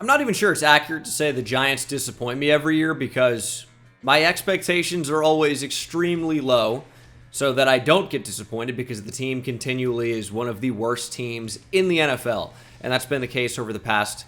I'm not even sure it's accurate to say the Giants disappoint me every year because my expectations are always extremely low so that I don't get disappointed because the team continually is one of the worst teams in the NFL. And that's been the case over the past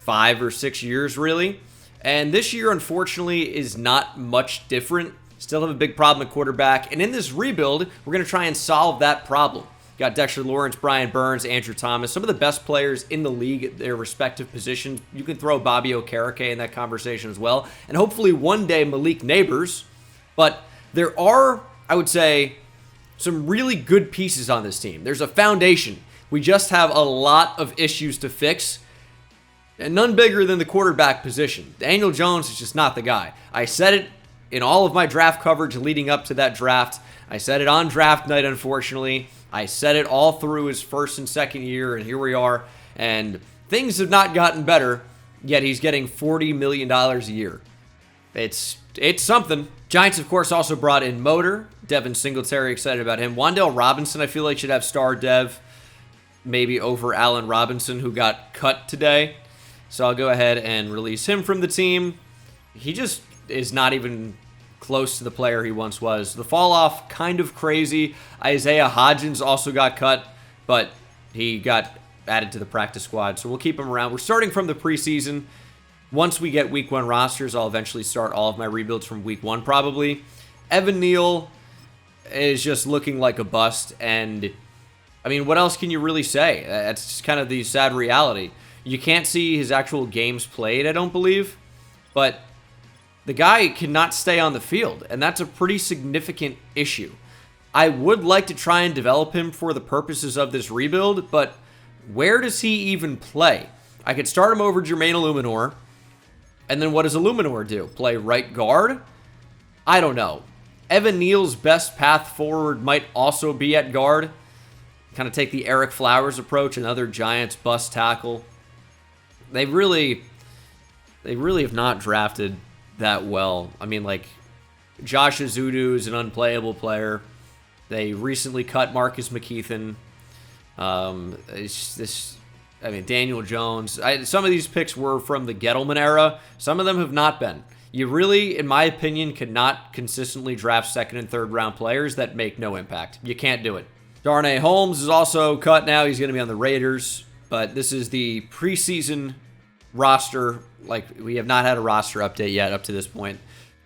5 or 6 years, really. And this year, unfortunately, is not much different. Still have a big problem at quarterback. And in this rebuild, we're going to try and solve that problem. Got Dexter Lawrence, Brian Burns, Andrew Thomas, some of the best players in the league at their respective positions. You can throw Bobby Okereke in that conversation as well. And hopefully one day Malik Neighbors. But there are, I would say, some really good pieces on this team. There's a foundation. We just have a lot of issues to fix. And none bigger than the quarterback position. Daniel Jones is just not the guy. I said it in all of my draft coverage leading up to that draft. I said it on draft night, unfortunately. I said it all through his first and second year, and here we are. And things have not gotten better, yet he's getting $40 million a year. It's something. Giants, of course, also brought in Motor. Devin Singletary, excited about him. Wan'Dale Robinson, I feel like, should have star dev, maybe over Allen Robinson, who got cut today. So I'll go ahead and release him from the team. He just is not even close to the player he once was. The fall off, kind of crazy. Isaiah Hodgins also got cut, but he got added to the practice squad, so we'll keep him around. We're starting from the preseason. Once we get week 1 rosters, I'll eventually start all of my rebuilds from week 1 probably. Evan Neal is just looking like a bust, and I mean, what else can you really say? That's just kind of the sad reality. You can't see his actual games played, I don't believe, but the guy cannot stay on the field, and that's a pretty significant issue. I would like to try and develop him for the purposes of this rebuild, but where does he even play? I could start him over Jermaine Illuminor, and then what does Illuminor do? Play right guard? I don't know. Evan Neal's best path forward might also be at guard. Kind of take the Eric Flowers approach, another Giants bust tackle. They really have not drafted that well. I mean, like, Josh Azudu is an unplayable player. They recently cut Marcus McKeithen. Daniel Jones. Some of these picks were from the Gettleman era. Some of them have not been. You really, in my opinion, cannot consistently draft second and third round players that make no impact. You can't do it. Darnay Holmes is also cut now. He's going to be on the Raiders. But this is the preseason roster. Like, we have not had a roster update yet up to this point.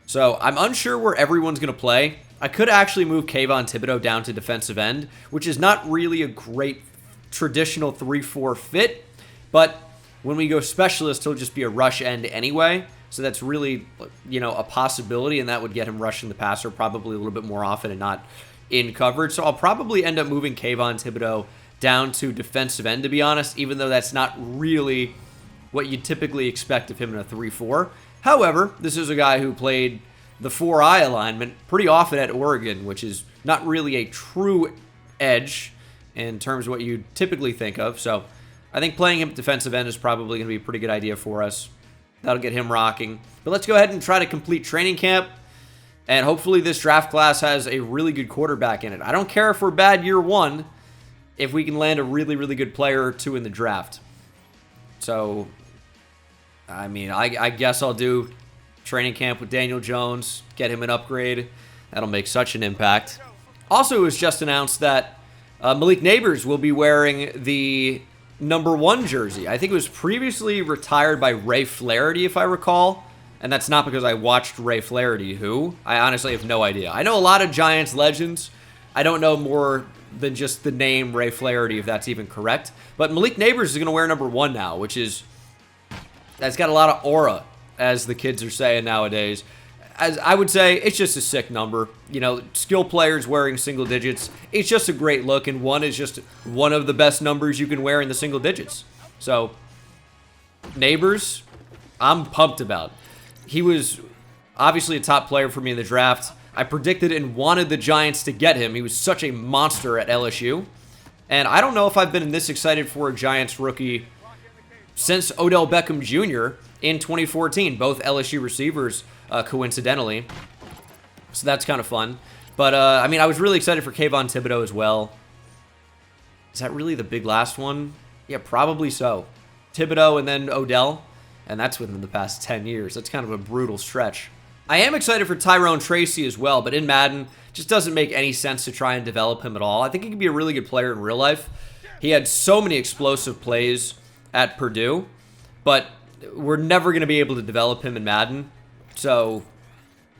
So I'm unsure where everyone's going to play. I could actually move Kayvon Thibodeau down to defensive end, which is not really a great traditional 3-4 fit. But when we go specialist, he'll just be a rush end anyway. So that's really, a possibility, and that would get him rushing the passer probably a little bit more often and not in coverage. So I'll probably end up moving Kayvon Thibodeau down to defensive end, to be honest, even though that's not really what you'd typically expect of him in a 3-4. However, this is a guy who played the 4-eye alignment pretty often at Oregon, which is not really a true edge in terms of what you typically think of. So I think playing him at defensive end is probably going to be a pretty good idea for us. That'll get him rocking. But let's go ahead and try to complete training camp. And hopefully this draft class has a really good quarterback in it. I don't care if we're bad year 1 if we can land a really, really good player or 2 in the draft. So, I mean, I guess I'll do training camp with Daniel Jones, get him an upgrade. That'll make such an impact. Also, it was just announced that Malik Neighbors will be wearing the number 1 jersey. I think it was previously retired by Ray Flaherty, if I recall. And that's not because I watched Ray Flaherty, who I honestly have no idea. I know a lot of Giants legends. I don't know more than just the name Ray Flaherty, if that's even correct. But Malik Neighbors is going to wear number 1 now, that's got a lot of aura, as the kids are saying nowadays. As I would say, it's just a sick number. Skill players wearing single digits. It's just a great look, and 1 is just one of the best numbers you can wear in the single digits. So, Neighbors, I'm pumped about. He was obviously a top player for me in the draft. I predicted and wanted the Giants to get him. He was such a monster at LSU. And I don't know if I've been this excited for a Giants rookie since Odell Beckham Jr. in 2014. Both LSU receivers, coincidentally. So that's kind of fun. But, I was really excited for Kayvon Thibodeau as well. Is that really the big last one? Yeah, probably so. Thibodeau and then Odell, and that's within the past 10 years. That's kind of a brutal stretch. I am excited for Tyrone Tracy as well, but in Madden, it just doesn't make any sense to try and develop him at all. I think he could be a really good player in real life. He had so many explosive plays at Purdue, but we're never going to be able to develop him in Madden. So,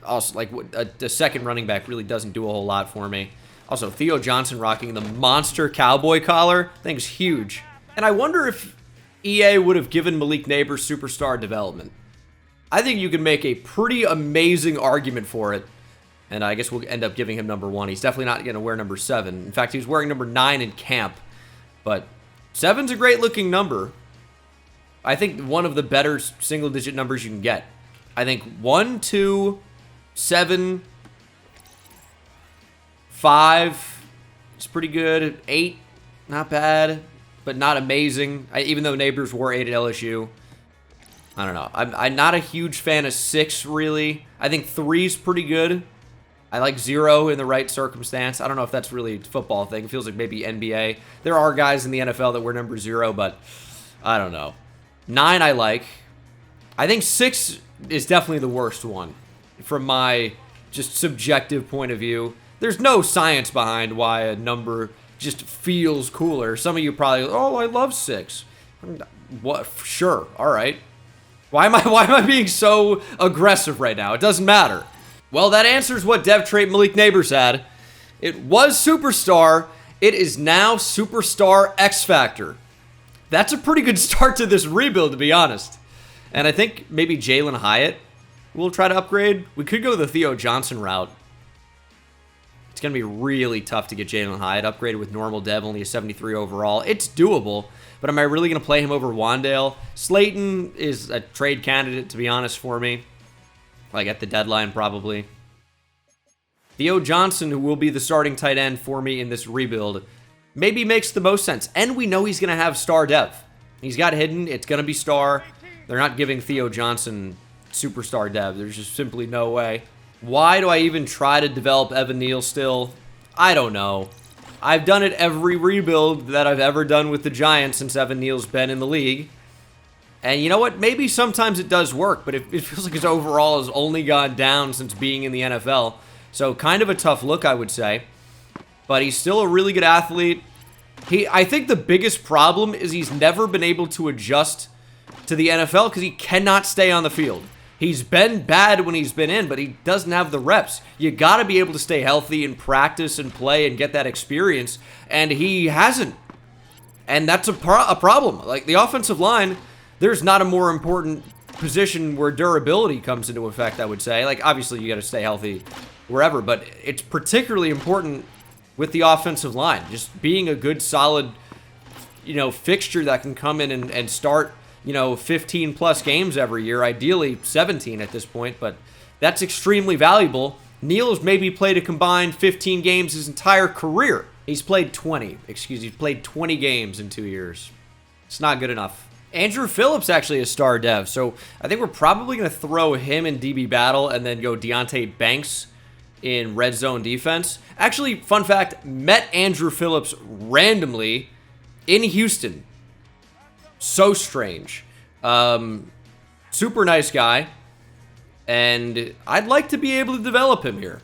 also, like, a second running back really doesn't do a whole lot for me. Also, Theo Johnson rocking the monster cowboy collar. I think is huge. And I wonder if EA would have given Malik Neighbors superstar development. I think you can make a pretty amazing argument for it. And I guess we'll end up giving him number 1. He's definitely not going to wear number 7. In fact, he was wearing number 9 in camp. But 7's a great looking number. I think one of the better single digit numbers you can get. I think 1, 2, 7, 5 is pretty good. 8, not bad, but not amazing. Even though Neighbors wore 8 at LSU. I don't know. I'm not a huge fan of 6, really. I think 3's pretty good. I like 0 in the right circumstance. I don't know if that's really a football thing. It feels like maybe NBA. There are guys in the NFL that wear number 0, but I don't know. 9 I like. I think 6 is definitely the worst one from my just subjective point of view. There's no science behind why a number just feels cooler. Some of you probably, oh, I love 6. What? Sure. All right. Why am I being so aggressive right now? It doesn't matter. Well, that answers what dev trait Malik Neighbors had. It was Superstar. It is now Superstar X Factor. That's a pretty good start to this rebuild, to be honest. And I think maybe Jalen Hyatt will try to upgrade. We could go the Theo Johnson route. It's going to be really tough to get Jalen Hyatt upgraded with normal dev, only a 73 overall. It's doable, but am I really going to play him over Wandale? Slayton is a trade candidate, to be honest, for me. Like at the deadline, probably. Theo Johnson, who will be the starting tight end for me in this rebuild, maybe makes the most sense. And we know he's going to have star dev. He's got hidden. It's going to be star. They're not giving Theo Johnson superstar dev. There's just simply no way. Why do I even try to develop Evan Neal still? I don't know. I've done it every rebuild that I've ever done with the Giants since Evan Neal's been in the league. And you know what? Maybe sometimes it does work, but it feels like his overall has only gone down since being in the NFL. So kind of a tough look, I would say. But he's still a really good athlete. I think the biggest problem is he's never been able to adjust to the NFL because he cannot stay on the field. He's been bad when he's been in, but he doesn't have the reps. You got to be able to stay healthy and practice and play and get that experience, and he hasn't. And that's a problem. Like, the offensive line, there's not a more important position where durability comes into effect, I would say. Like, obviously, you got to stay healthy wherever, but it's particularly important with the offensive line. Just being a good, solid, fixture that can come in and start 15 plus games every year, ideally 17 at this point, but that's extremely valuable. Neal's maybe played a combined 15 games his entire career. He's played 20. He's played 20 games in 2 years. It's not good enough. Andrew Phillips actually is star dev, so I think we're probably going to throw him in DB battle and then go Deonte Banks in red zone defense. Actually, fun fact, met Andrew Phillips randomly in Houston. So strange. Super nice guy. And I'd like to be able to develop him here.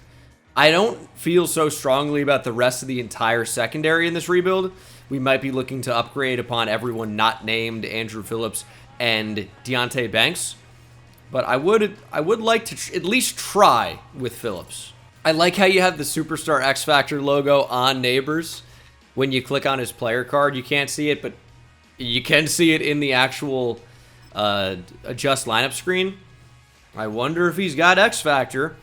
I don't feel so strongly about the rest of the entire secondary in this rebuild. We might be looking to upgrade upon everyone not named Andrew Phillips and Deonte Banks. But I would like to at least try with Phillips. I like how you have the Superstar X Factor logo on Neighbors. When you click on his player card, you can't see it, but you can see it in the actual adjust lineup screen. I wonder if he's got X Factor.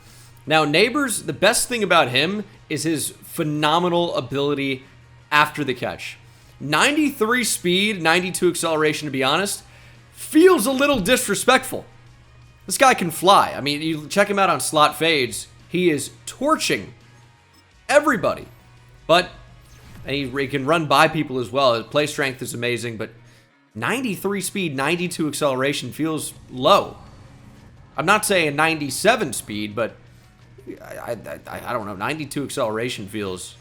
Now, Neighbors, the best thing about him is his phenomenal ability after the catch. 93 speed, 92 acceleration, to be honest, feels a little disrespectful. This guy can fly. I mean, you check him out on slot fades. He is torching everybody. But and he can run by people as well. His play strength is amazing, but 93 speed, 92 acceleration feels low. I'm not saying 97 speed, but I don't know. 92 acceleration feels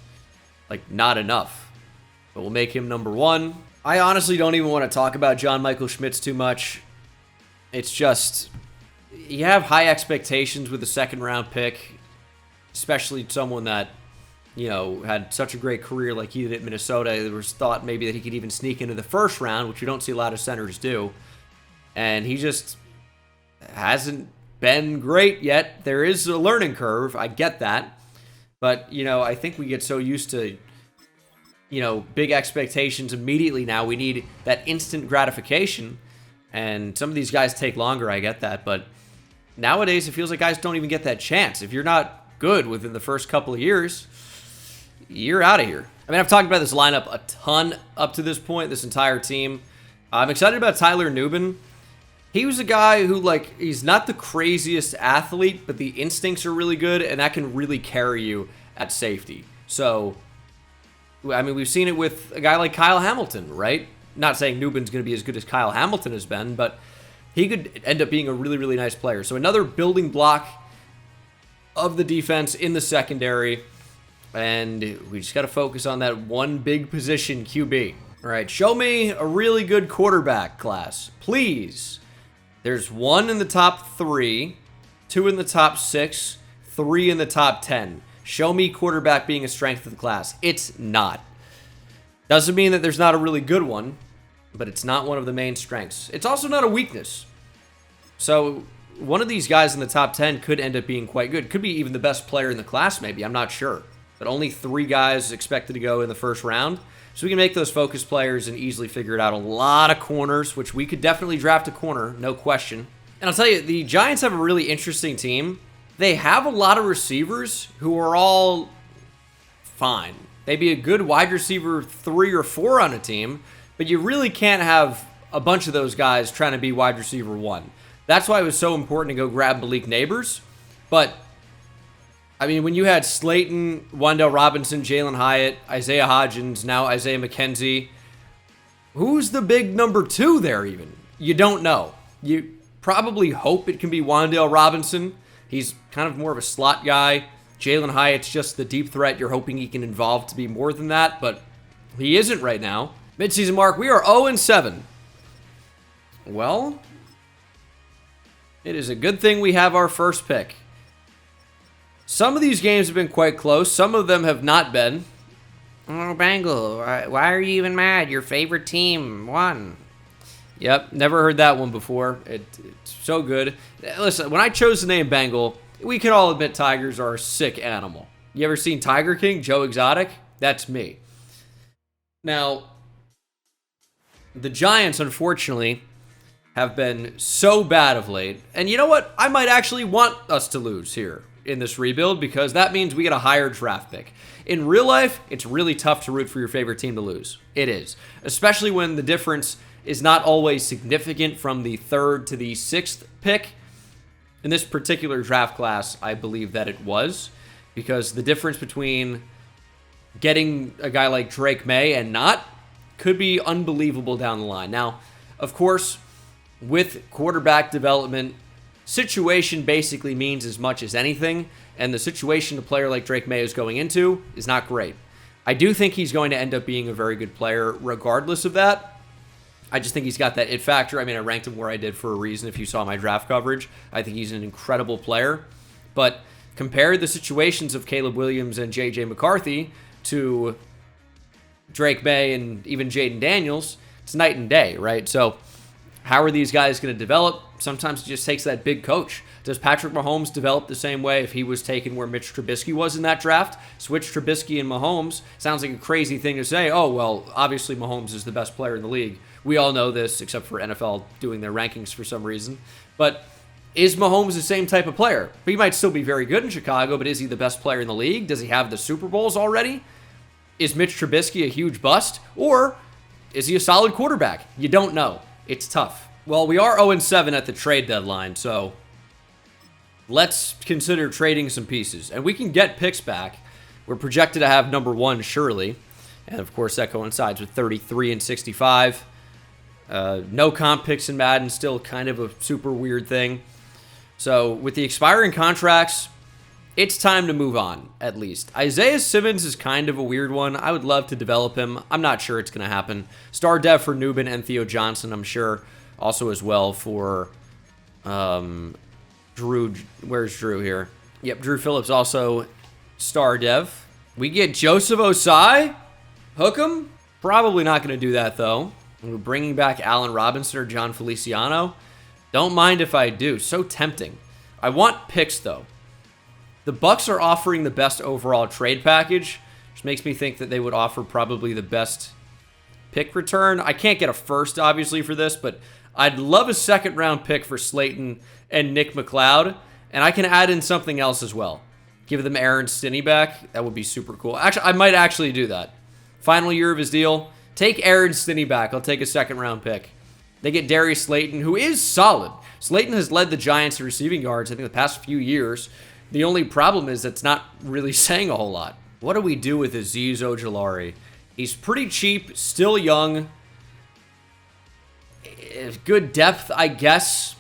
like not enough. But we'll make him number 1. I honestly don't even want to talk about John Michael Schmitz too much. It's just, you have high expectations with a second round pick, especially someone that, had such a great career like he did at Minnesota. There was thought maybe that he could even sneak into the first round, which you don't see a lot of centers do. And he just hasn't been great yet. There is a learning curve. I get that. But, I think we get so used to, big expectations immediately now. We need that instant gratification. And some of these guys take longer. I get that. But nowadays, it feels like guys don't even get that chance. If you're not good within the first couple of years, you're out of here. I mean, I've talked about this lineup a ton up to this point, this entire team. I'm excited about Tyler Nubin. He was a guy who, he's not the craziest athlete, but the instincts are really good, and that can really carry you at safety. So, I mean, we've seen it with a guy like Kyle Hamilton, right? Not saying Nubin's going to be as good as Kyle Hamilton has been, but he could end up being a really, really nice player. So another building block of the defense in the secondary, and we just got to focus on that one big position, QB. All right, show me a really good quarterback class, please. There's 1 in the top 3, 2 in the top 6, 3 in the top 10. Show me quarterback being a strength of the class. It's not. Doesn't mean that there's not a really good one, but it's not one of the main strengths. It's also not a weakness. So one of these guys in the top 10 could end up being quite good. Could be even the best player in the class, maybe. I'm not sure. But only 3 guys expected to go in the first round. So we can make those focus players and easily figure it out. A lot of corners, which we could definitely draft a corner, no question. And I'll tell you, the Giants have a really interesting team. They have a lot of receivers who are all fine. They'd be a good wide receiver 3 or 4 on a team, but you really can't have a bunch of those guys trying to be wide receiver 1. That's why it was so important to go grab Malik Neighbors. But I mean, when you had Slayton, Wan'Dale Robinson, Jalen Hyatt, Isaiah Hodgins, now Isaiah McKenzie, who's the big number 2 there even? You don't know. You probably hope it can be Wan'Dale Robinson. He's kind of more of a slot guy. Jalen Hyatt's just the deep threat you're hoping he can evolve to be more than that, but he isn't right now. Midseason mark, we are 0-7. Well, it is a good thing we have our first pick. Some of these games have been quite close. Some of them have not been. Oh, Bengal, why are you even mad? Your favorite team won. Yep, never heard that one before. It's so good. Listen, when I chose the name Bengal, we can all admit tigers are a sick animal. You ever seen Tiger King, Joe Exotic? That's me. Now, the Giants, unfortunately, have been so bad of late. And you know what? I might actually want us to lose here in this rebuild, because that means we get a higher draft pick. In real life, it's really tough to root for your favorite team to lose. It is. Especially when the difference is not always significant from the 3rd to the 6th pick. In this particular draft class, I believe that it was, because the difference between getting a guy like Drake May and not could be unbelievable down the line. Now, of course, with quarterback development, situation basically means as much as anything, and the situation a player like Drake May is going into is not great. I do think he's going to end up being a very good player regardless of that. I just think he's got that it factor. I mean, I ranked him where I did for a reason. If you saw my draft coverage, I think he's an incredible player. But compare the situations of Caleb Williams and J.J. McCarthy to Drake May and even Jaden Daniels, it's night and day, right? So how are these guys going to develop? Sometimes it just takes that big coach. Does Patrick Mahomes develop the same way if he was taken where Mitch Trubisky was in that draft? Switch Trubisky and Mahomes sounds like a crazy thing to say. Oh, well, obviously Mahomes is the best player in the league. We all know this, except for NFL doing their rankings for some reason. But is Mahomes the same type of player? He might still be very good in Chicago, but is he the best player in the league? Does he have the Super Bowls already? Is Mitch Trubisky a huge bust? Or is he a solid quarterback? You don't know. It's tough. Well, we are 0-7 at the trade deadline, so let's consider trading some pieces. And we can get picks back. We're projected to have number 1, surely. And, of course, that coincides with 33 and 65. No comp picks in Madden, still kind of a super weird thing. So with the expiring contracts, it's time to move on, at least. Isaiah Simmons is kind of a weird one. I would love to develop him. I'm not sure it's going to happen. Star dev for Newman and Theo Johnson, I'm sure. Also as well for Drew. Where's Drew here? Yep, Drew Phillips also star dev. We get Joseph Osai. Hook him. Probably not going to do that, though. We're bringing back Allen Robinson or John Feliciano. Don't mind if I do. So tempting. I want picks, though. The Bucks are offering the best overall trade package, which makes me think that they would offer probably the best pick return. I can't get a first, obviously, for this, but I'd love a second-round pick for Slayton and Nick McLeod, and I can add in something else as well. Give them Aaron Stinney back. That would be super cool. Actually, I might actually do that. Final year of his deal. Take Aaron Stinney back. I'll take a second-round pick. They get Darius Slayton, who is solid. Slayton has led the Giants in receiving yards, I think, the past few years. The only problem is it's not really saying a whole lot. What do we do with Azeez Ojulari? He's pretty cheap, still young. Good depth, I guess.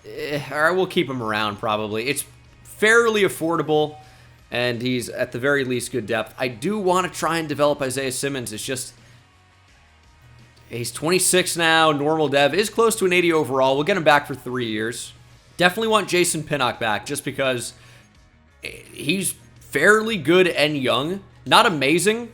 All right, we'll keep him around probably. It's fairly affordable, and he's at the very least good depth. I do want to try and develop Isaiah Simmons. It's just, he's 26 now. Normal dev is close to an 80 overall. We'll get him back for 3 years. Definitely want Jason Pinnock back just because he's fairly good and young. Not amazing.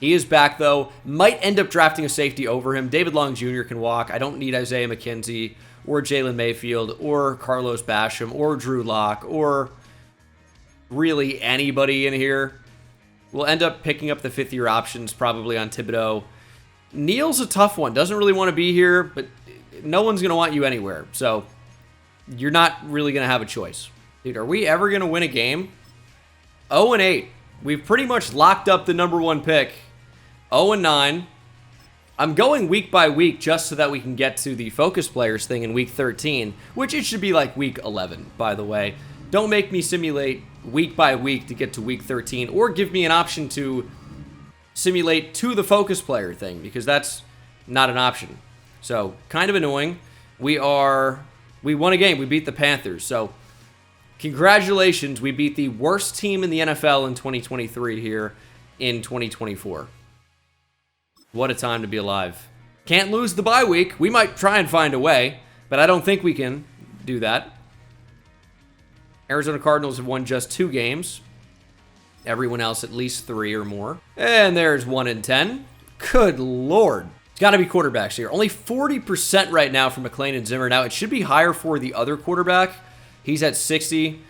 He is back, though. Might end up drafting a safety over him. David Long Jr. can walk. I don't need Isaiah McKenzie or Jalen Mayfield or Carlos Basham or Drew Lock or really anybody in here. We'll end up picking up the fifth-year options probably on Thibodeau. Neal's a tough one. Doesn't really want to be here, but no one's going to want you anywhere. So you're not really going to have a choice. Dude, are we ever going to win a game? 0-8. We've pretty much locked up the number one pick. 0-9. I'm going week by week just so that we can get to the focus players thing in week 13, which it should be like week 11, by the way. Don't make me simulate week by week to get to week 13, or give me an option to simulate to the focus player thing, because that's not an option. So, kind of annoying. We won a game. We beat the Panthers. So, congratulations. We beat the worst team in the NFL in 2023 here in 2024. What a time to be alive. Can't lose the bye week. We might try and find a way, but I don't think we can do that. Arizona Cardinals have won just 2 games. Everyone else at least 3 or more. And there's 1-10. Good Lord. It's got to be quarterbacks here. Only 40% right now for McClain and Zimmer. Now, it should be higher for the other quarterback. He's at 60.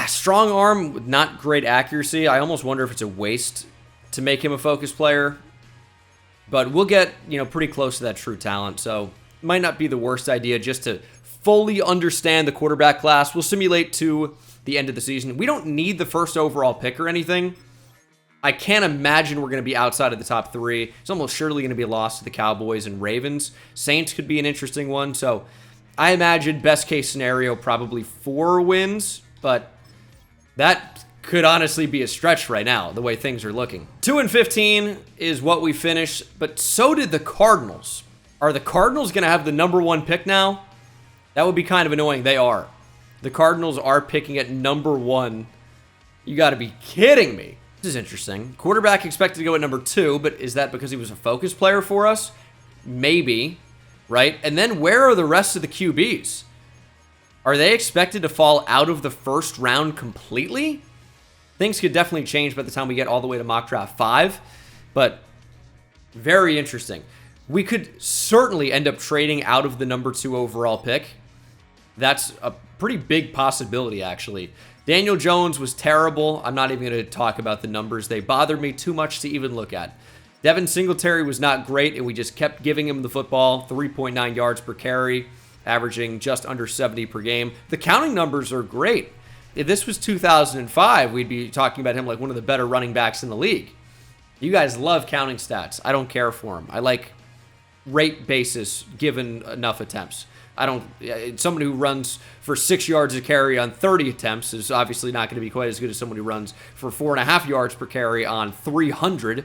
Strong arm with not great accuracy. I almost wonder if it's a waste to make him a focus player. But we'll get, pretty close to that true talent. So, it might not be the worst idea just to fully understand the quarterback class. We'll simulate to the end of the season. We don't need the first overall pick or anything. I can't imagine we're going to be outside of the top 3. It's almost surely going to be a loss to the Cowboys and Ravens. Saints could be an interesting one. So I imagine best case scenario probably 4 wins, but that could honestly be a stretch right now, the way things are looking. 2-15 is what we finished, but so did the Cardinals. Are the Cardinals going to have the number 1 pick now? That would be kind of annoying. They are. The Cardinals are picking at number 1. You got to be kidding me. This is interesting. Quarterback expected to go at number 2, but is that because he was a focus player for us? Maybe, right? And then where are the rest of the QBs? Are they expected to fall out of the first round completely? Things could definitely change by the time we get all the way to mock draft 5, but very interesting. We could certainly end up trading out of the number 2 overall pick. That's a pretty big possibility, actually. Daniel Jones was terrible. I'm not even going to talk about the numbers. They bothered me too much to even look at. Devin Singletary was not great, and we just kept giving him the football. 3.9 yards per carry, averaging just under 70 per game. The counting numbers are great. If this was 2005, we'd be talking about him like one of the better running backs in the league. You guys love counting stats. I don't care for them. I like rate basis given enough attempts. Someone who runs for 6 yards a carry on 30 attempts is obviously not going to be quite as good as someone who runs for 4.5 yards per carry on 300.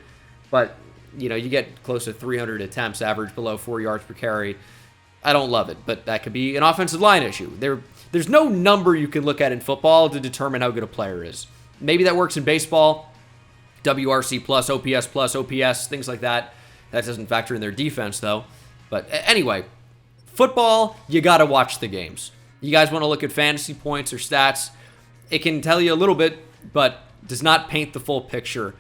But, you get close to 300 attempts, average below 4 yards per carry. I don't love it, but that could be an offensive line issue. There's no number you can look at in football to determine how good a player is. Maybe that works in baseball, WRC plus, OPS, things like that. That doesn't factor in their defense, though. But anyway, football, you got to watch the games. You guys want to look at fantasy points or stats, it can tell you a little bit, but does not paint the full picture.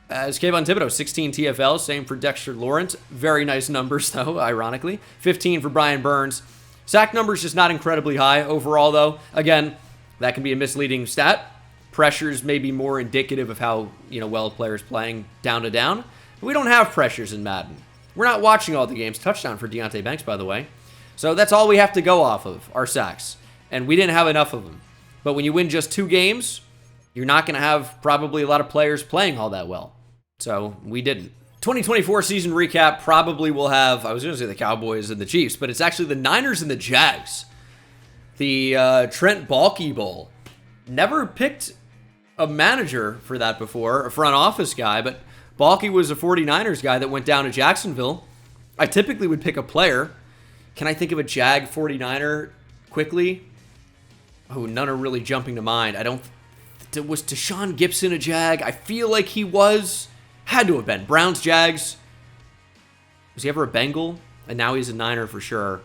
As Kayvon Thibodeau, 16 TFLs, same for Dexter Lawrence. Very nice numbers, though, ironically. 15 for Brian Burns. Sack numbers just not incredibly high overall, though. Again, that can be a misleading stat. Pressures may be more indicative of how well a player is playing down to down. But we don't have pressures in Madden. We're not watching all the games. Touchdown for Deonte Banks, by the way. So that's all we have to go off of, our sacks. And we didn't have enough of them. But when you win just 2 games, you're not going to have probably a lot of players playing all that well. So we didn't. 2024 season recap probably will have, I was going to say the Cowboys and the Chiefs, but it's actually the Niners and the Jags. The Trent Baalke Bowl. Never picked a manager for that before, a front office guy, but Baalke was a 49ers guy that went down to Jacksonville. I typically would pick a player. Can I think of a Jag 49er quickly? Oh, none are really jumping to mind. Was Deshaun Gibson a Jag? I feel like he was. Had to have been. Browns, Jags. Was he ever a Bengal? And now he's a Niner for sure.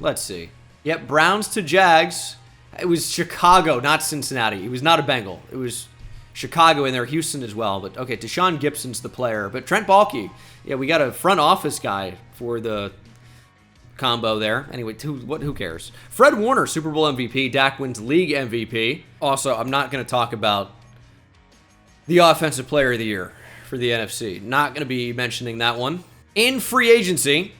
Let's see. Yep, Browns to Jags. It was Chicago, not Cincinnati. It was not a Bengal. It was Chicago and there, Houston as well. But okay, Deshaun Gibson's the player. But Trent Baalke, yeah, we got a front office guy for the combo there. Anyway, who cares? Fred Warner, Super Bowl MVP. Dak wins league MVP. Also, I'm not going to talk about the Offensive Player of the Year for the NFC. Not going to be mentioning that one. In free agency,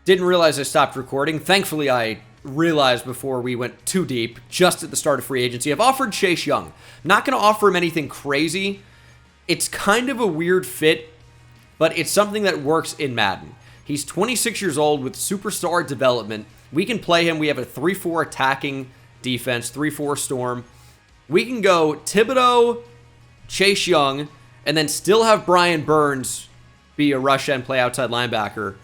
didn't realize I stopped recording. Thankfully, I realized before we went too deep, just at the start of free agency. I've offered Chase Young. Not going to offer him anything crazy. It's kind of a weird fit, but it's something that works in Madden. He's 26 years old with superstar development. We can play him. We have a 3-4 attacking defense, 3-4 storm. We can go Thibodeau, Chase Young, and then still have Brian Burns be a rush end play outside linebacker.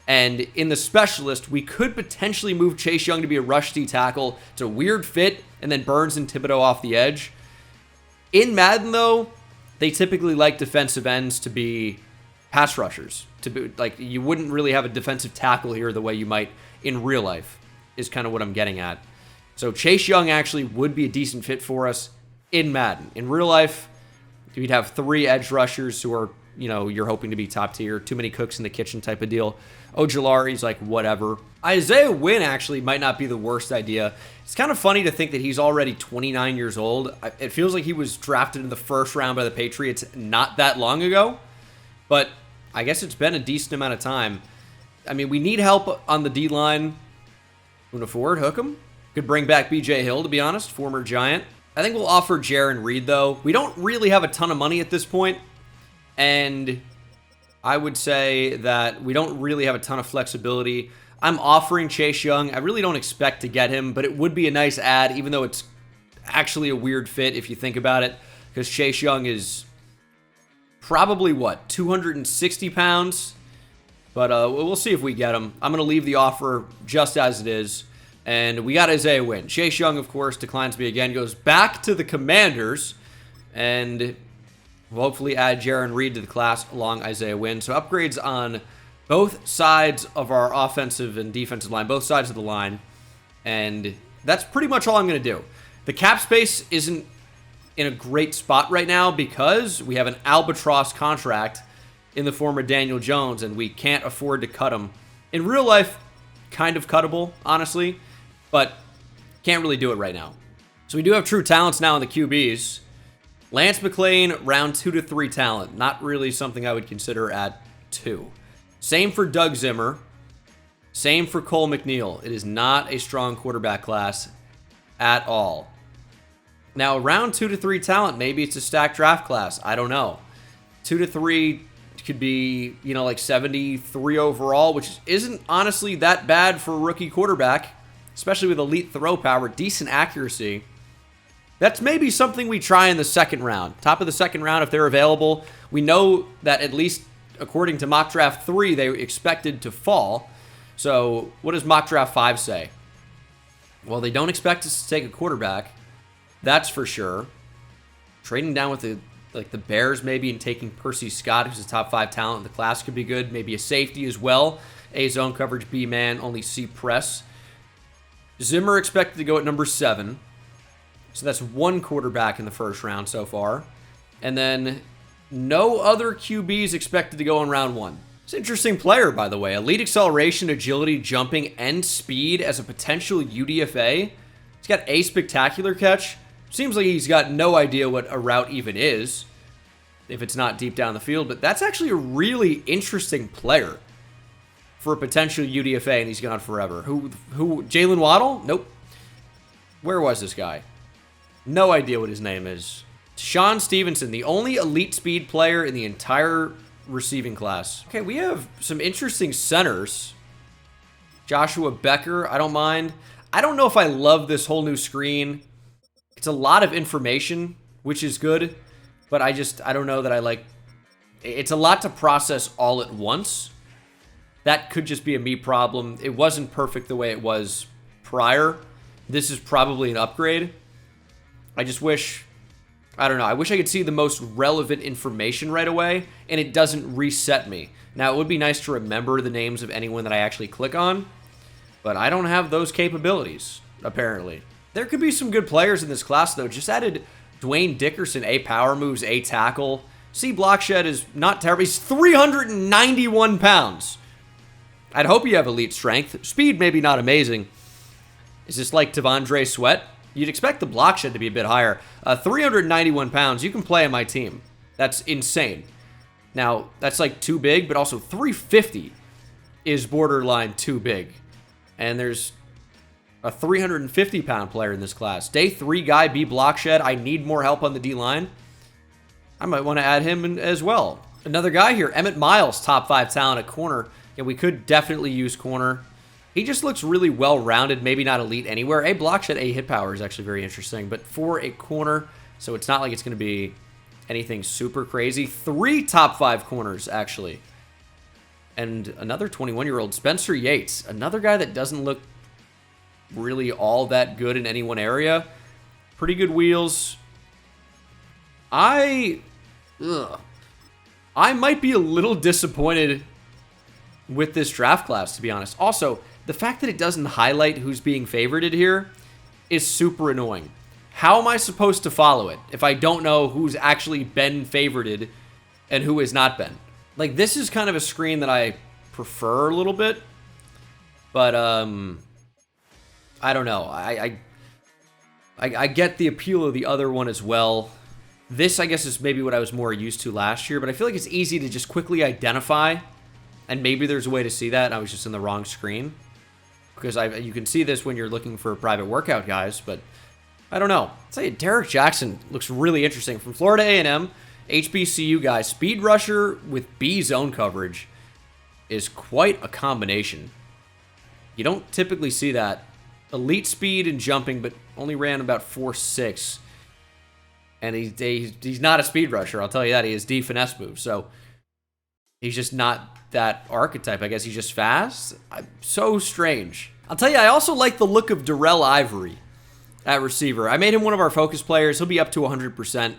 And in the specialist, we could potentially move Chase Young to be a rush D tackle. It's a weird fit, and then Burns and Thibodeau off the edge. In Madden, though, they typically like defensive ends to be pass rushers. You wouldn't really have a defensive tackle here the way you might in real life, is kind of what I'm getting at. So Chase Young actually would be a decent fit for us in Madden. In real life, we'd have 3 edge rushers who are, you're hoping to be top tier. Too many cooks in the kitchen type of deal. Ojulari's like whatever. Isaiah Wynn actually might not be the worst idea. It's kind of funny to think that he's already 29 years old. It feels like he was drafted in the first round by the Patriots not that long ago. But I guess it's been a decent amount of time. I mean, we need help on the D-line. Una Ford, hook him. Could bring back B.J. Hill, to be honest, former Giant. I think we'll offer Jaron Reed, though. We don't really have a ton of money at this point. And I would say that we don't really have a ton of flexibility. I'm offering Chase Young. I really don't expect to get him, but it would be a nice add, even though it's actually a weird fit if you think about it, because Chase Young is probably, 260 pounds? But we'll see if we get him. I'm going to leave the offer just as it is. And we got Isaiah Wynn. Chase Young, of course, declines me again, goes back to the Commanders, and we'll hopefully add Jaron Reed to the class along Isaiah Wynn. So upgrades on both sides of our offensive and defensive line, both sides of the line. And that's pretty much all I'm going to do. The cap space isn't in a great spot right now because we have an albatross contract in the form of Daniel Jones, and we can't afford to cut him. In real life, kind of cuttable, honestly, but can't really do it right now. So we do have true talents now in the QBs. Lance McLean, round 2 to 3 talent. Not really something I would consider at 2. Same for Doug Zimmer. Same for Cole McNeil. It is not a strong quarterback class at all. Now, round 2 to 3 talent, maybe it's a stacked draft class. I don't know. 2 to 3 could be, like 73 overall, which isn't honestly that bad for a rookie quarterback, especially with elite throw power, decent accuracy. That's maybe something we try in the second round. Top of the second round, if they're available. We know that at least according to Mock Draft 3, they expected to fall. So what does Mock Draft 5 say? Well, they don't expect us to take a quarterback. That's for sure. Trading down with the Bears maybe and taking Percy Scott, who's a top 5 talent in the class, could be good. Maybe a safety as well. A zone coverage, B man, only C press. Zimmer expected to go at number 7. So that's 1 quarterback in the first round so far. And then no other QBs expected to go in round 1. It's an interesting player, by the way. Elite acceleration, agility, jumping, and speed as a potential UDFA. He's got a spectacular catch. Seems like he's got no idea what a route even is, if it's not deep down the field. But that's actually a really interesting player for a potential UDFA, and he's gone forever. Who? Jalen Waddle? Nope. Where was this guy? No idea what his name is. Sean Stevenson, the only elite speed player in the entire receiving class. Okay, we have some interesting centers. Joshua Becker, I don't mind. I don't know if I love this whole new screen. It's a lot of information, which is good, but I don't know that I like. It's a lot to process all at once. That could just be a me problem. It wasn't perfect the way it was prior. This is probably an upgrade. I just wish, I don't know, I wish I could see the most relevant information right away, and it doesn't reset me. Now, it would be nice to remember the names of anyone that I actually click on, but I don't have those capabilities, apparently. There could be some good players in this class, though. Just added Dwayne Dickerson, A power moves, A tackle. C block shed is not terrible. He's 391 pounds. I'd hope you have elite strength. Speed, maybe not amazing. Is this like Devondre Sweat? You'd expect the block shed to be a bit higher. 391 pounds, you can play on my team. That's insane. Now, that's like too big, but also 350 is borderline too big. And there's a 350-pound player in this class. Day 3 guy, B block shed. I need more help on the D-line. I might want to add him in as well. Another guy here, Emmett Miles, top 5 talent at corner. Yeah, we could definitely use corner. He just looks really well-rounded, maybe not elite anywhere. A block shed, A hit power is actually very interesting, but for a corner, so it's not like it's going to be anything super crazy. 3 top 5 corners, actually. And another 21-year-old, Spencer Yates, another guy that doesn't look really all that good in any one area. Pretty good wheels. I might be a little disappointed with this draft class, to be honest. Also, the fact that it doesn't highlight who's being favorited here is super annoying. How am I supposed to follow it if I don't know who's actually been favorited and who has not been? Like, this is kind of a screen that I prefer a little bit, but I don't know. I get the appeal of the other one as well. This, I guess, is maybe what I was more used to last year, but I feel like it's easy to just quickly identify, and maybe there's a way to see that, and I was just in the wrong screen. Because you can see this when you're looking for private workout guys, but I don't know. I'll tell you, Derek Jackson looks really interesting. From Florida A&M, HBCU guy, speed rusher with B zone coverage is quite a combination. You don't typically see that. Elite speed and jumping, but only ran about 4.6. And he's not a speed rusher, I'll tell you that. He has D finesse moves, so he's just not that archetype. I guess he's just fast. So strange. I'll tell you, I also like the look of Darrell Ivory at receiver. I made him one of our focus players. He'll be up to 100%.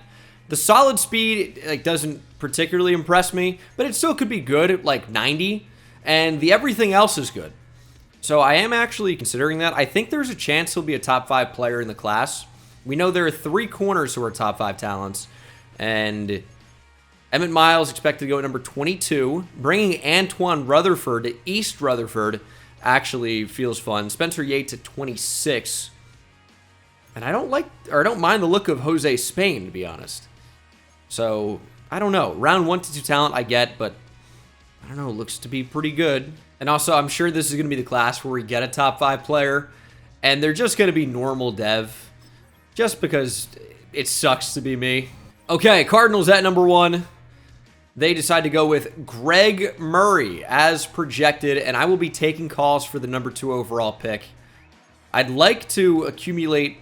The solid speed doesn't particularly impress me, but it still could be good at like 90, and the everything else is good. So I am actually considering that. I think there's a chance he'll be a top 5 player in the class. We know there are 3 corners who are top 5 talents, and Emmett Miles expected to go at number 22. Bringing Antoine Rutherford to East Rutherford actually feels fun. Spencer Yates at 26. And I don't mind the look of Jose Spain, to be honest. So, I don't know. Round 1 to 2 talent I get, but I don't know, looks to be pretty good. And also, I'm sure this is going to be the class where we get a top 5 player, and they're just going to be normal dev, just because it sucks to be me. Okay, Cardinals at number 1. They decide to go with Greg Murray as projected, and I will be taking calls for the number 2 overall pick. I'd like to accumulate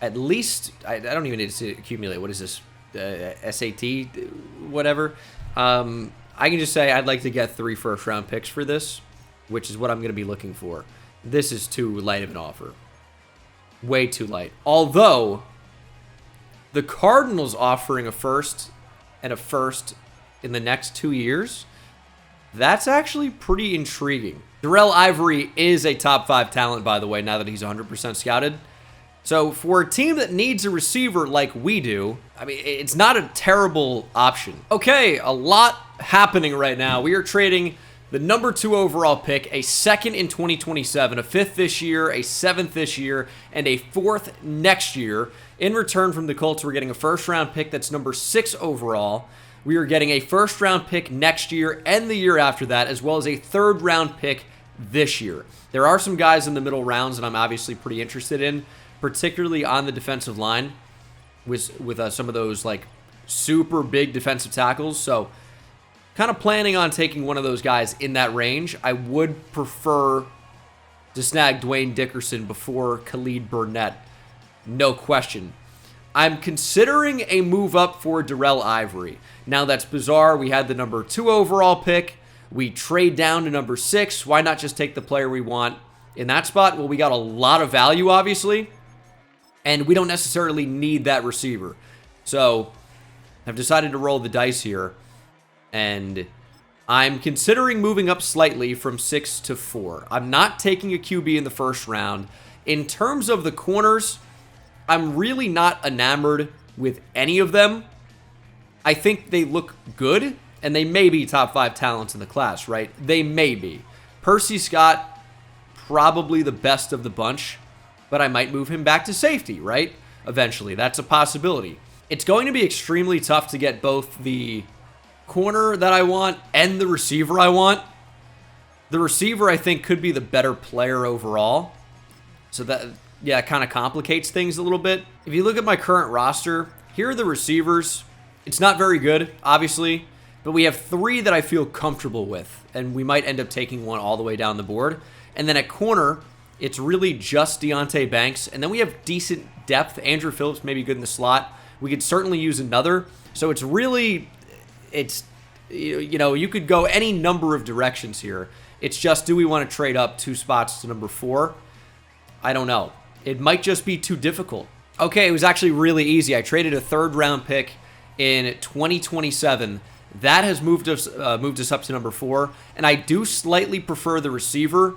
at least, I don't even need to accumulate, what is this, SAT, whatever. I can just say I'd like to get 3 first-round picks for this. which is what I'm going to be looking for. This is too light of an offer. Way too light. Although, the Cardinals offering a first and a first in the next 2 years, that's actually pretty intriguing. Darrell Ivory is a top 5 talent, by the way, now that he's 100% scouted. So for a team that needs a receiver like we do, I mean, it's not a terrible option. Okay, a lot happening right now. We are trading the number 2 overall pick, a 2nd in 2027, a 5th this year, a 7th this year, and a 4th next year. In return from the Colts, we're getting a first-round pick that's number 6 overall. We are getting a first-round pick next year and the year after that, as well as a third-round pick this year. There are some guys in the middle rounds that I'm obviously pretty interested in, particularly on the defensive line with some of those like super big defensive tackles. So kind of planning on taking one of those guys in that range. I would prefer to snag Dwayne Dickerson before Khalid Burnett. No question. I'm considering a move up for Darrell Ivory. Now that's bizarre. We had the number 2 overall pick. We trade down to number 6. Why not just take the player we want in that spot? Well, we got a lot of value, obviously, and we don't necessarily need that receiver. So I've decided to roll the dice here, and I'm considering moving up slightly from 6 to 4. I'm not taking a QB in the first round. In terms of the corners, I'm really not enamored with any of them. I think they look good, and they may be top 5 talents in the class, right? They may be. Percy Scott, probably the best of the bunch, but I might move him back to safety, right? Eventually, that's a possibility. It's going to be extremely tough to get both the corner that I want and the receiver I want. The receiver, I think, could be the better player overall. So that, yeah, it kind of complicates things a little bit. If you look at my current roster, here are the receivers. It's not very good, obviously, but we have 3 that I feel comfortable with, and we might end up taking one all the way down the board. And then at corner, it's really just Deonte Banks, and then we have decent depth. Andrew Phillips may be good in the slot. We could certainly use another. So it's really, you know, you could go any number of directions here. It's just, do we want to trade up 2 spots to number 4? I don't know. It might just be too difficult. Okay, it was actually really easy. I traded a 3rd round pick in 2027. That has moved us up to number 4, and I do slightly prefer the receiver.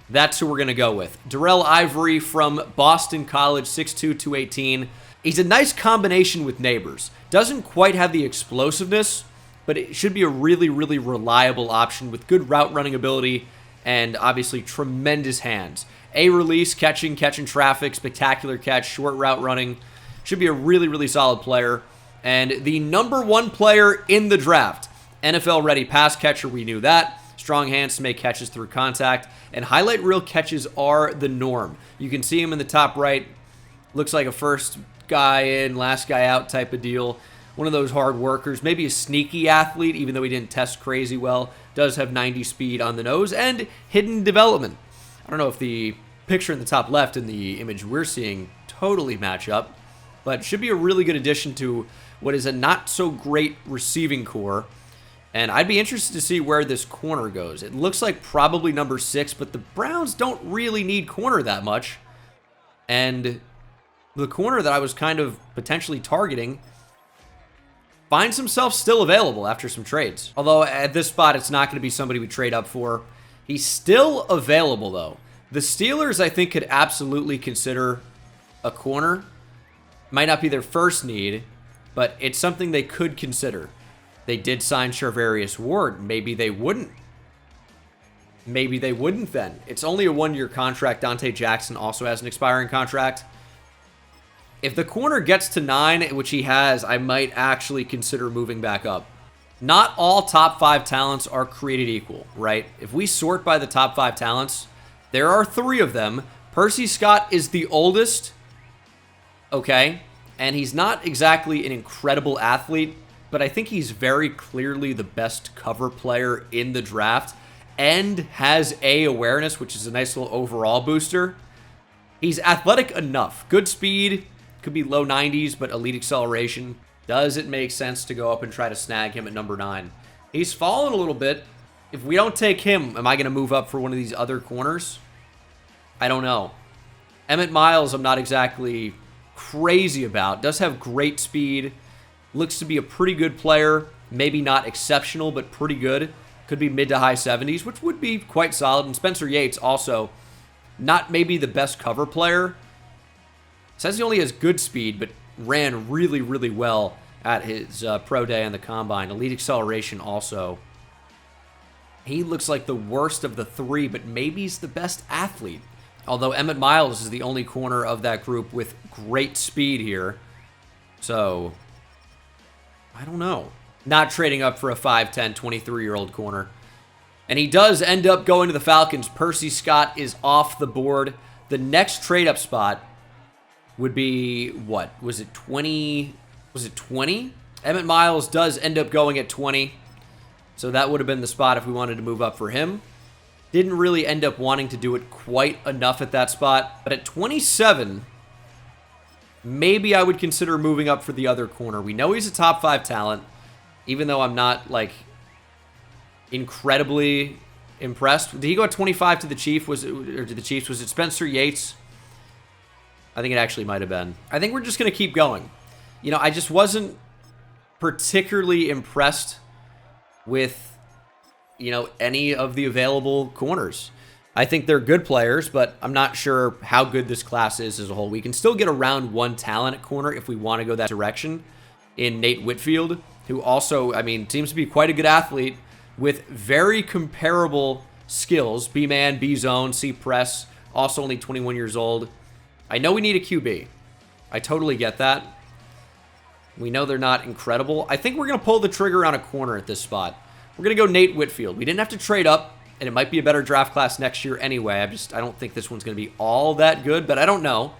That's who we're going to go with. Darrell Ivory from Boston College, 6'2", 218. He's a nice combination with Neighbors. Doesn't quite have the explosiveness, but it should be a really, really reliable option with good route running ability and obviously tremendous hands. A release, catching traffic, spectacular catch, short route running. Should be a really, really solid player. And the number 1 player in the draft. NFL-ready pass catcher, we knew that. Strong hands to make catches through contact. And highlight reel catches are the norm. You can see him in the top right. Looks like a first guy in, last guy out type of deal. One of those hard workers. Maybe a sneaky athlete, even though he didn't test crazy well. Does have 90 speed on the nose and hidden development. I don't know if the picture in the top left and the image we're seeing totally match up, but should be a really good addition to what is a not so great receiving core. And I'd be interested to see where this corner goes. It looks like probably number 6, but the Browns don't really need corner that much. And the corner that I was kind of potentially targeting finds himself still available after some trades. Although at this spot, it's not going to be somebody we trade up for. He's still available, though. The Steelers, I think, could absolutely consider a corner. Might not be their first need, but it's something they could consider. They did sign Charvarius Ward. Maybe they wouldn't. Maybe they wouldn't then. It's only a 1-year contract. Dante Jackson also has an expiring contract. If the corner gets to 9, which he has, I might actually consider moving back up. Not all top 5 talents are created equal, right? If we sort by the top 5 talents, there are 3 of them. Percy Scott is the oldest, okay? And he's not exactly an incredible athlete, but I think he's very clearly the best cover player in the draft and has A, awareness, which is a nice little overall booster. He's athletic enough. Good speed, could be low 90s, but elite acceleration. Does it make sense to go up and try to snag him at number 9? He's fallen a little bit if we don't take him, am I going to move up for one of these other corners? I don't know. Emmett Miles, I'm not exactly crazy about. Does have great speed. Looks to be a pretty good player. Maybe not exceptional, but pretty good. Could be mid to high 70s, which would be quite solid. And Spencer Yates also, not maybe the best cover player. Says he only has good speed, but ran really, really well at his pro day and the combine. Elite acceleration also. He looks like the worst of the three, but maybe he's the best athlete. Although Emmett Miles is the only corner of that group with great speed here. So, I don't know. Not trading up for a 5'10", 23-year-old corner. And he does end up going to the Falcons. Percy Scott is off the board. The next trade-up spot would be, what? Was it 20? Was it 20? Emmett Miles does end up going at 20. So that would have been the spot if we wanted to move up for him. Didn't really end up wanting to do it quite enough at that spot. But at 27, maybe I would consider moving up for the other corner. We know he's a top 5 talent, even though I'm not, like, incredibly impressed. Did he go at 25 to the Chiefs? Was it Spencer Yates? I think it actually might have been. I think we're just going to keep going. You know, I just wasn't particularly impressed with, you know, any of the available corners. I think they're good players, but I'm not sure how good this class is as a whole. We can still get around one talent at corner if we want to go that direction in Nate Whitfield, who also, I mean, seems to be quite a good athlete with very comparable skills. B-man, B-zone, C-press, also only 21 years old. I know we need a QB. I totally get that. We know they're not incredible. I think we're going to pull the trigger on a corner at this spot. We're going to go Nate Whitfield. We didn't have to trade up, and it might be a better draft class next year anyway. I don't think this one's going to be all that good, but I don't know.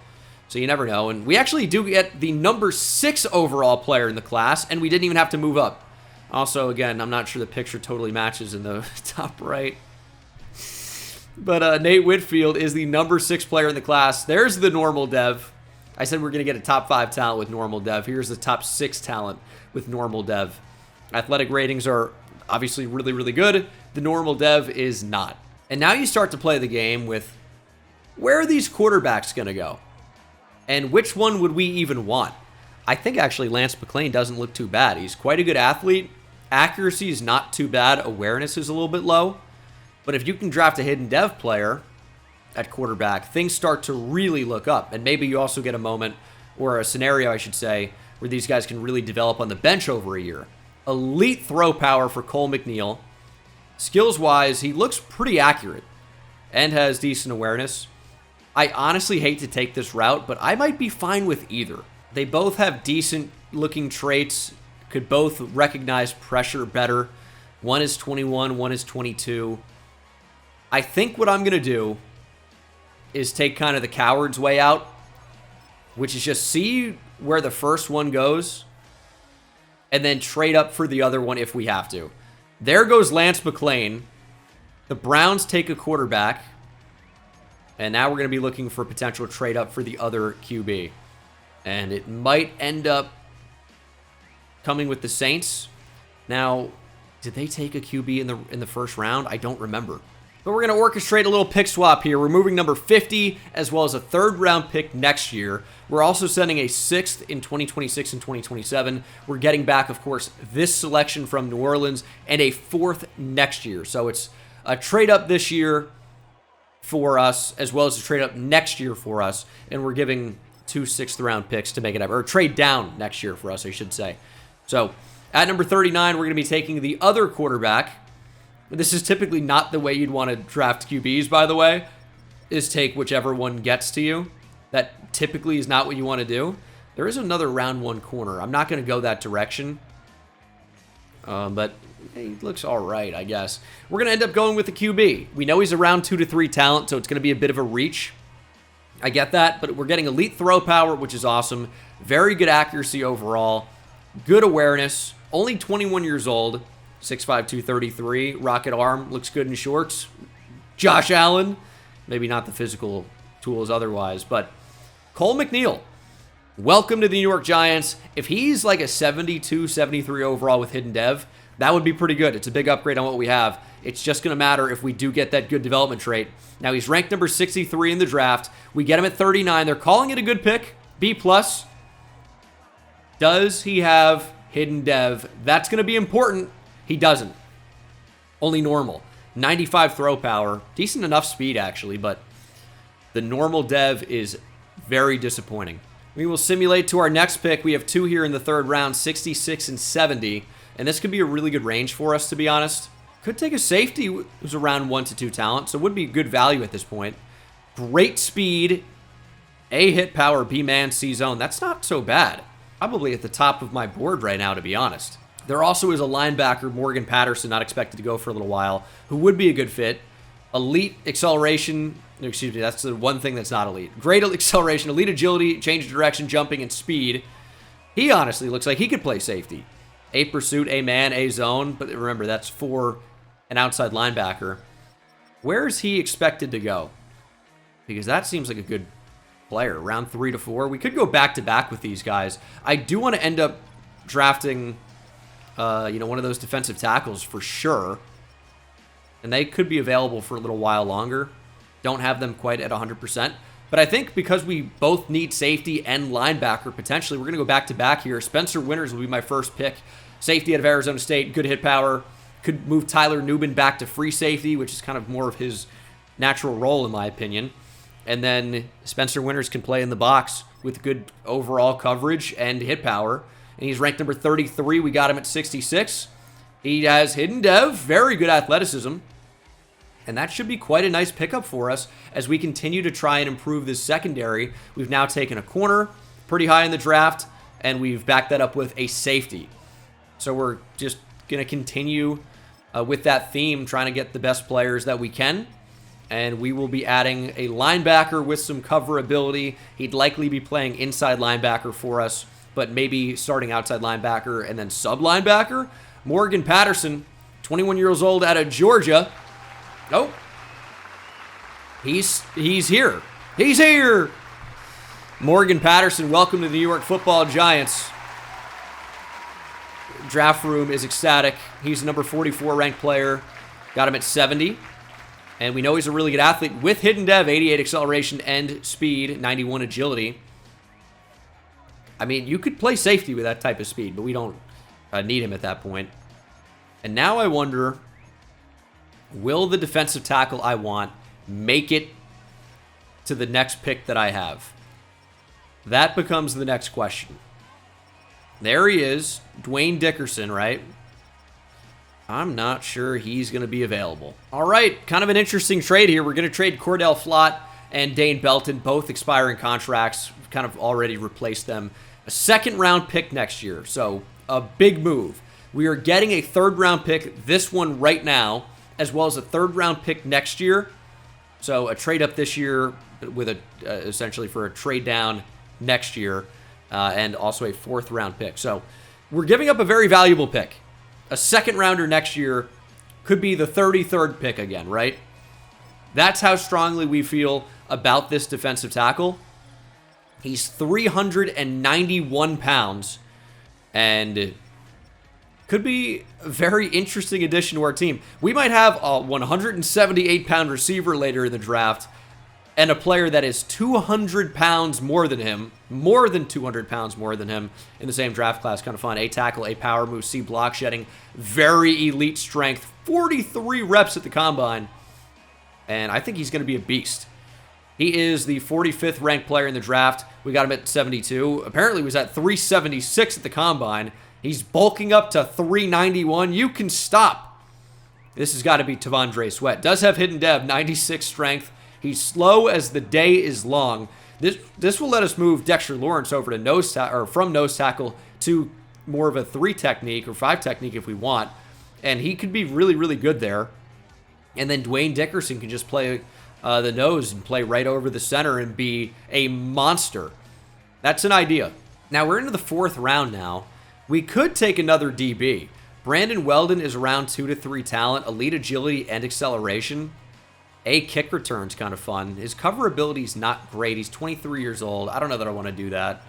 So you never know. And we actually do get the number 6 overall player in the class, and we didn't even have to move up. Also, again, I'm not sure the picture totally matches in the top right. But Nate Whitfield is the number 6 player in the class. There's the normal dev. I said we're going to get a top 5 talent with normal dev. Here's the top 6 talent with normal dev. Athletic ratings are obviously really, really good. The normal dev is not. And now you start to play the game with, where are these quarterbacks going to go? And which one would we even want? I think actually Lance McClain doesn't look too bad. He's quite a good athlete. Accuracy is not too bad. Awareness is a little bit low. But if you can draft a hidden dev player at quarterback, things start to really look up. And maybe you also get a moment, or a scenario, I should say, where these guys can really develop on the bench over a year. Elite throw power for Cole McNeil. Skills-wise, he looks pretty accurate and has decent awareness. I honestly hate to take this route, but I might be fine with either. They both have decent-looking traits, could both recognize pressure better. One is 21, one is 22. I think what I'm going to do is take kind of the coward's way out, which is just see where the first one goes and then trade up for the other one if we have to. There goes Lance McClain. The Browns take a quarterback, and now we're going to be looking for potential trade up for the other QB. And it might end up coming with the Saints. Now, did they take a QB in the first round? I don't remember. But we're going to orchestrate a little pick swap here. We're moving number 50 as well as a 3rd round pick next year. We're also sending a 6th in 2026 and 2027. We're getting back, of course, this selection from New Orleans and a 4th next year. So it's a trade up this year for us as well as a trade up next year for us. And we're giving 2 6th round picks to make it up, or trade down next year for us, I should say. So at number 39, we're going to be taking the other quarterback. This is typically not the way you'd want to draft QBs, by the way, is take whichever one gets to you. That typically is not what you want to do. There is another round 1 corner. I'm not going to go that direction. But he looks all right, I guess. We're going to end up going with the QB. We know he's a round 2 to 3 talent, so it's going to be a bit of a reach. I get that, but we're getting elite throw power, which is awesome. Very good accuracy overall. Good awareness. Only 21 years old. 6'5", 233. Rocket arm. Looks good in shorts. Josh Allen. Maybe not the physical tools otherwise, but Cole McNeil. Welcome to the New York Giants. If he's like a 72, 73 overall with hidden dev, That would be pretty good. It's a big upgrade on what we have. It's just going to matter if we do get that good development trait. Now, he's ranked number 63 in the draft. We get him at 39. They're calling it a good pick, B+. Does he have hidden dev? That's going to be important. He doesn't. Only normal. 95 throw power. Decent enough speed, actually, but the normal dev is very disappointing. We will simulate to our next pick. We have 2 here in the 3rd round, 66 and 70. And this could be a really good range for us, to be honest. Could take a safety who's around 1 to 2 talent, so would be good value at this point. Great speed, A hit power, B man, C zone. That's not so bad. Probably at the top of my board right now, to be honest. There also is a linebacker, Morgan Patterson, not expected to go for a little while, who would be a good fit. Elite acceleration, excuse me, that's the one thing that's not elite. Great acceleration, elite agility, change of direction, jumping, and speed. He honestly looks like he could play safety. A pursuit, A man, A zone, but remember, that's for an outside linebacker. Where is he expected to go? Because that seems like a good player. Round 3 to 4. We could go back-to-back with these guys. I do want to end up drafting, one of those defensive tackles for sure. And they could be available for a little while longer. Don't have them quite at 100%. But I think because we both need safety and linebacker, potentially, we're going to go back-to-back here. Spencer Winters will be my first pick. Safety out of Arizona State, good hit power. Could move Tyler Nubin back to free safety, which is kind of more of his natural role, in my opinion. And then Spencer Winters can play in the box with good overall coverage and hit power. And he's ranked number 33. We got him at 66. He has hidden dev, very good athleticism. And that should be quite a nice pickup for us as we continue to try and improve this secondary. We've now taken a corner pretty high in the draft, and we've backed that up with a safety. So we're just going to continue with that theme, trying to get the best players that we can. And we will be adding a linebacker with some cover ability. He'd likely be playing inside linebacker for us, but maybe starting outside linebacker and then sub linebacker. Morgan Patterson, 21 years old, out of Georgia. Oh, he's here. He's here. Morgan Patterson, welcome to the New York Football Giants. Draft room is ecstatic. He's a number 44 ranked player. Got him at 70. And we know he's a really good athlete with hidden dev, 88 acceleration and speed, 91 agility. I mean, you could play safety with that type of speed, but we don't need him at that point. And now I wonder, will the defensive tackle I want make it to the next pick that I have? That becomes the next question. There he is, Dwayne Dickerson, right? I'm not sure he's going to be available. All right, kind of an interesting trade here. We're going to trade Cordell Flott and Dane Belton, both expiring contracts. We've kind of already replaced them. A 2nd-round pick next year, so a big move. We are getting a 3rd-round pick, this one right now, as well as a 3rd-round pick next year. So a trade up this year with a essentially for a trade down next year. And also a 4th-round pick. So we're giving up a very valuable pick. A 2nd-rounder next year could be the 33rd pick again, right? That's how strongly we feel about this defensive tackle. He's 391 pounds and could be a very interesting addition to our team. We might have a 178-pound receiver later in the draft and a player that is 200 pounds more than him, more than 200 pounds more than him in the same draft class. Kind of fun. A tackle, A power move, C block shedding. Very elite strength. 43 reps at the combine. And I think he's going to be a beast. He is the 45th ranked player in the draft. We got him at 72. Apparently he was at 376 at the combine. He's bulking up to 391. You can stop. This has got to be Tavondre Sweat. Does have hidden dev, 96 strength. He's slow as the day is long. This will let us move Dexter Lawrence over to from nose tackle to more of a 3 technique or 5 technique if we want. And he could be really, really good there. And then Dwayne Dickerson can just play the nose and play right over the center and be a monster. That's an idea. Now we're into the 4th round now. We could take another DB. Brandon Weldon is around 2 to 3 talent, elite agility and acceleration. A kick return's kind of fun. His cover ability is not great. He's 23 years old. I don't know that I want to do that.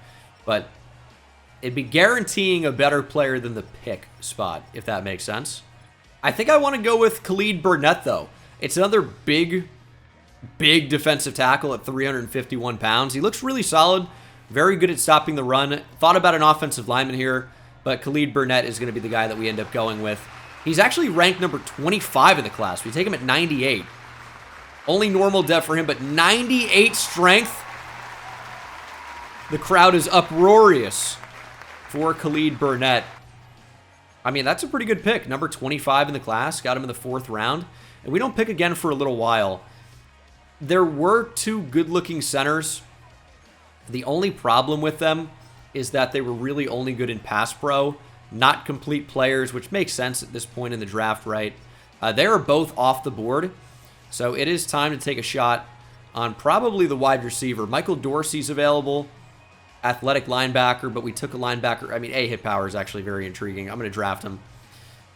But It'd be guaranteeing a better player than the pick spot, if that makes sense. I think I want to go with Khalid Burnett, though. It's another big defensive tackle at 351 pounds. He looks really solid, very good at stopping the run. Thought about an offensive lineman here, but Khalid Burnett is going to be the guy that we end up going with. He's actually ranked number 25 in the class. We take him at 98. Only normal dev for him, but 98 strength. The crowd is uproarious for Khalid Burnett. I mean, that's a pretty good pick. Number 25 in the class. Got him in the 4th round. And we don't pick again for a little while. There were 2 good-looking centers. The only problem with them is that they were really only good in pass pro, not complete players, which makes sense at this point in the draft, right? They are both off the board. So it is time to take a shot on probably the wide receiver. Michael Dorsey's available. Athletic linebacker, but we took a linebacker. I mean, hit power is actually very intriguing. I'm going to draft him.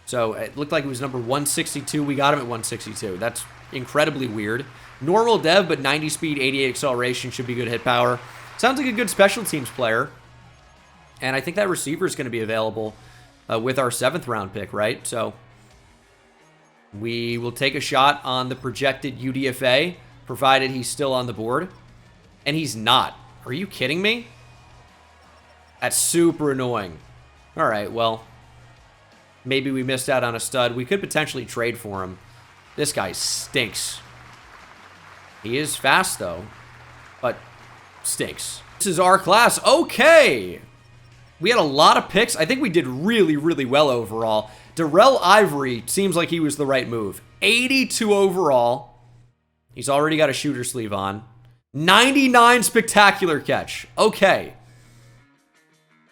So it looked like he was number 162. We got him at 162. That's incredibly weird. Normal dev, but 90 speed, 88 acceleration, should be good hit power. Sounds like a good special teams player. And I think that receiver is going to be available with our 7th round pick, right? So we will take a shot on the projected UDFA, provided he's still on the board. And he's not. Are you kidding me? That's super annoying. All right, well, maybe we missed out on a stud. We could potentially trade for him. This guy stinks. He is fast, though, but stinks. This is our class. Okay. We had a lot of picks. I think we did really, really well overall. Darrell Ivory seems like he was the right move. 82 overall. He's already got a shooter sleeve on. 99 spectacular catch. Okay.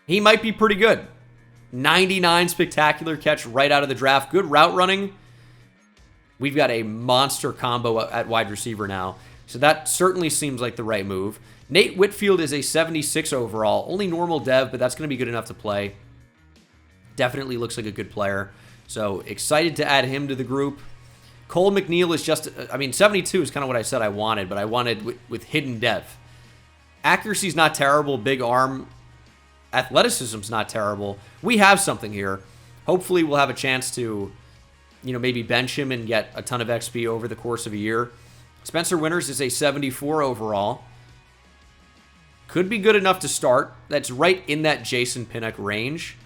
He might be pretty good. 99 spectacular catch right out of the draft. Good route running. We've got a monster combo at wide receiver now. So that certainly seems like the right move. Nate Whitfield is a 76 overall. Only normal dev, but that's going to be good enough to play. Definitely looks like a good player. So excited to add him to the group. Cole McNeil is just, I mean, 72 is kind of what I said I wanted, but I wanted with hidden dev. Accuracy's not terrible. Big arm. Athleticism's not terrible. We have something here. Hopefully we'll have a chance to, maybe bench him and get a ton of XP over the course of a year. Spencer Winters is a 74 overall. Could be good enough to start. That's right in that Jason Pinnock range.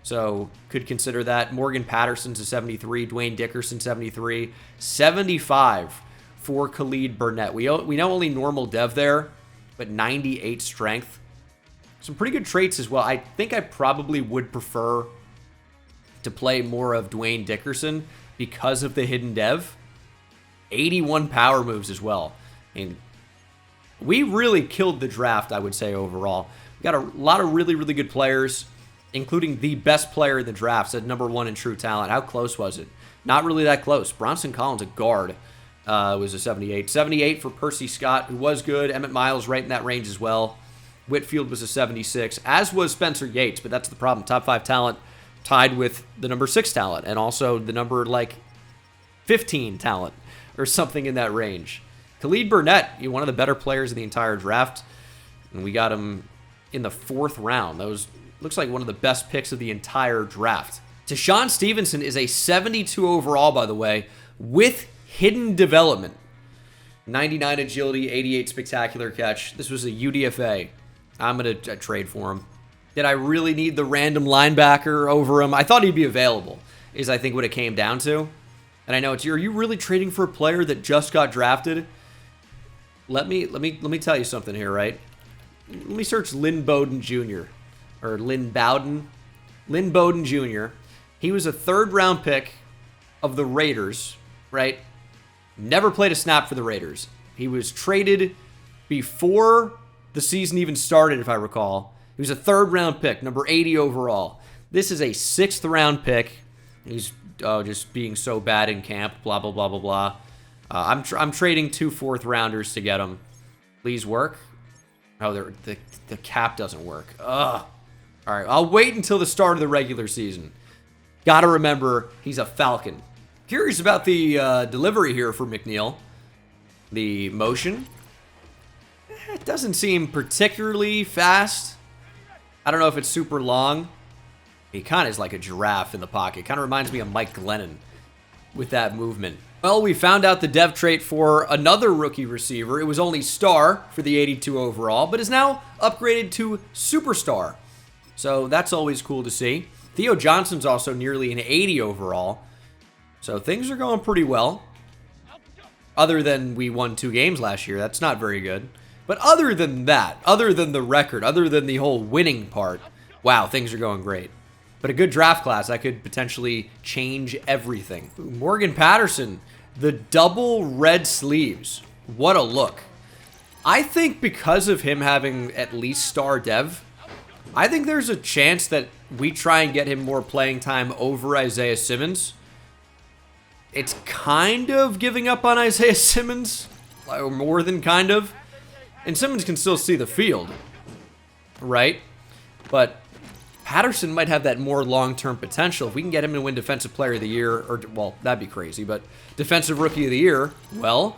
So could consider that. Morgan Patterson's a 73. Dwayne Dickerson, 73. 75 for Khalid Burnett. We know only normal dev there, but 98 strength. Some pretty good traits as well. I think I probably would prefer to play more of Dwayne Dickerson because of the hidden dev. 81 power moves as well. I mean, we really killed the draft, I would say, overall. We got a lot of really, really good players, including the best player in the draft at number 1 in true talent. How close was it? Not really that close. Bronson Collins, a guard, was a 78. 78 for Percy Scott, who was good. Emmett Miles right in that range as well. Whitfield was a 76, as was Spencer Yates, but that's the problem. Top 5 talent tied with the number 6 talent, and also the number, 15 talent, or something in that range. Khalid Burnett, one of the better players in the entire draft, and we got him in the 4th round. That was, looks like one of the best picks of the entire draft. Tashawn Stevenson is a 72 overall, by the way, with hidden development. 99 agility, 88 spectacular catch. This was a UDFA. I'm going to trade for him. Did I really need the random linebacker over him? I thought he'd be available, is I think what it came down to. And I know are you really trading for a player that just got drafted? Let me tell you something here, right? Let me search Lynn Bowden Jr. or Lynn Bowden. Lynn Bowden Jr. He was a 3rd round pick of the Raiders, right? Never played a snap for the Raiders. He was traded before the season even started, if I recall. He was a 3rd round pick, number 80 overall. This is a 6th round pick. He's just being so bad in camp, blah, blah, blah, blah, blah. I'm trading 2 4th rounders to get him. Please work. Oh, the cap doesn't work. Ugh. All right, I'll wait until the start of the regular season. Got to remember, he's a Falcon. Curious about the delivery here for McNeil. The motion. It doesn't seem particularly fast. I don't know if it's super long. He kind of is like a giraffe in the pocket. Kind of reminds me of Mike Glennon with that movement. Well, we found out the dev trait for another rookie receiver. It was only star for the 82 overall, but is now upgraded to superstar. So that's always cool to see. Theo Johnson's also nearly an 80 overall. So things are going pretty well. Other than we won 2 games last year. That's not very good. But other than that, other than the record, other than the whole winning part, wow, things are going great. But a good draft class, that could potentially change everything. Morgan Patterson, the double red sleeves. What a look. I think because of him having at least star dev, I think there's a chance that we try and get him more playing time over Isaiah Simmons. It's kind of giving up on Isaiah Simmons, or more than kind of. And Simmons can still see the field, right? But Patterson might have that more long-term potential. If we can get him to win Defensive Player of the Year, or, well, that'd be crazy, but Defensive Rookie of the Year, well,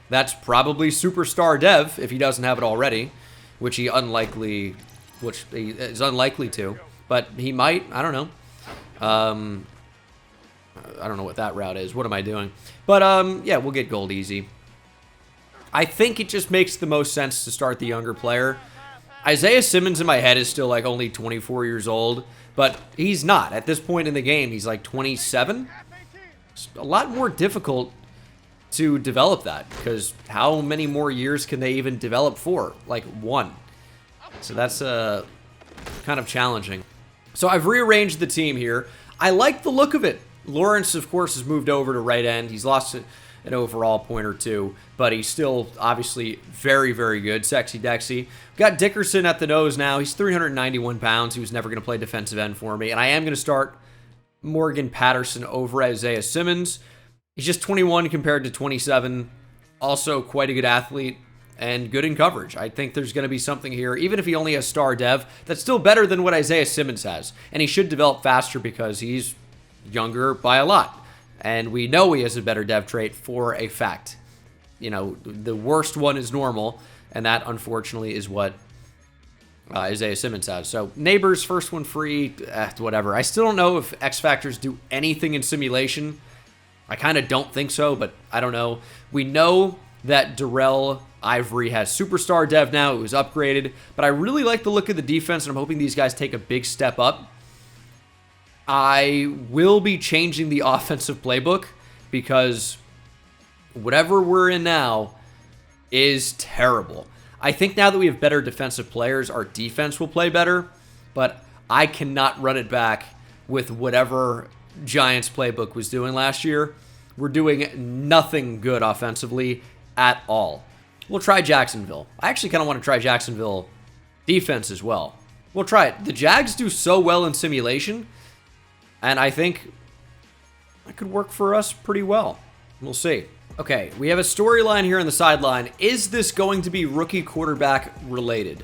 that's probably superstar dev if he doesn't have it already, which he is unlikely to, but he might. I don't know. I don't know what that route is. What am I doing? But, yeah, we'll get gold easy. I think it just makes the most sense to start the younger player. Isaiah Simmons in my head is still like only 24 years old, but he's not. At this point in the game, he's like 27. It's a lot more difficult to develop that because how many more years can they even develop for? Like 1. So that's kind of challenging. So I've rearranged the team here. I like the look of it. Lawrence, of course, has moved over to right end. He's lost an overall point or 2, but he's still obviously very, very good. Sexy Dexy. Got Dickerson at the nose now. He's 391 pounds. He was never going to play defensive end for me. And I am going to start Morgan Patterson over Isaiah Simmons. He's just 21 compared to 27. Also quite a good athlete and good in coverage. I think there's going to be something here. Even if he only has star dev, that's still better than what Isaiah Simmons has. And he should develop faster because he's younger by a lot. And we know he has a better dev trait for a fact. You know, the worst one is normal, and that, unfortunately, is what Isaiah Simmons has. So, Neighbors, first one free, whatever. I still don't know if X Factors do anything in simulation. I kind of don't think so, but I don't know. We know that Darrell Ivory has superstar dev now. It was upgraded. But I really like the look of the defense, and I'm hoping these guys take a big step up. I will be changing the offensive playbook because whatever we're in now is terrible. I think now that we have better defensive players, our defense will play better, but I cannot run it back with whatever Giants playbook was doing last year. We're doing nothing good offensively at all. We'll try Jacksonville. I actually kind of want to try Jacksonville defense as well. We'll try it. The Jags do so well in simulation, and I think that could work for us pretty well. We'll see. Okay, we have a storyline here on the sideline. Is this going to be rookie quarterback related?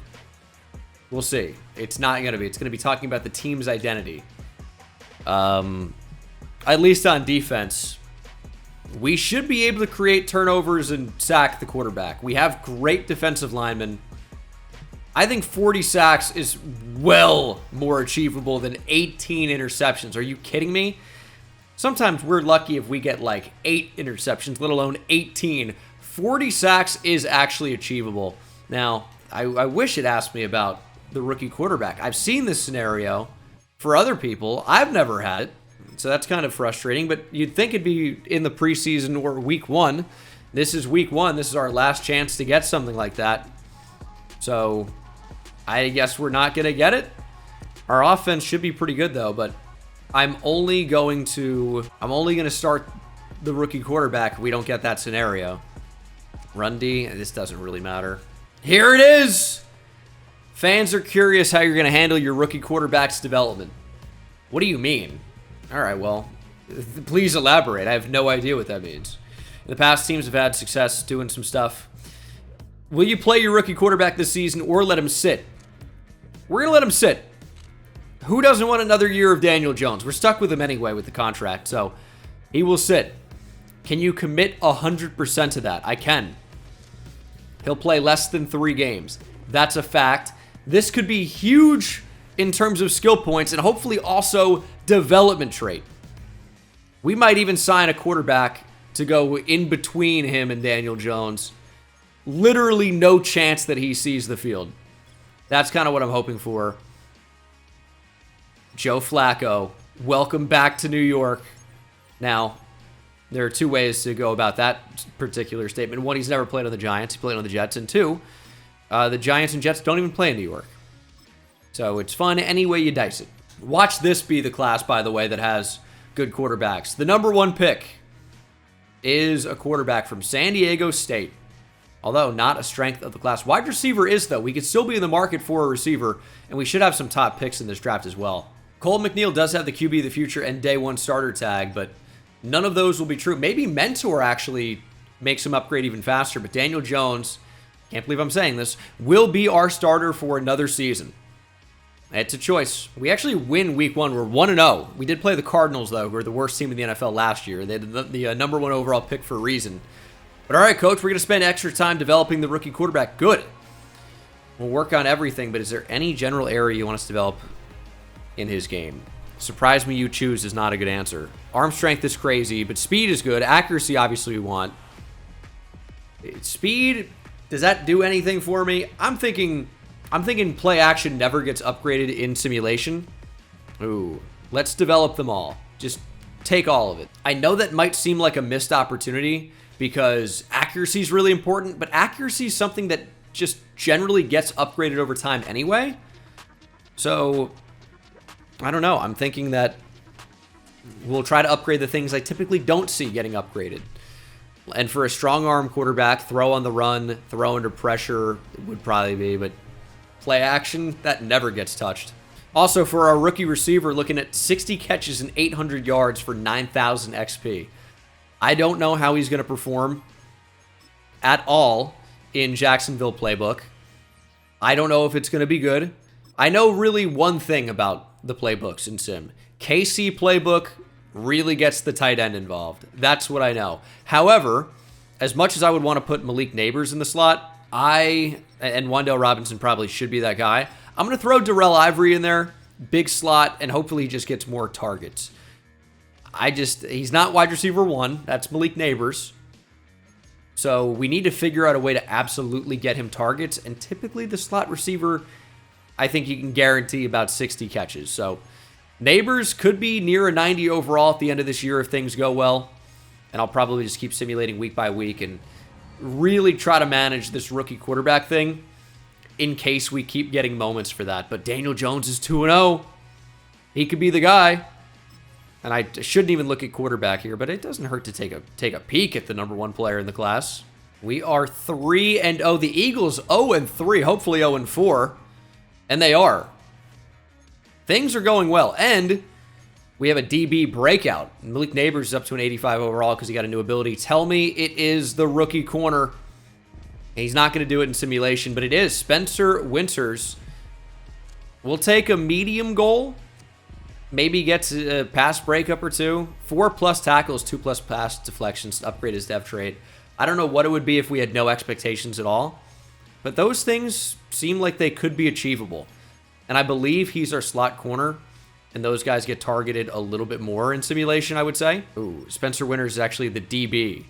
We'll see. It's not going to be. It's going to be talking about the team's identity. At least on defense. We should be able to create turnovers and sack the quarterback. We have great defensive linemen. I think 40 sacks is well more achievable than 18 interceptions. Are you kidding me? Sometimes we're lucky if we get like 8 interceptions, let alone 18. 40 sacks is actually achievable. Now, I wish it asked me about the rookie quarterback. I've seen this scenario for other people. I've never had it, so that's kind of frustrating, but you'd think it'd be in the preseason or week 1. This is week 1. This is our last chance to get something like that. So I guess we're not going to get it. Our offense should be pretty good, though, but I'm only going to start the rookie quarterback if we don't get that scenario. Run D, this doesn't really matter. Here it is! Fans are curious how you're going to handle your rookie quarterback's development. What do you mean? All right, well, please elaborate. I have no idea what that means. In the past, teams have had success doing some stuff. Will you play your rookie quarterback this season or let him sit? We're going to let him sit. Who doesn't want another year of Daniel Jones? We're stuck with him anyway with the contract, so he will sit. Can you commit 100% to that? I can. He'll play less than 3 games. That's a fact. This could be huge in terms of skill points and hopefully also development trait. We might even sign a quarterback to go in between him and Daniel Jones. Literally no chance that he sees the field. That's kind of what I'm hoping for. Joe Flacco, welcome back to New York. Now, there are two ways to go about that particular statement. One, he's never played on the Giants. He played on the Jets. And two, the Giants and Jets don't even play in New York. So it's fun any way you dice it. Watch this be the class, by the way, that has good quarterbacks. The number one pick is a quarterback from San Diego State. Although not a strength of the class. Wide receiver is, though. We could still be in the market for a receiver, and we should have some top picks in this draft as well. Cole McNeil does have the QB of the future and day one starter tag, but none of those will be true. Maybe Mentor actually makes him upgrade even faster, but Daniel Jones, can't believe I'm saying this, will be our starter for another season. It's a choice. We actually win week one. We're 1-0. We did play the Cardinals, though, who were the worst team in the NFL last year. They had the number one overall pick for a reason. But all right, Coach, we're going to spend extra time developing the rookie quarterback. Good. We'll work on everything, but is there any general area you want us to develop in his game? Surprise me you choose is not a good answer. Arm strength is crazy, but speed is good. Accuracy, obviously, we want. Speed, does that do anything for me? I'm thinking play action never gets upgraded in simulation. Ooh, let's develop them all. Just take all of it. I know that might seem like a missed opportunity because accuracy is really important, but accuracy is something that just generally gets upgraded over time anyway. So, I don't know. I'm thinking that we'll try to upgrade the things I typically don't see getting upgraded. And for a strong arm quarterback, throw on the run, throw under pressure would probably be, but play action, that never gets touched. Also, for our rookie receiver, looking at 60 catches and 800 yards for 9,000 XP. I don't know how he's going to perform at all in Jacksonville playbook. I don't know if it's going to be good. I know really one thing about the playbooks in Sim. KC playbook really gets the tight end involved. That's what I know. However, as much as I would want to put Malik Neighbors in the slot, and Wan'Dale Robinson probably should be that guy, I'm going to throw Darrell Ivory in there, big slot, and hopefully he just gets more targets. He's not wide receiver one. That's Malik Neighbors. So we need to figure out a way to absolutely get him targets. And typically the slot receiver, I think you can guarantee about 60 catches. So Neighbors could be near a 90 overall at the end of this year if things go well. And I'll probably just keep simulating week by week and really try to manage this rookie quarterback thing in case we keep getting moments for that. But Daniel Jones is 2-0. He could be the guy. And I shouldn't even look at quarterback here, but it doesn't hurt to take a peek at the number one player in the class. We are 3-0. The Eagles 0-3, hopefully 0-4. And they are. Things are going well. And we have a DB breakout. Malik Neighbors is up to an 85 overall because he got a new ability. Tell me it is the rookie corner. He's not going to do it in simulation, but it is. Spencer Winters will take a medium goal. Maybe gets a pass breakup or two. 4+ tackles, 2+ pass deflections to upgrade his dev trait. I don't know what it would be if we had no expectations at all. But those things seem like they could be achievable. And I believe he's our slot corner. And those guys get targeted a little bit more in simulation, I would say. Ooh, Spencer Winters is actually the DB.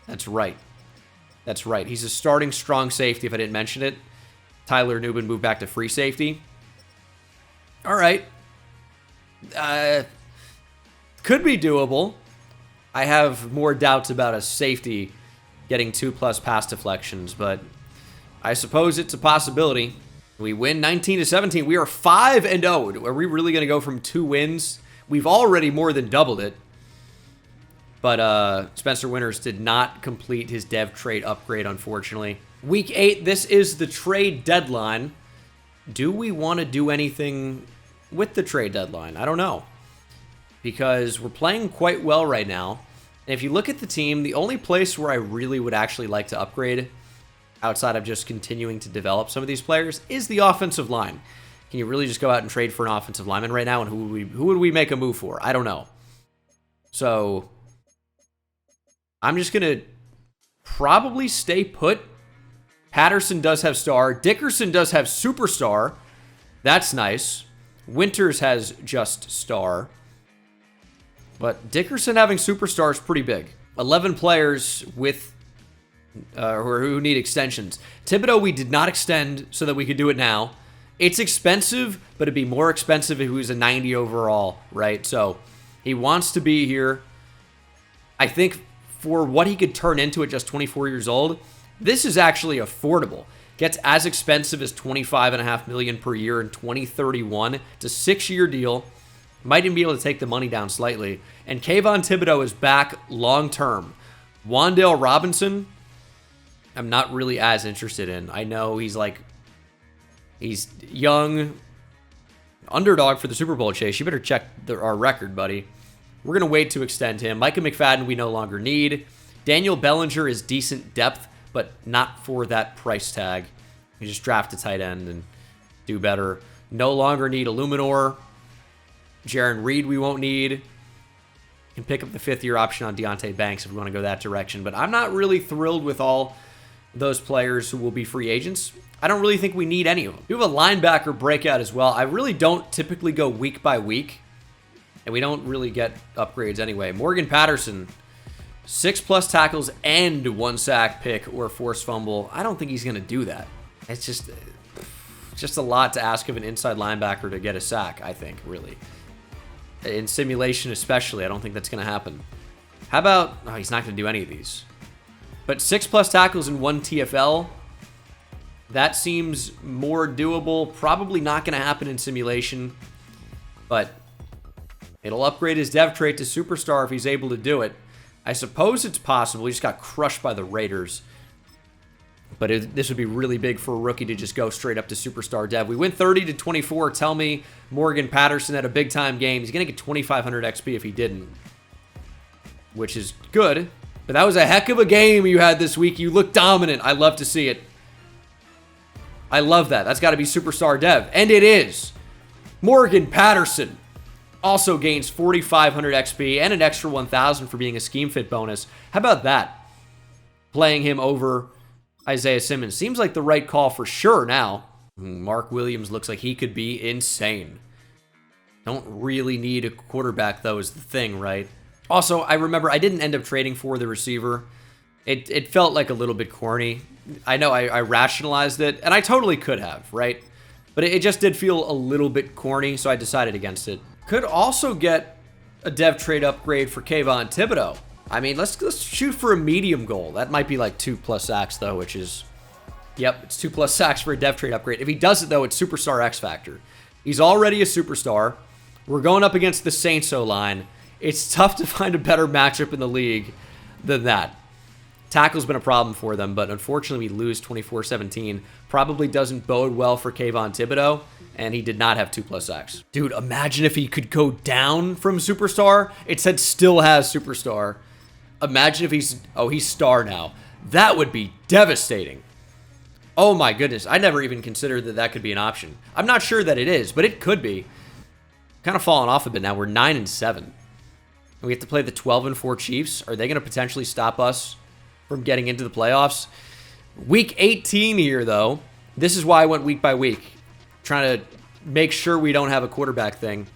That's right. That's right. He's a starting strong safety, if I didn't mention it. Tyler Nubin moved back to free safety. All right. Could be doable. I have more doubts about a safety getting 2+ pass deflections, but I suppose it's a possibility. We win 19-17. We are 5-0. Are we really going to go from 2 wins? We've already more than doubled it. But Spencer Winters did not complete his dev trait upgrade, unfortunately. Week 8, this is the trade deadline. Do we want to do anything with the trade deadline? I don't know. Because we're playing quite well right now. And if you look at the team, the only place where I really would actually like to upgrade, outside of just continuing to develop some of these players, is the offensive line. Can you really just go out and trade for an offensive lineman right now? And who would we make a move for? I don't know. So I'm just going to probably stay put. Patterson does have star. Dickerson does have superstar. That's nice. Winters has just star. But Dickerson having superstar is pretty big. 11 players with who need extensions. Thibodeau we did not extend so that we could do it now. It's expensive, but it'd be more expensive if he was a 90 overall, right? So he wants to be here. I think for what he could turn into at just 24 years old, this is actually affordable. Gets as expensive as $25.5 million per year in 2031. It's a 6-year deal. Might even be able to take the money down slightly. And Kayvon Thibodeau is back long-term. Wan'Dale Robinson, I'm not really as interested in. I know he's young, underdog for the Super Bowl chase. You better check our record, buddy. We're going to wait to extend him. Micah McFadden we no longer need. Daniel Bellinger is decent depth, but not for that price tag. You just draft a tight end and do better. No longer need a Luminor. Jaron Reed we won't need. Can pick up the 5th-year option on Deonte Banks if we want to go that direction. But I'm not really thrilled with all those players who will be free agents. I don't really think we need any of them. We have a linebacker breakout as well. I really don't typically go week by week. And we don't really get upgrades anyway. Morgan Patterson, 6+ tackles and 1 sack pick or forced fumble. I don't think he's going to do that. It's just a lot to ask of an inside linebacker to get a sack, I think, really. In simulation especially, I don't think that's going to happen. How about... Oh, he's not going to do any of these. But 6+ tackles and 1 TFL, that seems more doable. Probably not going to happen in simulation, but it'll upgrade his dev trait to superstar if he's able to do it. I suppose it's possible. He just got crushed by the Raiders. But this would be really big for a rookie to just go straight up to superstar dev. We win 30-24. Tell me Morgan Patterson had a big-time game. He's going to get 2,500 XP if he didn't, which is good. But that was a heck of a game you had this week. You look dominant. I love to see it. I love that. That's got to be superstar dev. And it is. Morgan Patterson also gains 4,500 XP and an extra 1,000 for being a scheme fit bonus. How about that? Playing him over Isaiah Simmons. Seems like the right call for sure now. Mark Williams looks like he could be insane. Don't really need a quarterback, though, is the thing, right? Also, I remember I didn't end up trading for the receiver. It felt like a little bit corny. I know I rationalized it, and I totally could have, right? But it just did feel a little bit corny, so I decided against it. Could also get a dev trade upgrade for Kayvon Thibodeau. I mean, let's shoot for a medium goal. That might be like 2+ sacks, though, which is... Yep, it's 2+ sacks for a dev trade upgrade. If he does it, though, it's superstar X Factor. He's already a superstar. We're going up against the Saints O-line. It's tough to find a better matchup in the league than that. Tackle's been a problem for them, but unfortunately we lose 24-17. Probably doesn't bode well for Kayvon Thibodeau, and he did not have 2+ sacks. Dude, imagine if he could go down from superstar. It said still has superstar. Imagine if he's star now. That would be devastating. Oh my goodness, I never even considered that could be an option. I'm not sure that it is, but it could be. Kind of falling off a bit now. We're 9-7. We have to play the 12-4 Chiefs. Are they going to potentially stop us from getting into the playoffs? Week 18 here, though. This is why I went week by week. Trying to make sure we don't have a quarterback thing.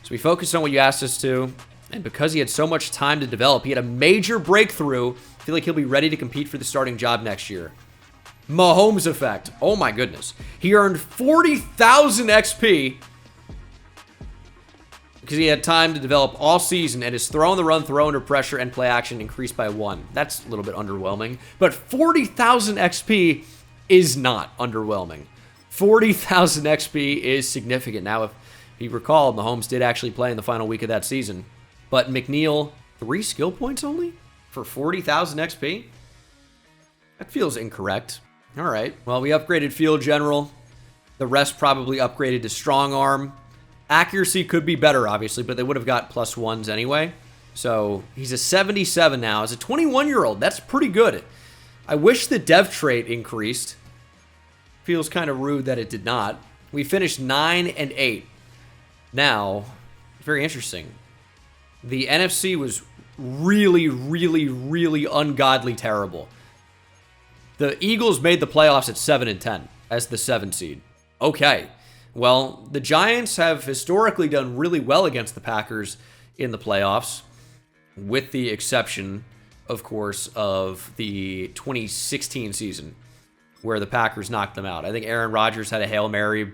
So we focused on what you asked us to. And because he had so much time to develop, he had a major breakthrough. I feel like he'll be ready to compete for the starting job next year. Mahomes effect. Oh my goodness. He earned 40,000 XP because he had time to develop all season, and his throw on the run, throw under pressure, and play action increased by 1. That's a little bit underwhelming. But 40,000 XP is not underwhelming. 40,000 XP is significant. Now, if you recall, Mahomes did actually play in the final week of that season. But McNeil, 3 skill points only for 40,000 XP? That feels incorrect. All right. Well, we upgraded Field General. The rest probably upgraded to Strong Arm. Accuracy could be better, obviously, but they would have got +1s anyway. So he's a 77 now. As a 21-year-old, that's pretty good. I wish the dev trait increased. Feels kind of rude that it did not. We finished 9-8. Now, very interesting. The NFC was really, really, really ungodly terrible. The Eagles made the playoffs at 7-10 as the 7 seed. Okay. Well, the Giants have historically done really well against the Packers in the playoffs, with the exception, of course, of the 2016 season, where the Packers knocked them out. I think Aaron Rodgers had a Hail Mary.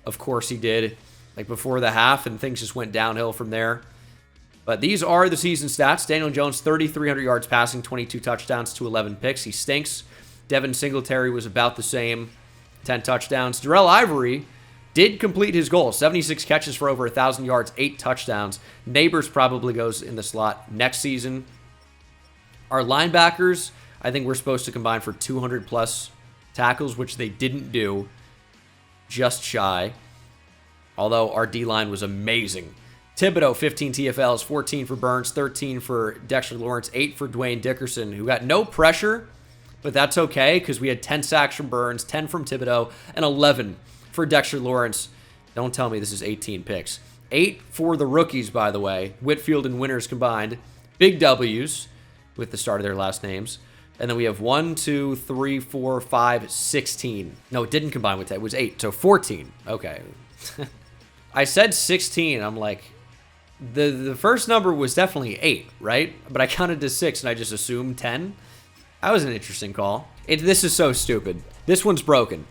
Of course he did, like before the half, and things just went downhill from there. But these are the season stats. Daniel Jones, 3,300 yards passing, 22 touchdowns to 11 picks. He stinks. Devin Singletary was about the same, 10 touchdowns. Darrell Ivory did complete his goal, 76 catches for over 1,000 yards, 8 touchdowns. Neighbors probably goes in the slot next season. Our linebackers, I think we're supposed to combine for 200-plus tackles, which they didn't do, just shy. Although our D-line was amazing. Thibodeau, 15 TFLs, 14 for Burns, 13 for Dexter Lawrence, 8 for Dwayne Dickerson, who got no pressure, but that's okay because we had 10 sacks from Burns, 10 from Thibodeau, and 11 for Dexter Lawrence. Don't tell me this is 18 picks. 8 for the rookies, by the way. Whitfield and Winters combined. Big W's with the start of their last names. And then we have 1, 2, 3, 4, 5, 16. No, it didn't combine with that. It was 8, so 14. Okay. I said 16. I'm like, the first number was definitely 8, right? But I counted to 6 and I just assumed 10. That was an interesting call. This is so stupid. This one's broken.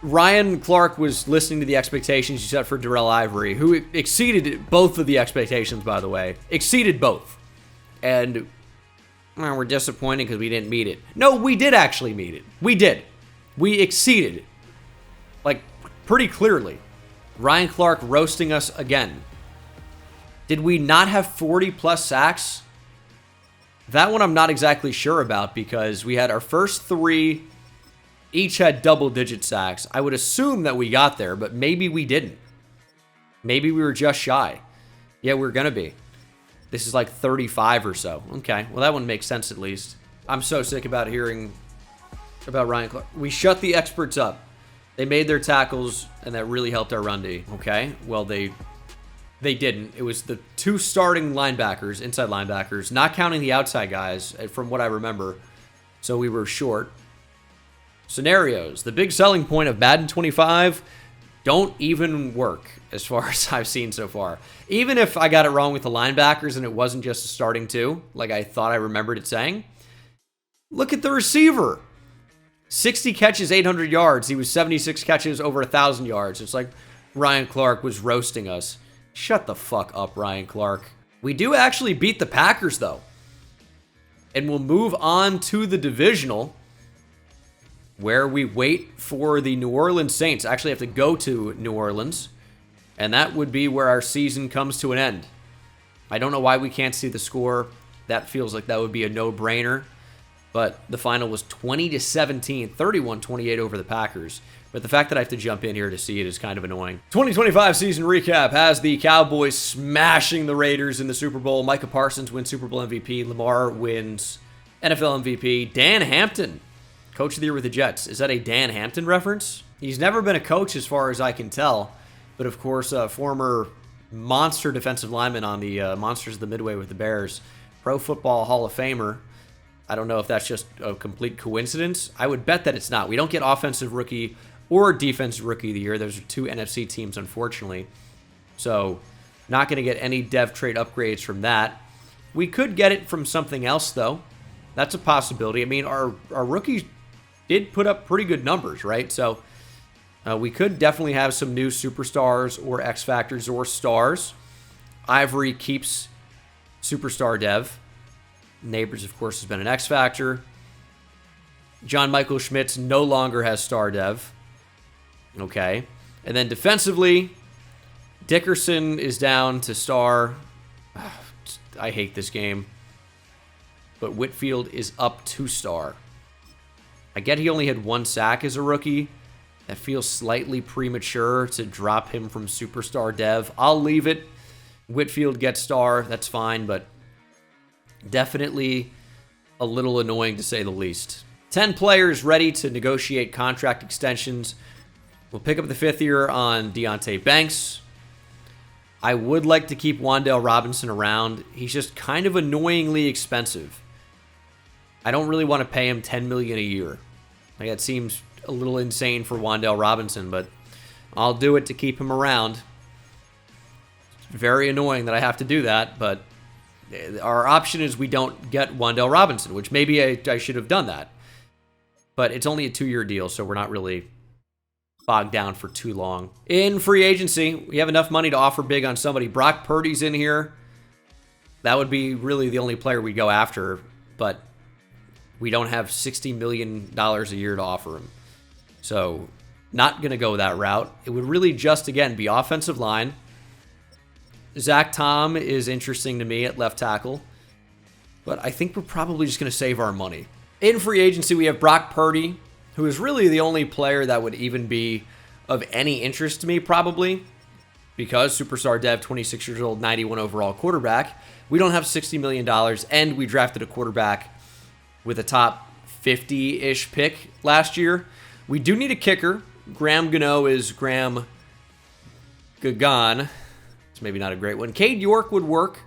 Ryan Clark was listening to the expectations you set for Darrell Ivory, who exceeded both of the expectations, by the way. Exceeded both. And we're disappointed because we didn't meet it. No, we did actually meet it. We did. We exceeded. Like, pretty clearly. Ryan Clark roasting us again. Did we not have 40-plus sacks? That one I'm not exactly sure about because we had our first 3... each had double-digit sacks. I would assume that we got there, but maybe we didn't. Maybe we were just shy. Yeah, we're going to be. This is like 35 or so. Okay, well, that one makes sense at least. I'm so sick about hearing about Ryan Clark. We shut the experts up. They made their tackles, and that really helped our run D. Okay, well, they didn't. It was the 2 starting linebackers, inside linebackers, not counting the outside guys, from what I remember. So we were short. Scenarios. The big selling point of Madden 25 don't even work as far as I've seen so far. Even if I got it wrong with the linebackers and it wasn't just a starting 2, like I thought I remembered it saying. Look at the receiver. 60 catches, 800 yards. He was 76 catches, over 1,000 yards. It's like Ryan Clark was roasting us. Shut the fuck up, Ryan Clark. We do actually beat the Packers, though. And we'll move on to the divisional, where we wait for the New Orleans Saints. Actually have to go to New Orleans, and that would be where our season comes to an end. I don't know why we can't see the score. That feels like that would be a no-brainer, but the final was 20-17, 31-28 over the Packers. But the fact that I have to jump in here to see it is kind of annoying. 2025 season recap has the Cowboys smashing the Raiders in the Super Bowl. Micah Parsons wins Super Bowl MVP. Lamar wins NFL MVP. Dan Hampton, Coach of the Year with the Jets. Is that a Dan Hampton reference? He's never been a coach as far as I can tell. But of course, a former monster defensive lineman on the Monsters of the Midway with the Bears. Pro Football Hall of Famer. I don't know if that's just a complete coincidence. I would bet that it's not. We don't get Offensive Rookie or Defensive Rookie of the Year. Those are 2 NFC teams, unfortunately. So, not going to get any dev trade upgrades from that. We could get it from something else, though. That's a possibility. I mean, our rookies did put up pretty good numbers, right? So, we could definitely have some new superstars or X Factors or stars. Ivory keeps superstar dev. Neighbors, of course, has been an X Factor. John Michael Schmitz no longer has star dev. Okay. And then defensively, Dickerson is down to star. I hate this game. But Whitfield is up to star. I get he only had 1 sack as a rookie. That feels slightly premature to drop him from superstar dev. I'll leave it. Whitfield gets star. That's fine, but definitely a little annoying to say the least. 10 players ready to negotiate contract extensions. We'll pick up the 5th year on Deonte Banks. I would like to keep Wan'Dale Robinson around. He's just kind of annoyingly expensive. I don't really want to pay him $10 million a year. Like, that seems a little insane for Wan'Dale Robinson, but I'll do it to keep him around. It's very annoying that I have to do that, but our option is we don't get Wan'Dale Robinson, which maybe I should have done that. But it's only a 2-year deal, so we're not really bogged down for too long. In free agency, we have enough money to offer big on somebody. Brock Purdy's in here. That would be really the only player we go after, but we don't have $60 million a year to offer him. So not going to go that route. It would really just, again, be offensive line. Zach Tom is interesting to me at left tackle, but I think we're probably just going to save our money. In free agency, we have Brock Purdy, who is really the only player that would even be of any interest to me, probably, because superstar dev, 26 years old, 91 overall quarterback. We don't have $60 million, and we drafted a quarterback with a top 50-ish pick last year. We do need a kicker. Graham Gano is Graham Gagan. It's maybe not a great one. Cade York would work.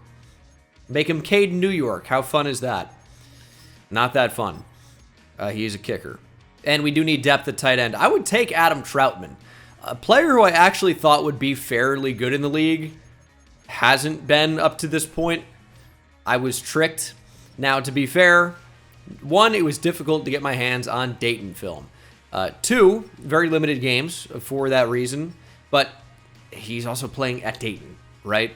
Make him Cade New York. How fun is that? Not that fun. He's a kicker. And we do need depth at tight end. I would take Adam Troutman. A player who I actually thought would be fairly good in the league. Hasn't been up to this point. I was tricked. Now, to be fair, 1, it was difficult to get my hands on Dayton film. 2, very limited games for that reason. But he's also playing at Dayton, right?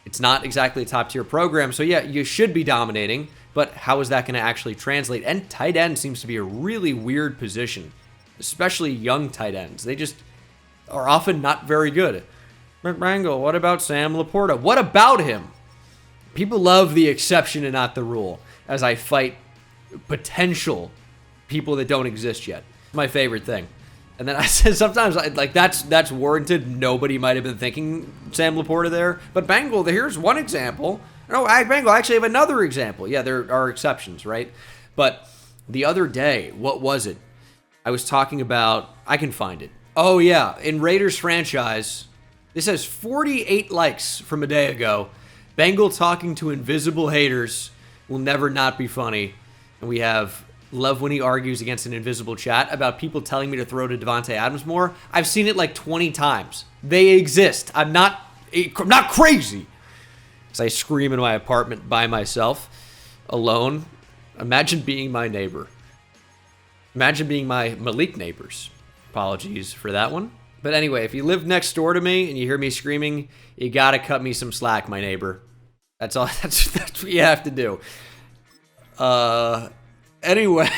It's not exactly a top-tier program. So, yeah, you should be dominating. But how is that going to actually translate? And tight end seems to be a really weird position, especially young tight ends. They just are often not very good. McBangle, what about Sam Laporta? What about him? People love the exception and not the rule as I fight potential people that don't exist yet. My favorite thing. And then I said sometimes that's warranted. Nobody might have been thinking Sam Laporta there. But Bengal, here's one example. No, Bengal, I actually have another example. Yeah, there are exceptions, right? But the other day, what was it? I was talking about, I can find it. Oh, yeah, in Raiders franchise, this has 48 likes from a day ago. Bengal talking to invisible haters will never not be funny. And we have love when he argues against an invisible chat about people telling me to throw to Devontae Adams more. I've seen it like 20 times. They exist. I'm not crazy. As I scream in my apartment by myself, alone. Imagine being my neighbor. Imagine being my Malik neighbors. Apologies for that one. But anyway, if you live next door to me and you hear me screaming, you gotta cut me some slack, my neighbor. That's all. That's what you have to do. Anyway,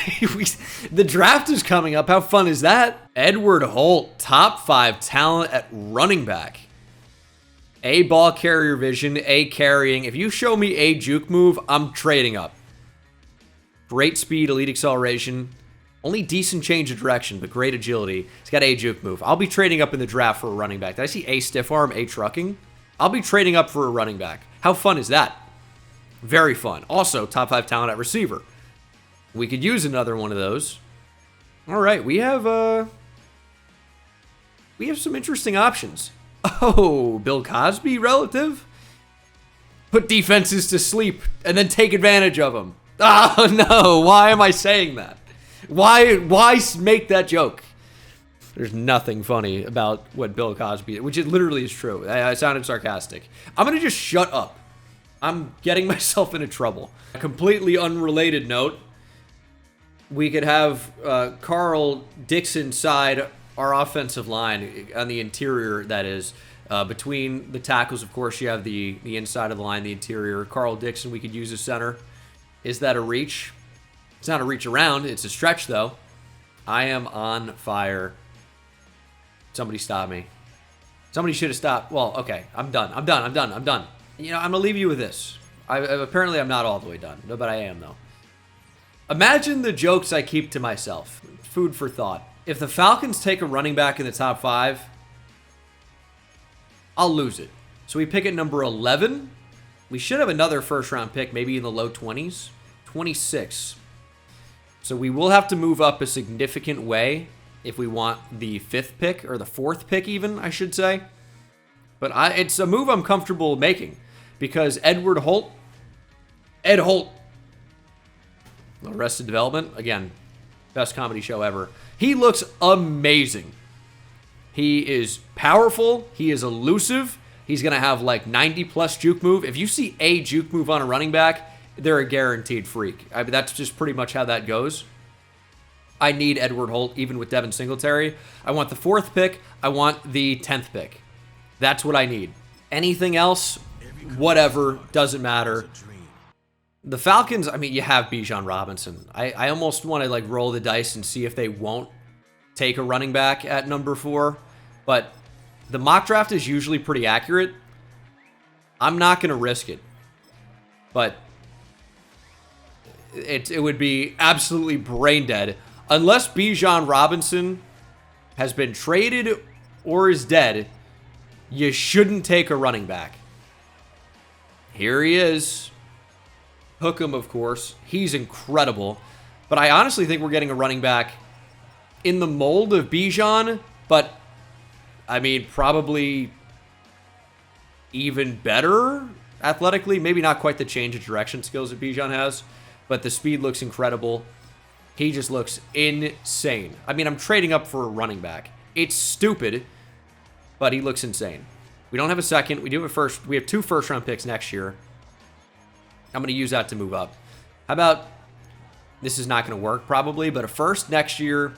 the draft is coming up. How fun is that? Edward Holt, top 5 talent at running back. A, ball carrier vision, A, carrying. If you show me A, juke move, I'm trading up. Great speed, elite acceleration. Only decent change of direction, but great agility. He's got A, juke move. I'll be trading up in the draft for a running back. Did I see A, stiff arm, A, trucking? I'll be trading up for a running back. How fun is that? Very fun. Also, top 5 talent at receiver. We could use another one of those. All right, we have some interesting options. Oh, Bill Cosby relative? Put defenses to sleep and then take advantage of them. Oh, no. Why am I saying that? Why make that joke? There's nothing funny about what Bill Cosby did, which it literally is true. I sounded sarcastic. I'm going to just shut up. I'm getting myself into trouble. A completely unrelated note. We could have Carl Dixon side our offensive line on the interior, that is. Between the tackles, of course, you have the inside of the line, the interior. Carl Dixon, we could use as center. Is that a reach? It's not a reach around. It's a stretch, though. I am on fire. Somebody stop me. Somebody should have stopped. Well, okay. I'm done. You know, I'm going to leave you with this. Apparently, I'm not all the way done. No, but I am, though. Imagine the jokes I keep to myself. Food for thought. If the Falcons take a running back in the top 5, I'll lose it. So we pick at number 11. We should have another first-round pick, maybe in the low 20s. 26. So we will have to move up a significant way if we want the 5th pick, or the 4th pick even, I should say. But it's a move I'm comfortable making, because Ed Holt, Arrested Development, again, best comedy show ever. He looks amazing. He is powerful. He is elusive. He's going to have like 90-plus juke move. If you see a juke move on a running back, they're a guaranteed freak. I mean, that's just pretty much how that goes. I need Edward Holt, even with Devin Singletary. I want the 4th pick. I want the 10th pick. That's what I need. Anything else, whatever, doesn't matter. The Falcons, I mean, you have Bijan Robinson. I almost want to like roll the dice and see if they won't take a running back at number 4. But the mock draft is usually pretty accurate. I'm not going to risk it. But it would be absolutely brain dead. Unless Bijan Robinson has been traded or is dead, you shouldn't take a running back. Here he is. Hook him, of course. He's incredible. But I honestly think we're getting a running back in the mold of Bijan, but, I mean, probably even better athletically. Maybe not quite the change of direction skills that Bijan has, but the speed looks incredible. He just looks insane. I mean, I'm trading up for a running back. It's stupid, but he looks insane. We don't have a second. We do have a first. We have 2 first-round picks next year. I'm going to use that to move up. How about, this is not going to work probably, but a first next year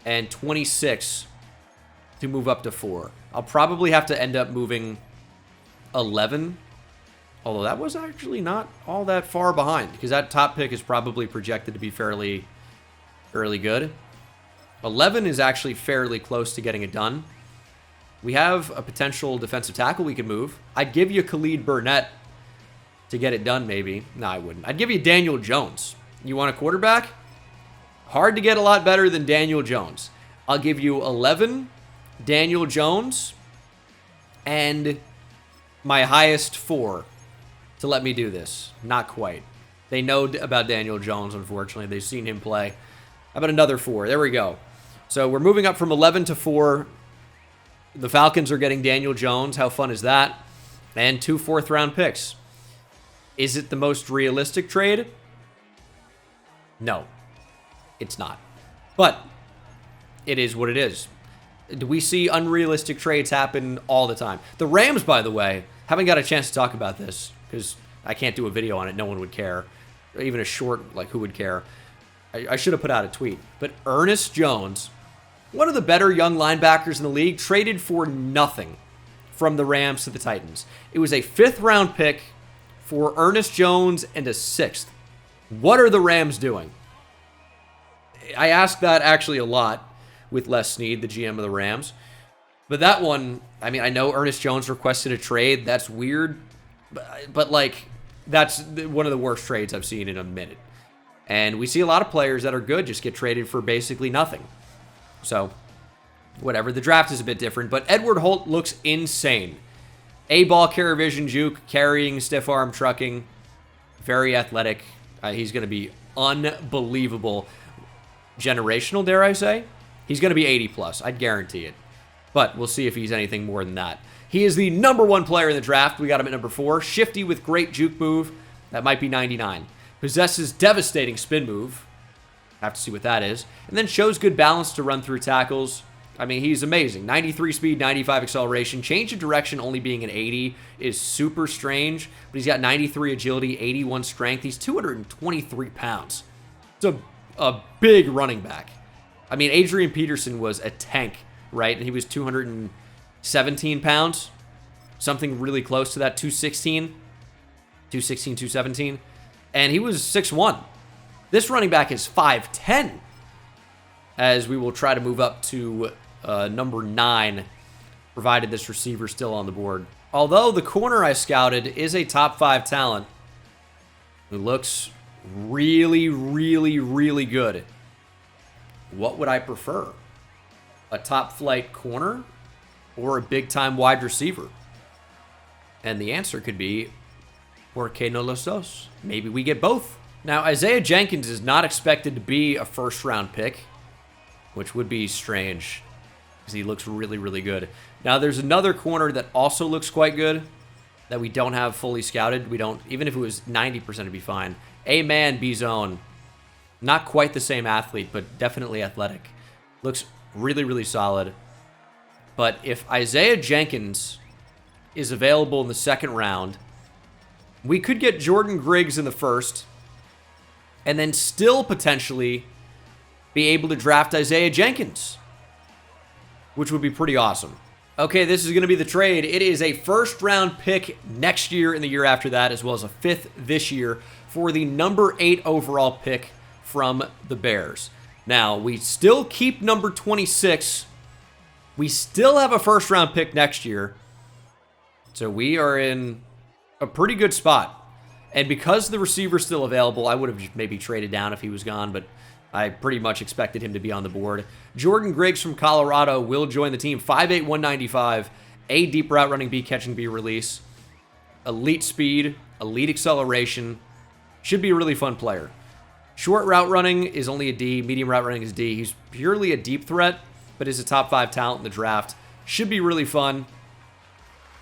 and 26 to move up to 4. I'll probably have to end up moving 11, although that was actually not all that far behind because that top pick is probably projected to be fairly good. 11 is actually fairly close to getting it done. We have a potential defensive tackle we could move. I'd give you Khalid Burnett to get it done, maybe. No, I wouldn't. I'd give you Daniel Jones. You want a quarterback? Hard to get a lot better than Daniel Jones. I'll give you 11, Daniel Jones, and my highest 4 to let me do this. Not quite. They know about Daniel Jones, unfortunately. They've seen him play. How about another 4? There we go. So we're moving up from 11 to 4. The Falcons are getting Daniel Jones. How fun is that? And 2 4th-round picks. Is it the most realistic trade? No, it's not. But it is what it is. Do we see unrealistic trades happen all the time? The Rams, by the way, haven't got a chance to talk about this because I can't do a video on it. No one would care. Even a short, like, who would care? I should have put out a tweet. But Ernest Jones, one of the better young linebackers in the league, traded for nothing from the Rams to the Titans. It was a 5th-round pick for Ernest Jones and a 6th. What are the Rams doing? I ask that actually a lot with Les Snead, the GM of the Rams. But that one, I mean, I know Ernest Jones requested a trade. That's weird. But like, that's one of the worst trades I've seen in a minute. And we see a lot of players that are good just get traded for basically nothing. So, whatever. The draft is a bit different. But Edward Holt looks insane. A-ball carry vision juke, carrying, stiff arm trucking. Very athletic. He's going to be unbelievable. Generational, dare I say? He's going to be 80+. I'd guarantee it. But we'll see if he's anything more than that. He is the number 1 player in the draft. We got him at number 4. Shifty with great juke move. That might be 99. Possesses devastating spin move. Have to see what that is. And then shows good balance to run through tackles. I mean, he's amazing. 93 speed, 95 acceleration. Change of direction only being an 80 is super strange. But he's got 93 agility, 81 strength. He's 223 pounds. It's a big running back. I mean, Adrian Peterson was a tank, right? And he was 217 pounds. Something really close to that, 216. 217. And he was 6'1". This running back is 5'10", as we will try to move up to number 9, provided this receiver is still on the board. Although the corner I scouted is a top 5 talent who looks really, really, really good. What would I prefer? A top flight corner or a big time wide receiver? And the answer could be, ¿por qué no los dos? Maybe we get both. Now, Isaiah Jenkins is not expected to be a first-round pick, which would be strange because he looks really, really good. Now, there's another corner that also looks quite good that we don't have fully scouted. We don't, even if it was 90%, it'd be fine. A-Man B-Zone. Not quite the same athlete, but definitely athletic. Looks really, really solid. But if Isaiah Jenkins is available in the second round, we could get Jordan Griggs in the first, and then still potentially be able to draft Isaiah Jenkins, which would be pretty awesome. Okay, this is going to be the trade. It is a first-round pick next year and the year after that, as well as a fifth this year for the number 8 overall pick from the Bears. Now, we still keep number 26. We still have a first-round pick next year. So we are in a pretty good spot. And because the receiver's still available, I would have maybe traded down if he was gone, but I pretty much expected him to be on the board. Jordan Griggs from Colorado will join the team. 5'8", 195, A deep route running, B catching, B release. Elite speed, elite acceleration. Should be a really fun player. Short route running is only a D. Medium route running is D. He's purely a deep threat, but is a top 5 talent in the draft. Should be really fun.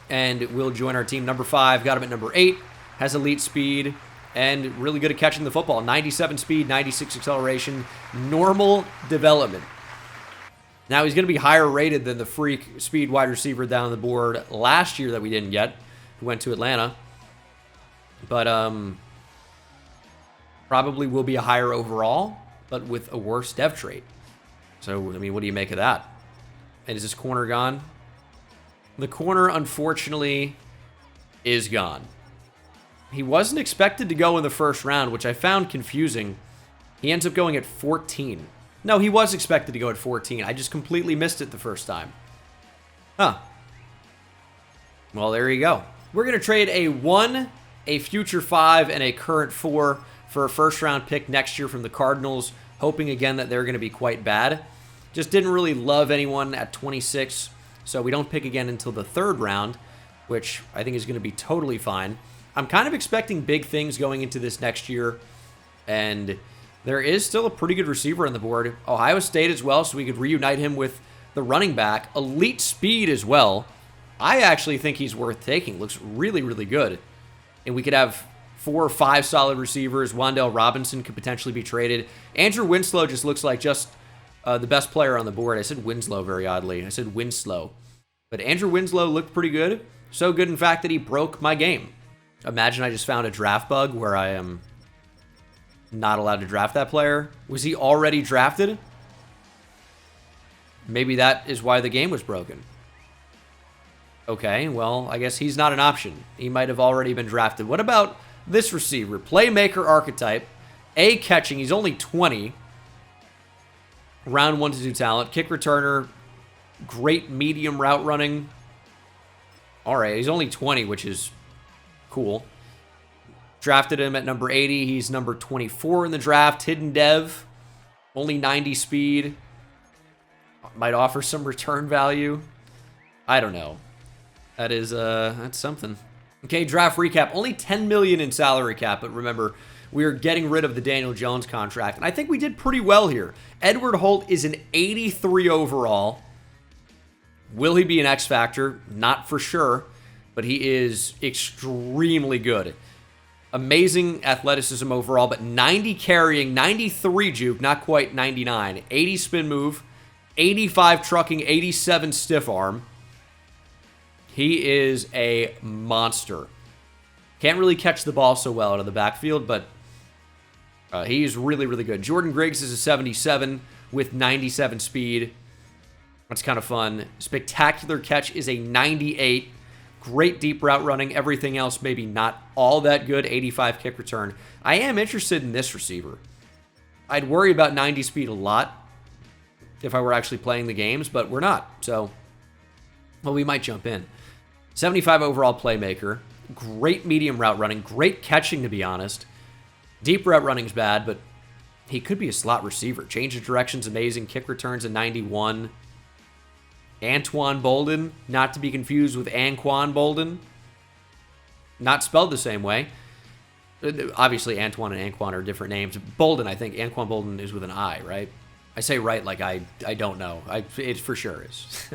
And will join our team. Number 5, got him at number 8. Has elite speed and really good at catching the football. 97 speed, 96 acceleration, normal development. Now he's going to be higher rated than the freak speed wide receiver down the board last year that we didn't get, who went to Atlanta. But probably will be a higher overall, but with a worse dev trait. So, I mean, what do you make of that? And is this corner gone? The corner, unfortunately, is gone. He wasn't expected to go in the first round, which I found confusing. He ends up going at 14. No, he was expected to go at 14. I just completely missed it the first time. Huh. Well, there you go. We're going to trade a 1, a future 5, and a current 4 for a first-round pick next year from the Cardinals, hoping again that they're going to be quite bad. Just didn't really love anyone at 26, so we don't pick again until the third round, which I think is going to be totally fine. I'm kind of expecting big things going into this next year, and there is still a pretty good receiver on the board. Ohio State as well, so we could reunite him with the running back. Elite speed as well. I actually think he's worth taking. Looks really, really good. And we could have 4 or 5 solid receivers. Wan'Dale Robinson could potentially be traded. Andrew Winslow just looks like the best player on the board. I said Winslow very oddly. I said Winslow. But Andrew Winslow looked pretty good. So good, in fact, that he broke my game. Imagine I just found a draft bug where I am not allowed to draft that player. Was he already drafted? Maybe that is why the game was broken. Okay, well, I guess he's not an option. He might have already been drafted. What about this receiver? Playmaker archetype. A catching. He's only 20. Round 1 to 2 talent. Kick returner. Great medium route running. All right, he's only 20, which is cool. Drafted him at number 80. He's number 24 in the draft. Hidden dev. Only 90 speed. Might offer some return value. I don't know. That is, that's something. Okay, draft recap. Only $10 million in salary cap, but remember, we are getting rid of the Daniel Jones contract, and I think we did pretty well here. Edward Holt is an 83 overall. Will he be an X factor? Not for sure, but he is extremely good. Amazing athleticism overall, but 90 carrying, 93 juke, not quite 99. 80 spin move, 85 trucking, 87 stiff arm. He is a monster. Can't really catch the ball so well out of the backfield, but he's really, really good. Jordan Griggs is a 77 with 97 speed. That's kind of fun. Spectacular catch is a 98. Great deep route running. Everything else maybe not all that good. 85 kick return. I am interested in this receiver. I'd worry about 90 speed a lot if I were actually playing the games, but we're not. So, well, we might jump in. 75 overall playmaker. Great medium route running. Great catching, to be honest. Deep route running's bad, but he could be a slot receiver. Change of direction's amazing. Kick returns a 91. Antoine Bolden, not to be confused with Anquan Bolden. Not spelled the same way. Obviously, Antoine and Anquan are different names. Bolden, I think. Anquan Bolden is with an I, right? I say right like I don't know. It for sure is.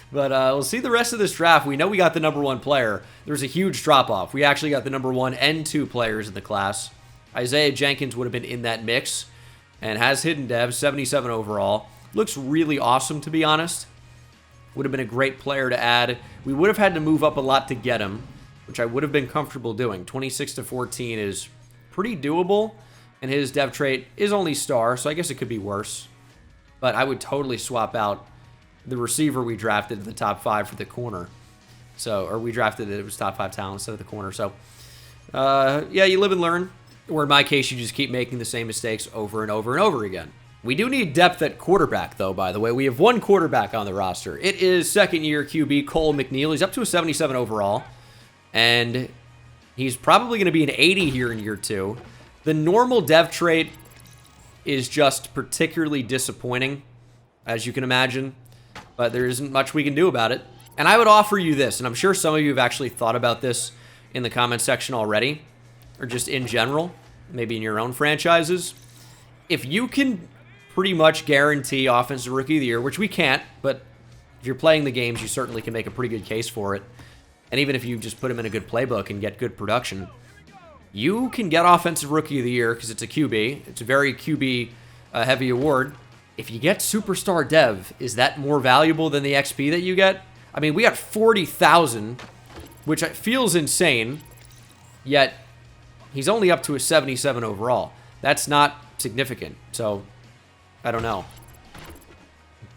But we'll see the rest of this draft. We know we got the number 1 player. There's a huge drop-off. We actually got the number 1 and 2 players in the class. Isaiah Jenkins would have been in that mix and has hidden dev, 77 overall. Looks really awesome, to be honest. Would have been a great player to add. We would have had to move up a lot to get him, which I would have been comfortable doing. 26 to 14 is pretty doable, and his dev trait is only star, so I guess it could be worse. But I would totally swap out the receiver we drafted in the top 5 for the corner. So, or we drafted it was top 5 talent instead of the corner. So, yeah, you live and learn. Or in my case, you just keep making the same mistakes over and over and over again. We do need depth at quarterback, though, by the way. We have one quarterback on the roster. It is second-year QB Cole McNeil. He's up to a 77 overall. And he's probably going to be an 80 here in year 2. The normal dev trait is just particularly disappointing, as you can imagine. But there isn't much we can do about it. And I would offer you this, and I'm sure some of you have actually thought about this in the comment section already, or just in general, maybe in your own franchises. If you can pretty much guarantee Offensive Rookie of the Year, which we can't, but if you're playing the games, you certainly can make a pretty good case for it. And even if you just put him in a good playbook and get good production, you can get Offensive Rookie of the Year because it's a QB. It's a very QB-heavy award. If you get Superstar Dev, is that more valuable than the XP that you get? I mean, we got 40,000, which feels insane, yet he's only up to a 77 overall. That's not significant, so I don't know.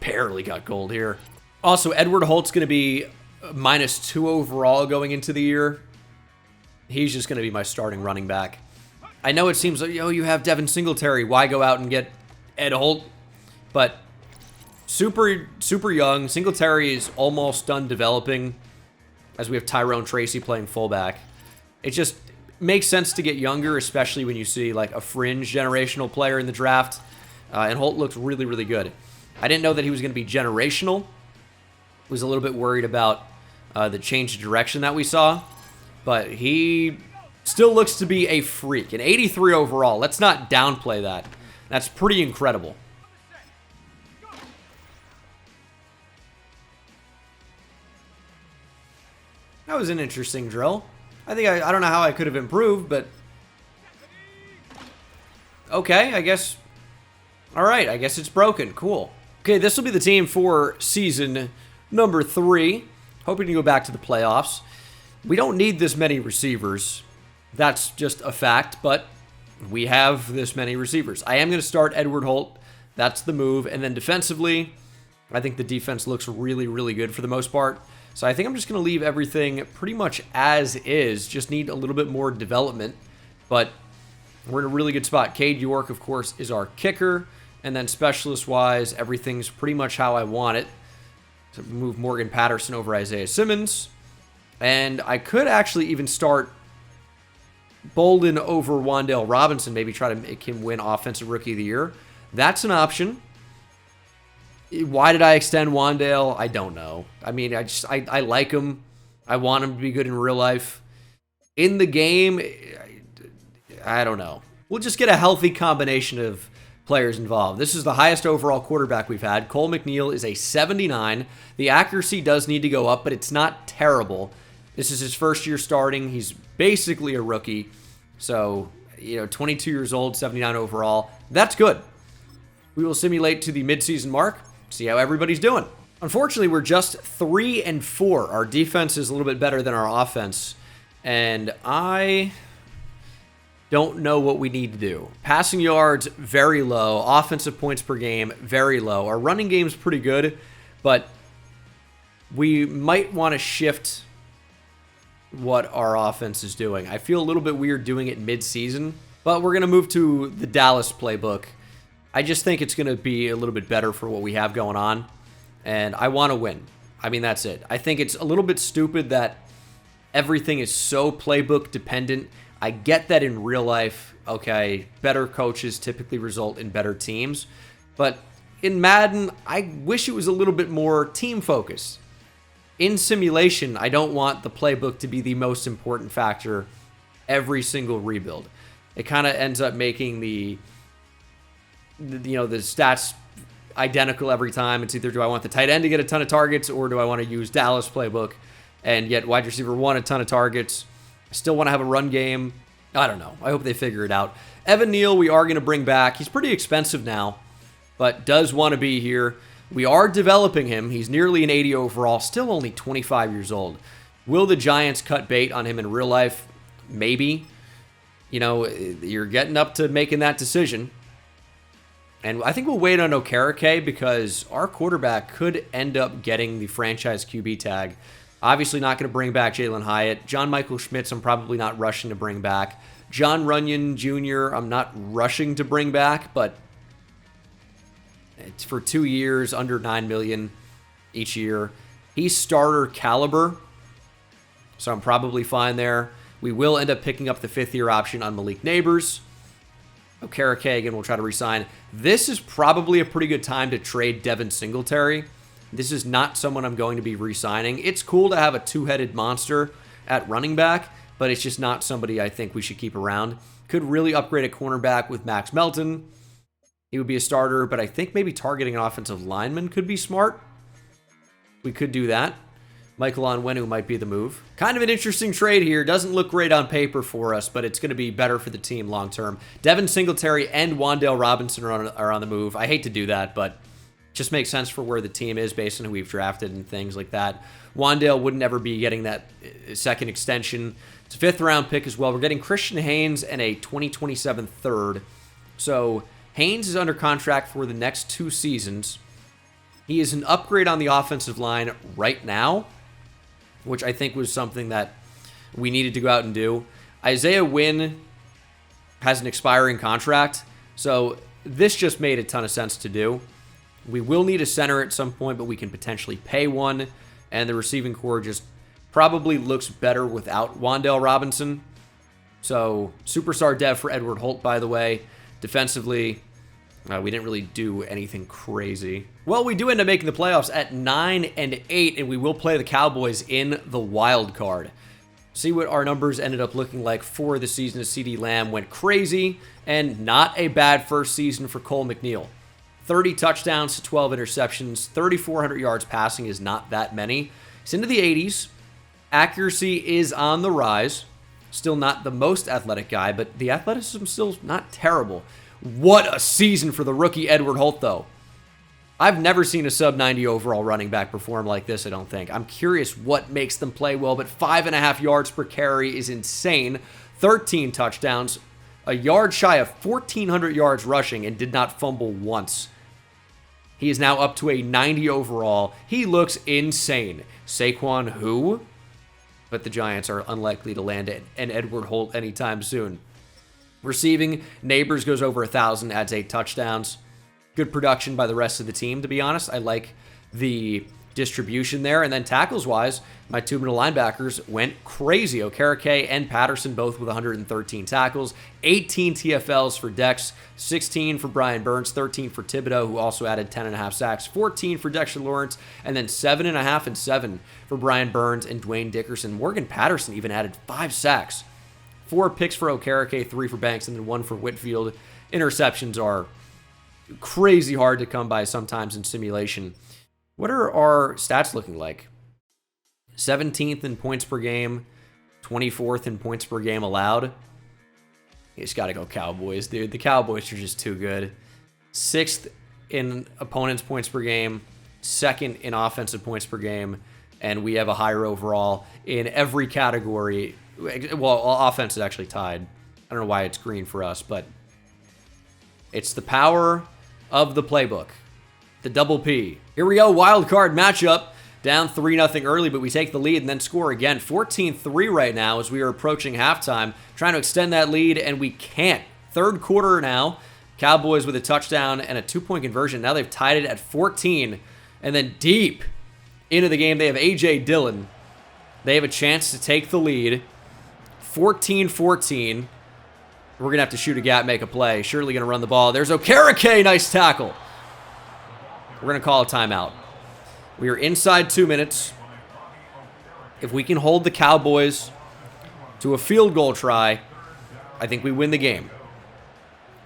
Barely got gold here. Also, Edward Holt's going to be -2 overall going into the year. He's just going to be my starting running back. I know it seems like, you have Devin Singletary. Why go out and get Ed Holt? But super young. Singletary is almost done developing, as we have Tyrone Tracy playing fullback. It just makes sense to get younger, especially when you see like a fringe generational player in the draft. And Holt looks really, really good. I didn't know that he was going to be generational. Was a little bit worried about the change of direction that we saw. But he still looks to be a freak. An 83 overall. Let's not downplay that. That's pretty incredible. That was an interesting drill. I think I don't know how I could have improved, but okay, I guess. All right, I guess it's broken. Cool. Okay, this will be the team for season number 3. Hoping to go back to the playoffs. We don't need this many receivers. That's just a fact, but we have this many receivers. I am going to start Edward Holt. That's the move. And then defensively, I think the defense looks really, really good for the most part. So I think I'm just going to leave everything pretty much as is. Just need a little bit more development. But we're in a really good spot. Cade York, of course, is our kicker. And then specialist-wise, everything's pretty much how I want it. So move Morgan Patterson over Isaiah Simmons. And I could actually even start Bolden over Wan'Dale Robinson. Maybe try to make him win Offensive Rookie of the Year. That's an option. Why did I extend Wan'Dale? I don't know. I mean, I like him. I want him to be good in real life. In the game, I don't know. We'll just get a healthy combination of players involved. This is the highest overall quarterback we've had. Cole McNeil is a 79. The accuracy does need to go up, but it's not terrible. This is his first year starting. He's basically a rookie. So, 22 years old, 79 overall. That's good. We will simulate to the midseason mark. See how everybody's doing. Unfortunately, we're just 3-4. Our defense is a little bit better than our offense. And I don't know what we need to do. Passing yards, very low. Offensive points per game, very low. Our running game's pretty good, but we might want to shift what our offense is doing. I feel a little bit weird doing it mid-season, but we're going to move to the Dallas playbook. I just think it's going to be a little bit better for what we have going on, and I want to win. I mean, that's it. I think it's a little bit stupid that everything is so playbook dependent. I get that in real life, okay, better coaches typically result in better teams, but in Madden, I wish it was a little bit more team focused. In simulation, I don't want the playbook to be the most important factor every single rebuild. It kind of ends up making the stats identical every time. It's either do I want the tight end to get a ton of targets or do I want to use Dallas playbook and get wide receiver 1 a ton of targets. I still want to have a run game. I don't know. I hope they figure it out. Evan Neal, we are going to bring back. He's pretty expensive now, but does want to be here. We are developing him. He's nearly an 80 overall, still only 25 years old. Will the Giants cut bait on him in real life? Maybe. You know, you're getting up to making that decision. And I think we'll wait on Okereke because our quarterback could end up getting the franchise QB tag. Obviously not going to bring back Jalen Hyatt. John Michael Schmitz, I'm probably not rushing to bring back. John Runyon Jr., I'm not rushing to bring back, but it's for 2 years, under $9 million each year. He's starter caliber, so I'm probably fine there. We will end up picking up the 5th-year option on Malik Neighbors. Okereke, again, we'll try to re-sign. This is probably a pretty good time to trade Devin Singletary. This is not someone I'm going to be re-signing. It's cool to have a two-headed monster at running back, but it's just not somebody I think we should keep around. Could really upgrade a cornerback with Max Melton. He would be a starter, but I think maybe targeting an offensive lineman could be smart. We could do that. Michael Onwenu might be the move. Kind of an interesting trade here. Doesn't look great on paper for us, but it's going to be better for the team long term. Devin Singletary and Wan'Dale Robinson are on the move. I hate to do that, but it just makes sense for where the team is based on who we've drafted and things like that. Wan'Dale wouldn't ever be getting that second extension. It's a 5th-round pick as well. We're getting Christian Haynes and a 2027 third. So Haynes is under contract for the next 2 seasons. He is an upgrade on the offensive line right now, which I think was something that we needed to go out and do. Isaiah Wynn has an expiring contract, so this just made a ton of sense to do. We will need a center at some point, but we can potentially pay one, and the receiving core just probably looks better without Wan'Dale Robinson. So, superstar dev for Edward Holt, by the way. Defensively, we didn't really do anything crazy. Well, we do end up making the playoffs at 9-8, and we will play the Cowboys in the wild card. See what our numbers ended up looking like for the season as CeeDee Lamb went crazy, and not a bad first season for Cole McNeil. 30 touchdowns to 12 interceptions, 3,400 yards passing is not that many. He's into the 80s. Accuracy is on the rise. Still not the most athletic guy, but the athleticism still not terrible. What a season for the rookie Edward Holt, though. I've never seen a sub-90 overall running back perform like this, I don't think. I'm curious what makes them play well, but 5.5 yards per carry is insane. 13 touchdowns, a yard shy of 1,400 yards rushing, and did not fumble once. He is now up to a 90 overall. He looks insane. Saquon who? But the Giants are unlikely to land an Edward Holt anytime soon. Receiving, Neighbors goes over 1,000, adds 8 touchdowns. Good production by the rest of the team, to be honest. I like the distribution there. And then tackles-wise, my 2 middle linebackers went crazy. Okereke and Patterson both with 113 tackles. 18 TFLs for Dex, 16 for Brian Burns, 13 for Thibodeau, who also added 10.5 sacks, 14 for Dexter Lawrence, and then 7.5 and 7 for Brian Burns and Dwayne Dickerson. Morgan Patterson even added 5 sacks. 4 picks for Okereke, 3 for Banks, and then 1 for Whitfield. Interceptions are crazy hard to come by sometimes in simulation. What are our stats looking like? 17th in points per game, 24th in points per game allowed. You just got to go Cowboys, dude. The Cowboys are just too good. 6th in opponents' points per game, 2nd in offensive points per game, and we have a higher overall in every category. Well, offense is actually tied. I don't know why it's green for us, but it's the power of the playbook. The double P. Here we go, wild card matchup. Down 3-0 early, but we take the lead and then score again. 14-3 right now as we are approaching halftime. Trying to extend that lead, and we can't. 3rd quarter now. Cowboys with a touchdown and a 2-point conversion. Now they've tied it at 14. And then deep into the game, they have A.J. Dillon. They have a chance to take the lead. 14-14. We're going to have to shoot a gap, make a play. Surely going to run the ball. There's Okereke. Nice tackle. We're going to call a timeout. We are inside 2 minutes. If we can hold the Cowboys to a field goal try, I think we win the game.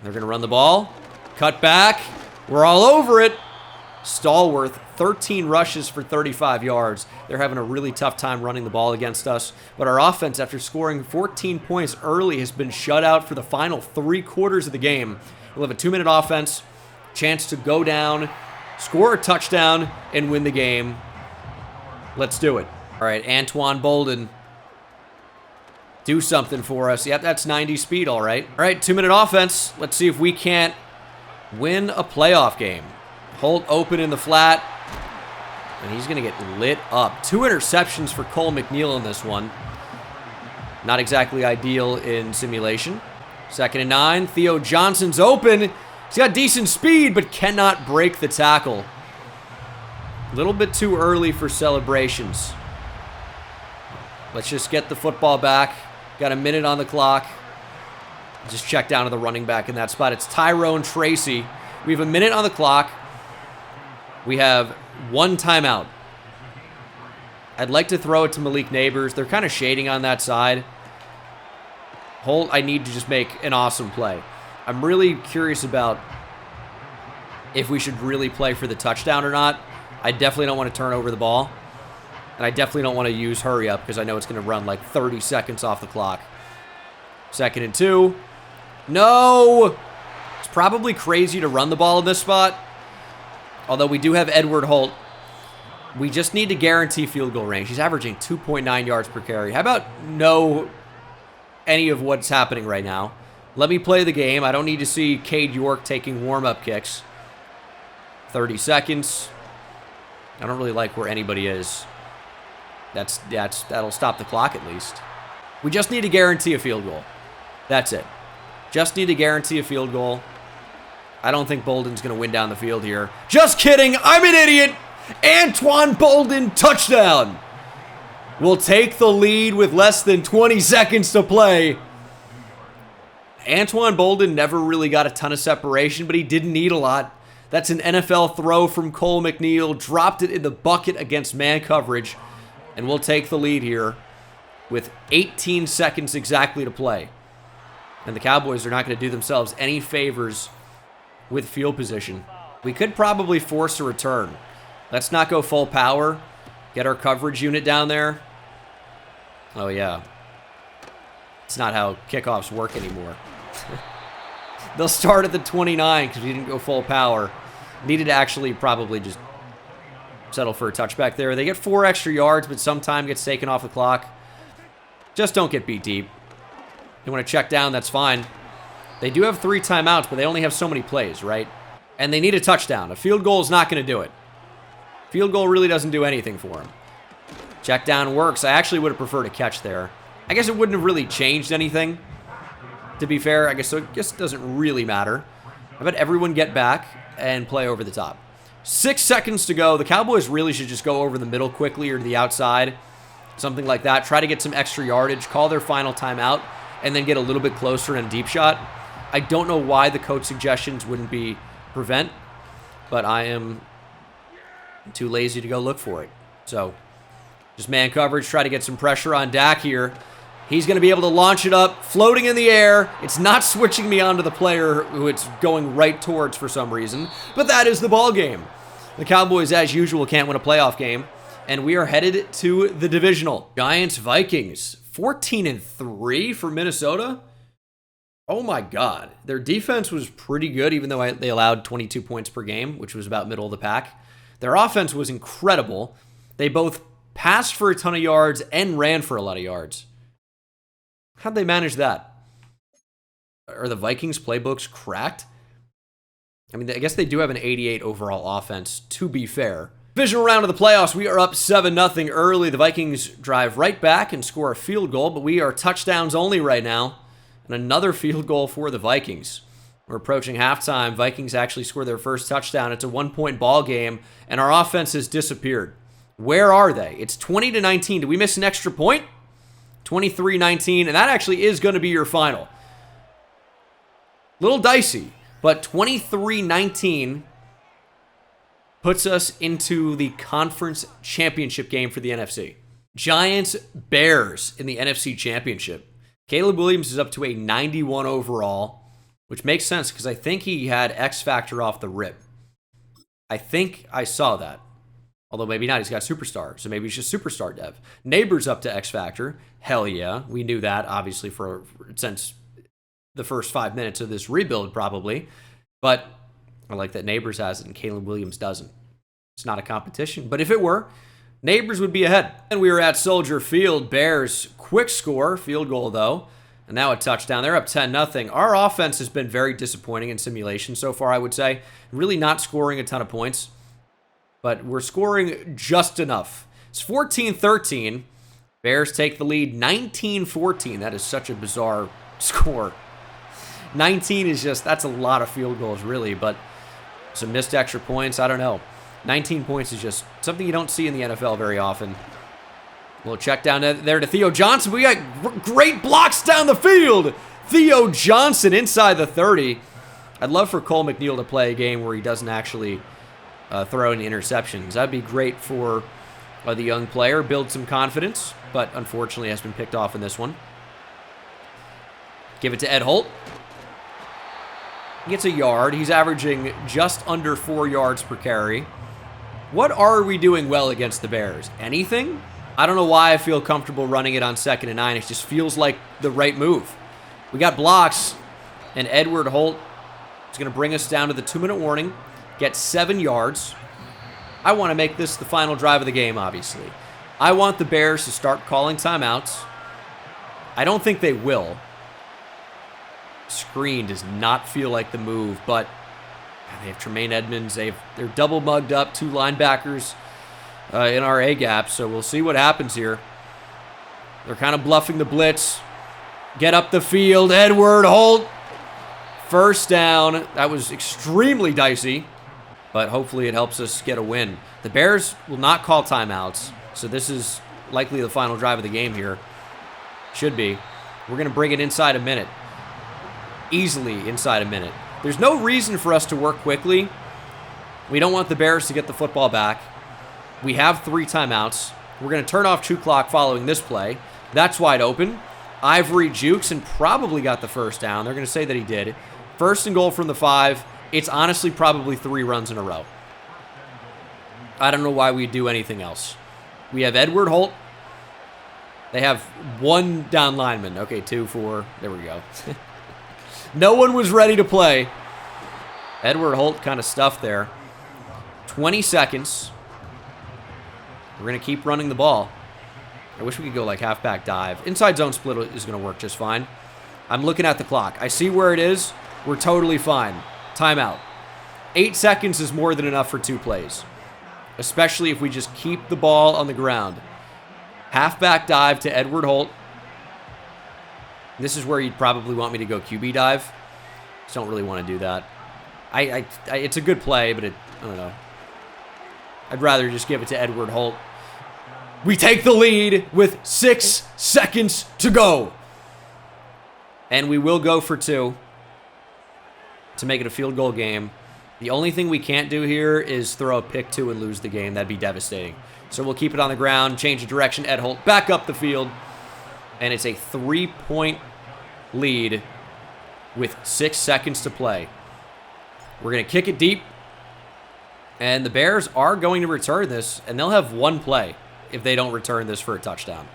They're going to run the ball. Cut back. We're all over it. Stallworth, 13 rushes for 35 yards. They're having a really tough time running the ball against us. But our offense, after scoring 14 points early, has been shut out for the final 3 quarters of the game. We'll have a 2-minute offense. Chance to go down score a touchdown, and win the game. Let's do it. All right, Antoine Bolden. Do something for us. Yep, that's 90 speed, all right. All right, 2-minute offense. Let's see if we can't win a playoff game. Hold open in the flat. And he's going to get lit up. 2 interceptions for Cole McNeil in this one. Not exactly ideal in simulation. 2nd and 9. Theo Johnson's open. He's got decent speed, but cannot break the tackle. A little bit too early for celebrations. Let's just get the football back. Got a minute on the clock. Just check down to the running back in that spot. It's Tyrone Tracy. We have a minute on the clock. We have 1 timeout. I'd like to throw it to Malik Neighbors. They're kind of shading on that side. I need to just make an awesome play. I'm really curious about if we should really play for the touchdown or not. I definitely don't want to turn over the ball. And I definitely don't want to use hurry up because I know it's going to run like 30 seconds off the clock. 2nd and 2. No! It's probably crazy to run the ball in this spot. Although we do have Edward Holt. We just need to guarantee field goal range. He's averaging 2.9 yards per carry. How about no any of what's happening right now? Let me play the game. I don't need to see Cade York taking warm-up kicks. 30 seconds. I don't really like where anybody is. That'll stop the clock at least. We just need to guarantee a field goal. That's it. Just need to guarantee a field goal. I don't think Bolden's going to win down the field here. Just kidding. I'm an idiot. Antoine Bolden, touchdown. We'll take the lead with less than 20 seconds to play. Antoine Bolden never really got a ton of separation, but he didn't need a lot. That's an NFL throw from Cole McNeil. Dropped it in the bucket against man coverage. And we'll take the lead here with 18 seconds exactly to play. And the Cowboys are not going to do themselves any favors with field position. We could probably force a return. Let's not go full power. Get our coverage unit down there. Oh, yeah. It's not how kickoffs work anymore. They'll start at the 29 because we didn't go full power. Needed to actually probably just settle for a touchback there. They get 4 extra yards, but some time gets taken off the clock. Just don't get beat deep. You want to check down, that's fine. They do have 3 timeouts, but they only have so many plays, right? And they need a touchdown. A field goal is not going to do it. Field goal really doesn't do anything for them. Check down works. I actually would have preferred a catch there. I guess it wouldn't have really changed anything. To be fair, I guess it doesn't really matter. I bet everyone get back and play over the top. 6 seconds to go. The Cowboys really should just go over the middle quickly or to the outside. Something like that. Try to get some extra yardage. Call their final timeout. And then get a little bit closer in a deep shot. I don't know why the coach suggestions wouldn't be prevent. But I am too lazy to go look for it. So, just man coverage. Try to get some pressure on Dak here. He's going to be able to launch it up, floating in the air. It's not switching me onto the player who it's going right towards for some reason. But that is the ball game. The Cowboys, as usual, can't win a playoff game. And we are headed to the divisional. Giants-Vikings. 14-3 for Minnesota. Oh my God. Their defense was pretty good, even though they allowed 22 points per game, which was about middle of the pack. Their offense was incredible. They both passed for a ton of yards and ran for a lot of yards. How'd they manage that? Are the Vikings playbooks cracked? I mean, I guess they do have an 88 overall offense, to be fair. Divisional round of the playoffs, we are up 7-0 early. The Vikings drive right back and score a field goal, but we are touchdowns only right now. And another field goal for the Vikings. We're approaching halftime. Vikings actually score their first touchdown. It's a 1-point ball game, and our offense has disappeared. Where are they? It's 20-19. Did we miss an extra point? 23-19, and that actually is going to be your final. Little dicey, but 23-19 puts us into the conference championship game for the NFC. Giants-Bears in the NFC championship. Caleb Williams is up to a 91 overall, which makes sense because I think he had X Factor off the rip. I think I saw that. Although maybe not, he's got Superstar, so maybe he's just Superstar Dev. Neighbors up to X Factor. Hell yeah. We knew that, obviously, since the first 5 minutes of this rebuild, probably. But I like that Neighbors has it and Caleb Williams doesn't. It's not a competition, but if it were, Neighbors would be ahead. And we were at Soldier Field. Bears, quick score, field goal though. And now a touchdown. They're up 10-0. Our offense has been very disappointing in simulation so far, I would say. Really not scoring a ton of points. But we're scoring just enough. It's 14-13. Bears take the lead 19-14. That is such a bizarre score. 19 is just, that's a lot of field goals, really. But some missed extra points, I don't know. 19 points is just something you don't see in the NFL very often. We'll check down there to Theo Johnson. We got great blocks down the field. Theo Johnson inside the 30. I'd love for Cole McNeil to play a game where he doesn't actually throw any interceptions. That'd be great for the young player, build some confidence, but unfortunately has been picked off in this one. Give it to Ed Holt. He gets a yard. He's averaging just under 4 yards per carry. What are we doing well against the Bears? Anything? I don't know why I feel comfortable running it on 2nd and 9. It just feels like the right move. We got blocks, and Edward Holt is going to bring us down to the 2-minute warning, get 7 yards. I want to make this the final drive of the game, obviously. I want the Bears to start calling timeouts. I don't think they will. Screen does not feel like the move, but they have Tremaine Edmonds. They're double mugged up, 2 linebackers in our A-gap, so we'll see what happens here. They're kind of bluffing the blitz. Get up the field. Edward Holt. First down. That was extremely dicey, but hopefully it helps us get a win. The Bears will not call timeouts, so this is likely the final drive of the game here. Should be. We're going to bring it inside a minute. Easily inside a minute. There's no reason for us to work quickly. We don't want the Bears to get the football back. We have 3 timeouts. We're going to turn off true clock following this play. That's wide open. Ivory jukes and probably got the first down. They're going to say that he did. First and goal from the 5. It's honestly probably 3 runs in a row. I don't know why we'd do anything else. We have Edward Holt. They have 1 down lineman. Okay, 2, 4. There we go. No one was ready to play. Edward Holt kind of stuffed there. 20 seconds. We're going to keep running the ball. I wish we could go like halfback dive. Inside zone split is going to work just fine. I'm looking at the clock. I see where it is. We're totally fine. Timeout. 8 seconds is more than enough for 2 plays, especially if we just keep the ball on the ground. Halfback dive to Edward Holt. This is where you'd probably want me to go QB dive. Just don't really want to do that. It's a good play, but I don't know. I'd rather just give it to Edward Holt. We take the lead with 6 seconds to go. And we will go for 2 to make it a field goal game. The only thing we can't do here is throw a pick 2 and lose the game. That'd be devastating. So we'll keep it on the ground, change the direction. Ed Holt back up the field. And it's a 3-point lead with 6 seconds to play. We're going to kick it deep. And the Bears are going to return this, and they'll have 1 play if they don't return this for a touchdown.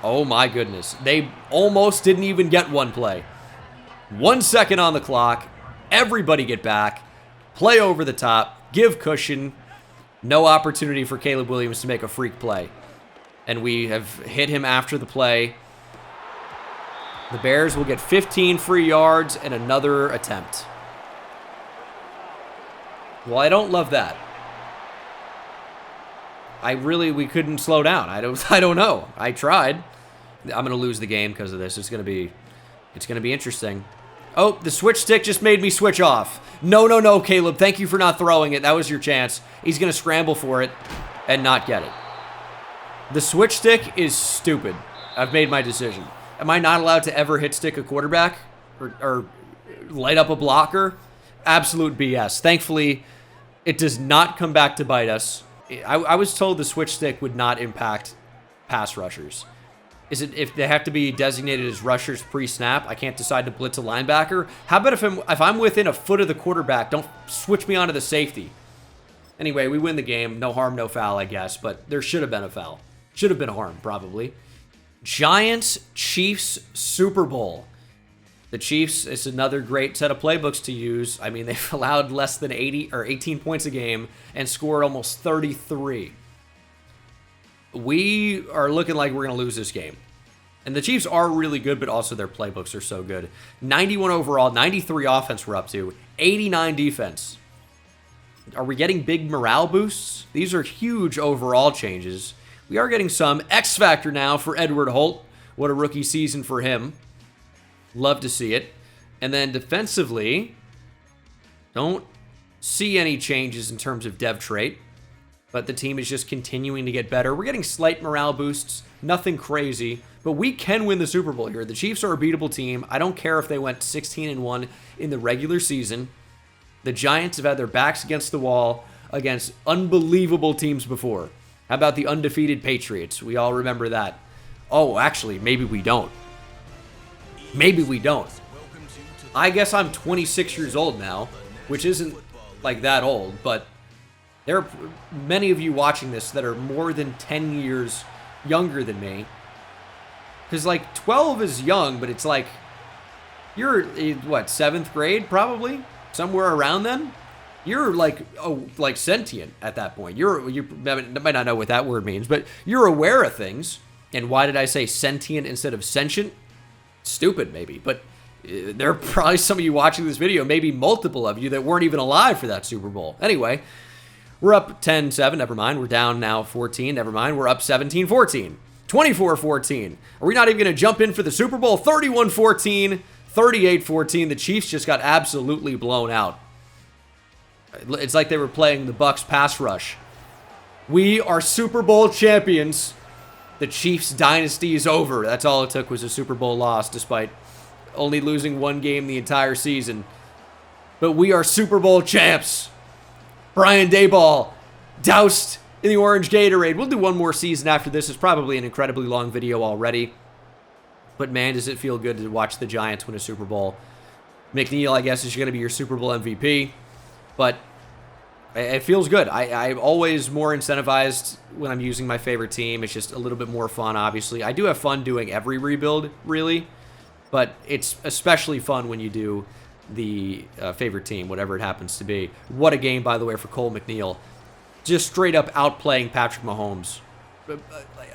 Oh my goodness. They almost didn't even get 1 play. 1 second on the clock. Everybody get back. Play over the top. Give cushion. No opportunity for Caleb Williams to make a freak play. And we have hit him after the play. The Bears will get 15 free yards and another attempt. Well, I don't love that. We couldn't slow down. I don't know. I tried. I'm going to lose the game because of this. It's going to be interesting. Oh, the switch stick just made me switch off. No, Caleb. Thank you for not throwing it. That was your chance. He's going to scramble for it and not get it. The switch stick is stupid. I've made my decision. Am I not allowed to ever hit stick a quarterback or light up a blocker? Absolute BS. Thankfully, it does not come back to bite us. I was told the switch stick would not impact pass rushers. Is it if they have to be designated as rushers pre-snap? I can't decide to blitz a linebacker. How about if I'm within a foot of the quarterback, don't switch me onto the safety. Anyway, we win the game. No harm, no foul, I guess. But there should have been a foul. Should have been harm, probably. Giants-Chiefs Super Bowl. The Chiefs, it's another great set of playbooks to use. I mean, they've allowed less than 80 or 18 points a game and scored almost 33. We are looking like we're going to lose this game. And the Chiefs are really good, but also their playbooks are so good. 91 overall, 93 offense we're up to, 89 defense. Are we getting big morale boosts? These are huge overall changes. We are getting some X Factor now for Edward Holt. What a rookie season for him. Love to see it. And then defensively, don't see any changes in terms of dev trait, but the team is just continuing to get better. We're getting slight morale boosts, nothing crazy, but we can win the Super Bowl here. The Chiefs are a beatable team. I don't care if they went 16-1 in the regular season. The Giants have had their backs against the wall against unbelievable teams before. How about the undefeated Patriots? We all remember that. Oh, actually, maybe we don't. Maybe we don't. I guess I'm 26 years old now, which isn't like that old, but there are many of you watching this that are more than 10 years younger than me. Because, like, 12 is young, but it's like, you're, what, 7th grade, probably? Somewhere around then? You're, like, like sentient at that point. You might not know what that word means, but you're aware of things. And why did I say sentient instead of sentient? Stupid, maybe, but there are probably some of you watching this video, maybe multiple of you, that weren't even alive for that Super Bowl. Anyway, we're up 10-7, never mind. We're down now 14, never mind. We're up 17-14, 24-14. Are we not even going to jump in for the Super Bowl? 31-14, 38-14. The Chiefs just got absolutely blown out. It's like they were playing the Bucs pass rush. We are Super Bowl champions. The Chiefs' dynasty is over. That's all it took was a Super Bowl loss, despite only losing one game the entire season. But we are Super Bowl champs. Brian Daboll, doused in the orange Gatorade. We'll do one more season after this. It's probably an incredibly long video already. But man, does it feel good to watch the Giants win a Super Bowl. McNeil, I guess, is going to be your Super Bowl MVP. But it feels good. I'm always more incentivized when I'm using my favorite team. It's just a little bit more fun, obviously. I do have fun doing every rebuild, really. But it's especially fun when you do the favorite team, whatever it happens to be. What a game, by the way, for Cole McNeil. Just straight up outplaying Patrick Mahomes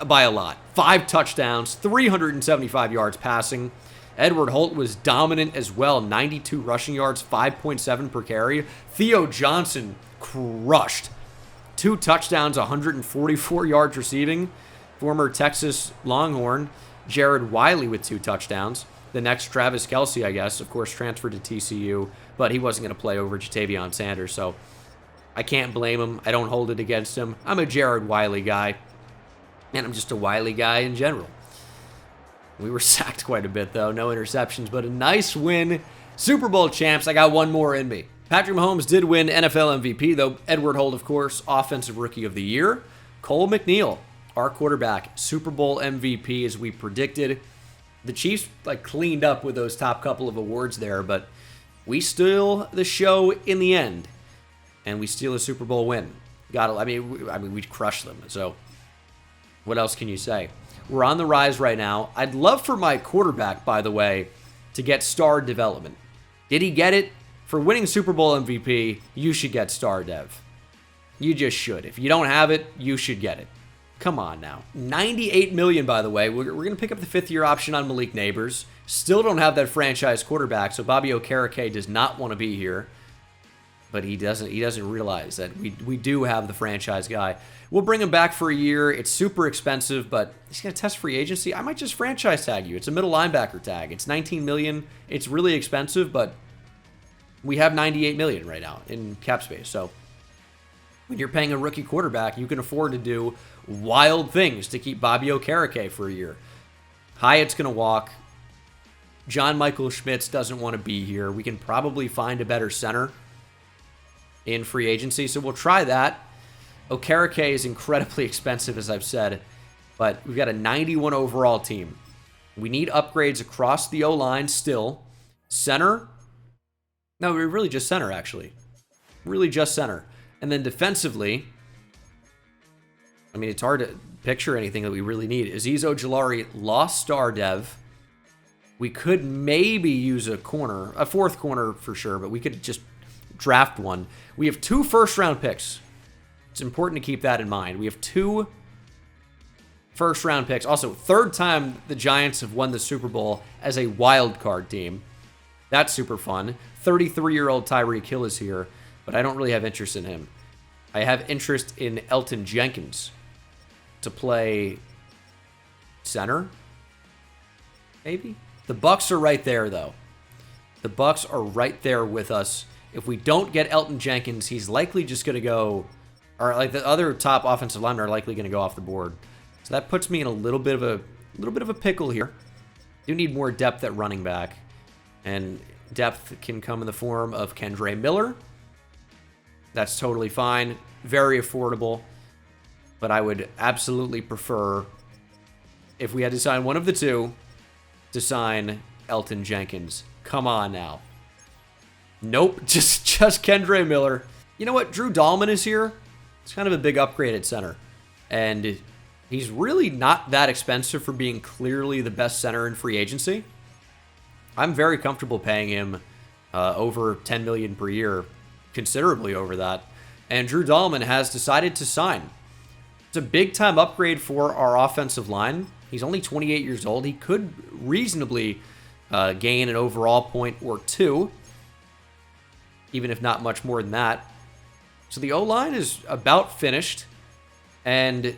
by a lot. 5 touchdowns, 375 yards passing. Edward Holt was dominant as well. 92 rushing yards, 5.7 per carry. Theo Johnson crushed. 2 touchdowns, 144 yards receiving. Former Texas Longhorn Jared Wiley with 2 touchdowns. The next Travis Kelce, I guess, of course, transferred to TCU, but he wasn't going to play over Jatavion Sanders, so I can't blame him. I don't hold it against him. I'm a Jared Wiley guy, and I'm just a Wiley guy in general. We were sacked quite a bit, though. No interceptions, but a nice win. Super Bowl champs. I got one more in me. Patrick Mahomes did win NFL MVP, though. Edward Holt, of course, Offensive Rookie of the Year. Cole McNeil, our quarterback, Super Bowl MVP, as we predicted. The Chiefs cleaned up with those top couple of awards there, but we steal the show in the end, and we steal a Super Bowl win. I mean, we crushed them. So, what else can you say? We're on the rise right now. I'd love for my quarterback, by the way, to get star development. Did he get it? For winning Super Bowl MVP, you should get star dev. You just should. If you don't have it, you should get it. Come on now. $98 million, by the way. We're going to pick up the 5th-year option on Malik Neighbors. Still don't have that franchise quarterback, so Bobby Okereke does not want to be here. But he doesn't realize that we do have the franchise guy. We'll bring him back for a year. It's super expensive, but he's going to test free agency. I might just franchise tag you. It's a middle linebacker tag. It's $19 million. It's really expensive, but we have $98 million right now in cap space. So when you're paying a rookie quarterback, you can afford to do wild things to keep Bobby Okereke for a year. Hyatt's going to walk. John Michael Schmitz doesn't want to be here. We can probably find a better center in free agency, so we'll try that. Okereke is incredibly expensive, as I've said, but we've got a 91 overall team. We need upgrades across the O-line still. Center? No, we're really just center, actually. Really just center. And then defensively, I mean, it's hard to picture anything that we really need. Azeez Ojulari lost star dev. We could maybe use a corner, a fourth corner for sure, but we could just draft one. We have 2 first-round picks. It's important to keep that in mind. We have 2 first-round picks. Also, 3rd time the Giants have won the Super Bowl as a wild card team. That's super fun. 33-year-old Tyreek Hill is here, but I don't really have interest in him. I have interest in Elton Jenkins to play center, maybe? The Bucs are right there, though. The Bucs are right there with us. If we don't get Elton Jenkins, he's likely just going to go, or like the other top offensive linemen are likely going to go off the board. So that puts me in a little bit of a pickle here. Do need more depth at running back, and depth can come in the form of Kendre Miller. That's totally fine, very affordable, but I would absolutely prefer, if we had to sign one of the 2, to sign Elton Jenkins. Come on now. Nope, just Kendre Miller. You know what? Drew Dahlman is here. It's kind of a big upgrade at center. And he's really not that expensive for being clearly the best center in free agency. I'm very comfortable paying him over $10 million per year, considerably over that. And Drew Dahlman has decided to sign. It's a big-time upgrade for our offensive line. He's only 28 years old. He could reasonably gain an overall point or 2, even if not much more than that. So the O-line is about finished, and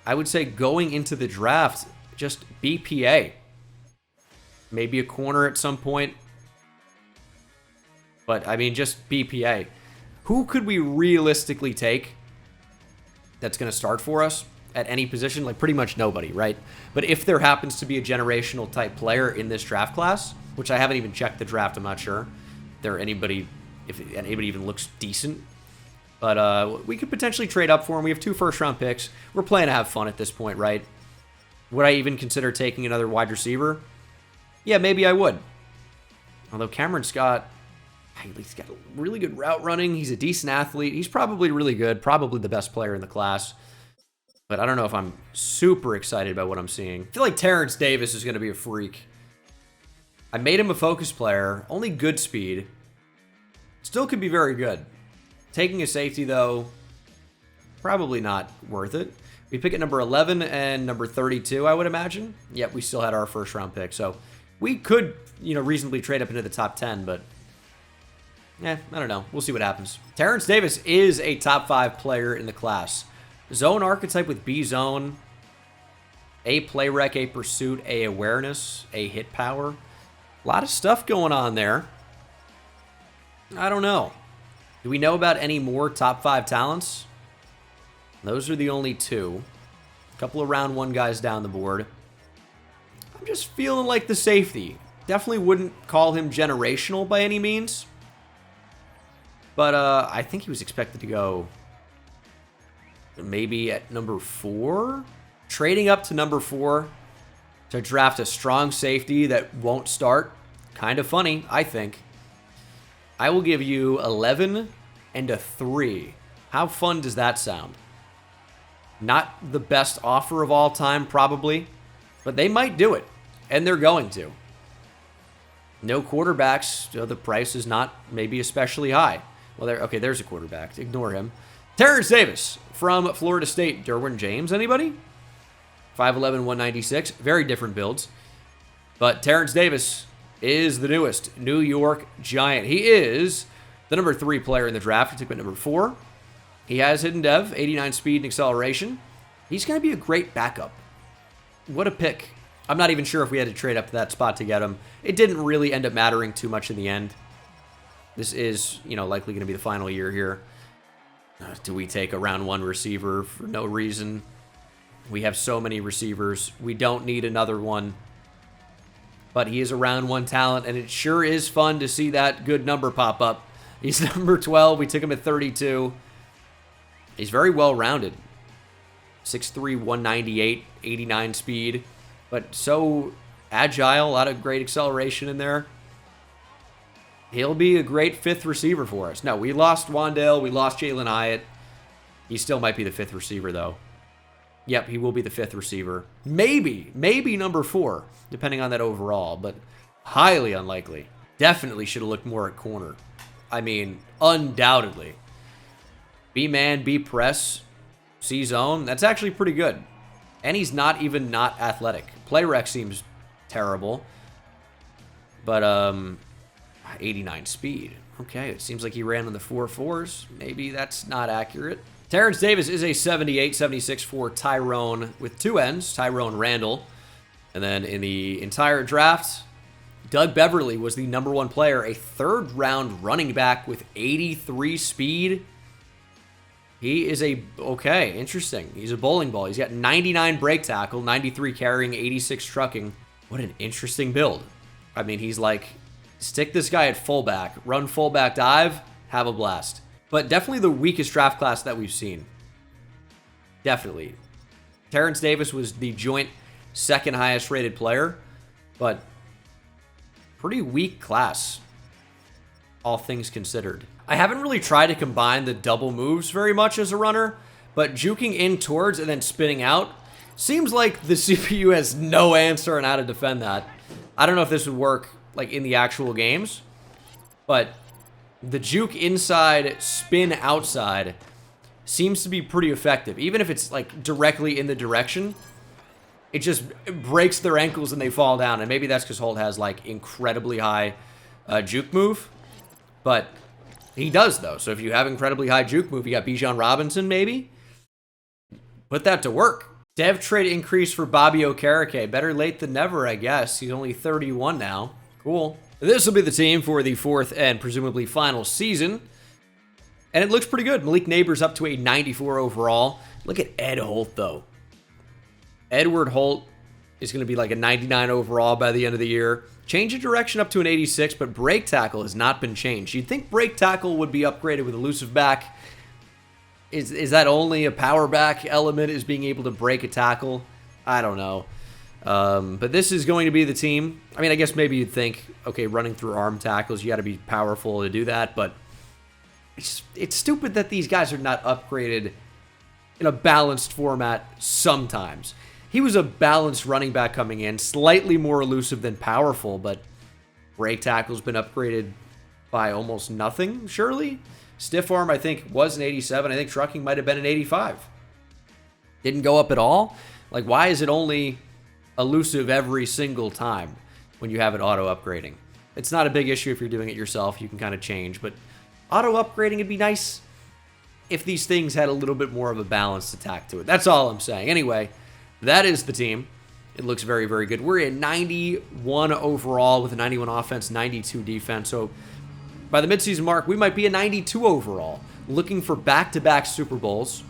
I would say going into the draft, just BPA. Maybe a corner at some point, but I mean just BPA. Who could we realistically take that's going to start for us at any position? Like pretty much nobody, right? But if there happens to be a generational type player in this draft class, which I haven't even checked the draft, I'm not sure if anybody even looks decent. But we could potentially trade up for him. We have 2 first-round picks. We're playing to have fun at this point, right? Would I even consider taking another wide receiver? Yeah, maybe I would. Although Cameron Scott, he's got a really good route running. He's a decent athlete. He's probably really good, probably the best player in the class. But I don't know if I'm super excited about what I'm seeing. I feel like Terrence Davis is going to be a freak. I made him a focus player, only good speed. Still could be very good. Taking a safety, though, probably not worth it. We pick at number 11 and number 32, I would imagine. Yep, we still had our first-round pick, so we could, reasonably trade up into the top 10, but I don't know. We'll see what happens. Terrence Davis is a top 5 player in the class. Zone archetype with B zone, A play rec, A pursuit, A awareness, A hit power. A lot of stuff going on there. I don't know. Do we know about any more top 5 talents? Those are the only 2. A couple of round 1 guys down the board. I'm just feeling like the safety. Definitely wouldn't call him generational by any means. But I think he was expected to go maybe at number 4. Trading up to number 4 to draft a strong safety that won't start. Kind of funny, I think. I will give you 11 and a 3. How fun does that sound? Not the best offer of all time, probably. But they might do it. And they're going to. No quarterbacks, so the price is not maybe especially high. Well, there's a quarterback. Ignore him. Terrence Davis from Florida State. Derwin James, anybody? 5'11", 196. Very different builds. But Terrence Davis is the newest New York Giant. He is the number 3 player in the draft. He took him at number 4. He has hidden dev, 89 speed and acceleration. He's going to be a great backup. What a pick. I'm not even sure if we had to trade up to that spot to get him. It didn't really end up mattering too much in the end. This is, likely going to be the final year here. Do we take a round 1 receiver for no reason? We have so many receivers. We don't need another one. But he is a round 1 talent, and it sure is fun to see that good number pop up. He's number 12. We took him at 32. He's very well-rounded. 6'3", 198, 89 speed. But so agile, a lot of great acceleration in there. He'll be a great 5th receiver for us. No, we lost Wandale. We lost Jalen Hyatt. He still might be the 5th receiver, though. Yep, he will be the 5th receiver. Maybe number 4, depending on that overall, but highly unlikely. Definitely should have looked more at corner. I mean, undoubtedly. B-man, B-press, C-zone, that's actually pretty good. And he's not even not athletic. Play rec seems terrible. But, 89 speed. Okay, it seems like he ran on the 4.4s. Maybe that's not accurate. Terrence Davis is a 78, 76 for Tyrone with 2 ends, Tyrone Randall. And then in the entire draft, Doug Beverly was the number 1 player, a 3rd-round running back with 83 speed. He is okay, interesting. He's a bowling ball. He's got 99 break tackle, 93 carrying, 86 trucking. What an interesting build. I mean, he's like, stick this guy at fullback, run fullback dive, have a blast. But definitely the weakest draft class that we've seen. Definitely. Terrence Davis was the joint 2nd highest rated player, but pretty weak class, all things considered. I haven't really tried to combine the double moves very much as a runner, but juking in towards and then spinning out seems like the CPU has no answer on how to defend that. I don't know if this would work like in the actual games, but the juke inside, spin outside seems to be pretty effective. Even if it's like directly in the direction, it just breaks their ankles and they fall down. And maybe that's because Holt has like incredibly high juke move, but he does though. So if you have incredibly high juke move, you got Bijan Robinson maybe. Put that to work. Dev trade increase for Bobby Okereke. Better late than never, I guess. He's only 31 now. Cool. This will be the team for the 4th and presumably final season. And it looks pretty good. Malik Neighbors up to a 94 overall. Look at Ed Holt, though. Edward Holt is going to be like a 99 overall by the end of the year. Change of direction up to an 86, but break tackle has not been changed. You'd think break tackle would be upgraded with elusive back. Is that only a power back element, is being able to break a tackle? I don't know. But this is going to be the team. I mean, I guess maybe you'd think, okay, running through arm tackles, you got to be powerful to do that, but it's stupid that these guys are not upgraded in a balanced format sometimes. He was a balanced running back coming in, slightly more elusive than powerful, but break tackle's been upgraded by almost nothing, surely? Stiff arm, I think, was an 87. I think trucking might have been an 85. Didn't go up at all? Like, why is it only elusive every single time when you have it auto-upgrading? It's not a big issue if you're doing it yourself. You can kind of change, but auto-upgrading would be nice if these things had a little bit more of a balanced attack to it. That's all I'm saying. Anyway, that is the team. It looks very, very good. We're at 91 overall with a 91 offense, 92 defense. So by the midseason mark, we might be a 92 overall. Looking for back-to-back Super Bowls.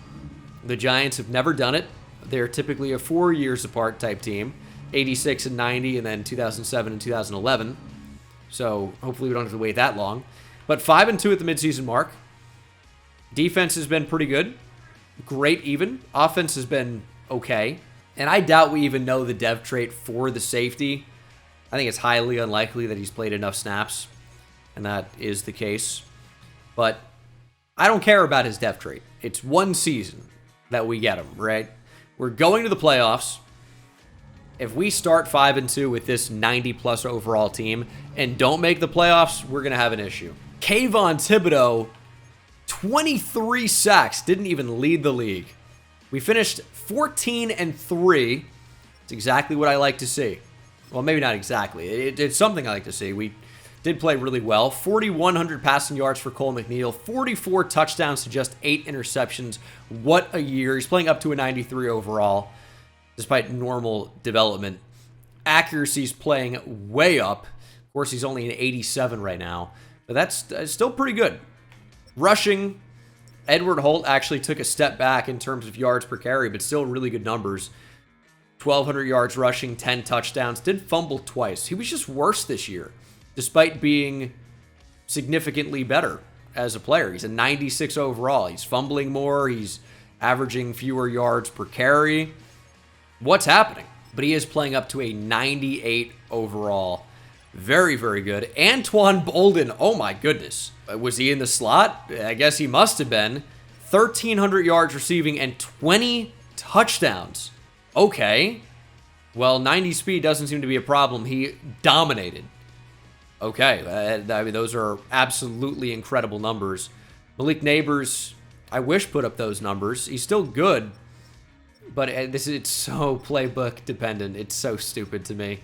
The Giants have never done it. They're typically a 4 years apart type team. 86 and 90, and then 2007 and 2011. So hopefully we don't have to wait that long. But 5 and 2 at the midseason mark. Defense has been pretty good. Great even. Offense has been okay. And I doubt we even know the dev trait for the safety. I think it's highly unlikely that he's played enough snaps. And that is the case. But I don't care about his dev trait. It's one season that we get him, right? We're going to the playoffs. If we start 5 and 2 with this 90-plus overall team and don't make the playoffs, we're going to have an issue. Kayvon Thibodeau, 23 sacks, didn't even lead the league. We finished 14 and 3. It's exactly what I like to see. Well, maybe not exactly. It's something I like to see. We did play really well. 4,100 passing yards for Cole McNeil. 44 touchdowns to just 8 interceptions. What a year. He's playing up to a 93 overall, despite normal development. Accuracy's playing way up. Of course, he's only an 87 right now, but that's still pretty good. Rushing, Edward Holt actually took a step back in terms of yards per carry, but still really good numbers. 1,200 yards rushing, 10 touchdowns. Did fumble twice. He was just worse this year, despite being significantly better as a player. He's a 96 overall. He's fumbling more. He's averaging fewer yards per carry. What's happening? But he is playing up to a 98 overall. Very, very good. Antoine Bolden. Oh, my goodness. Was he in the slot? I guess he must have been. 1,300 yards receiving and 20 touchdowns. Okay. Well, 90 speed doesn't seem to be a problem. He dominated. Okay. I mean, those are absolutely incredible numbers. Malik Neighbors, I wish, put up those numbers. He's still good, but it's so playbook dependent. It's so stupid to me.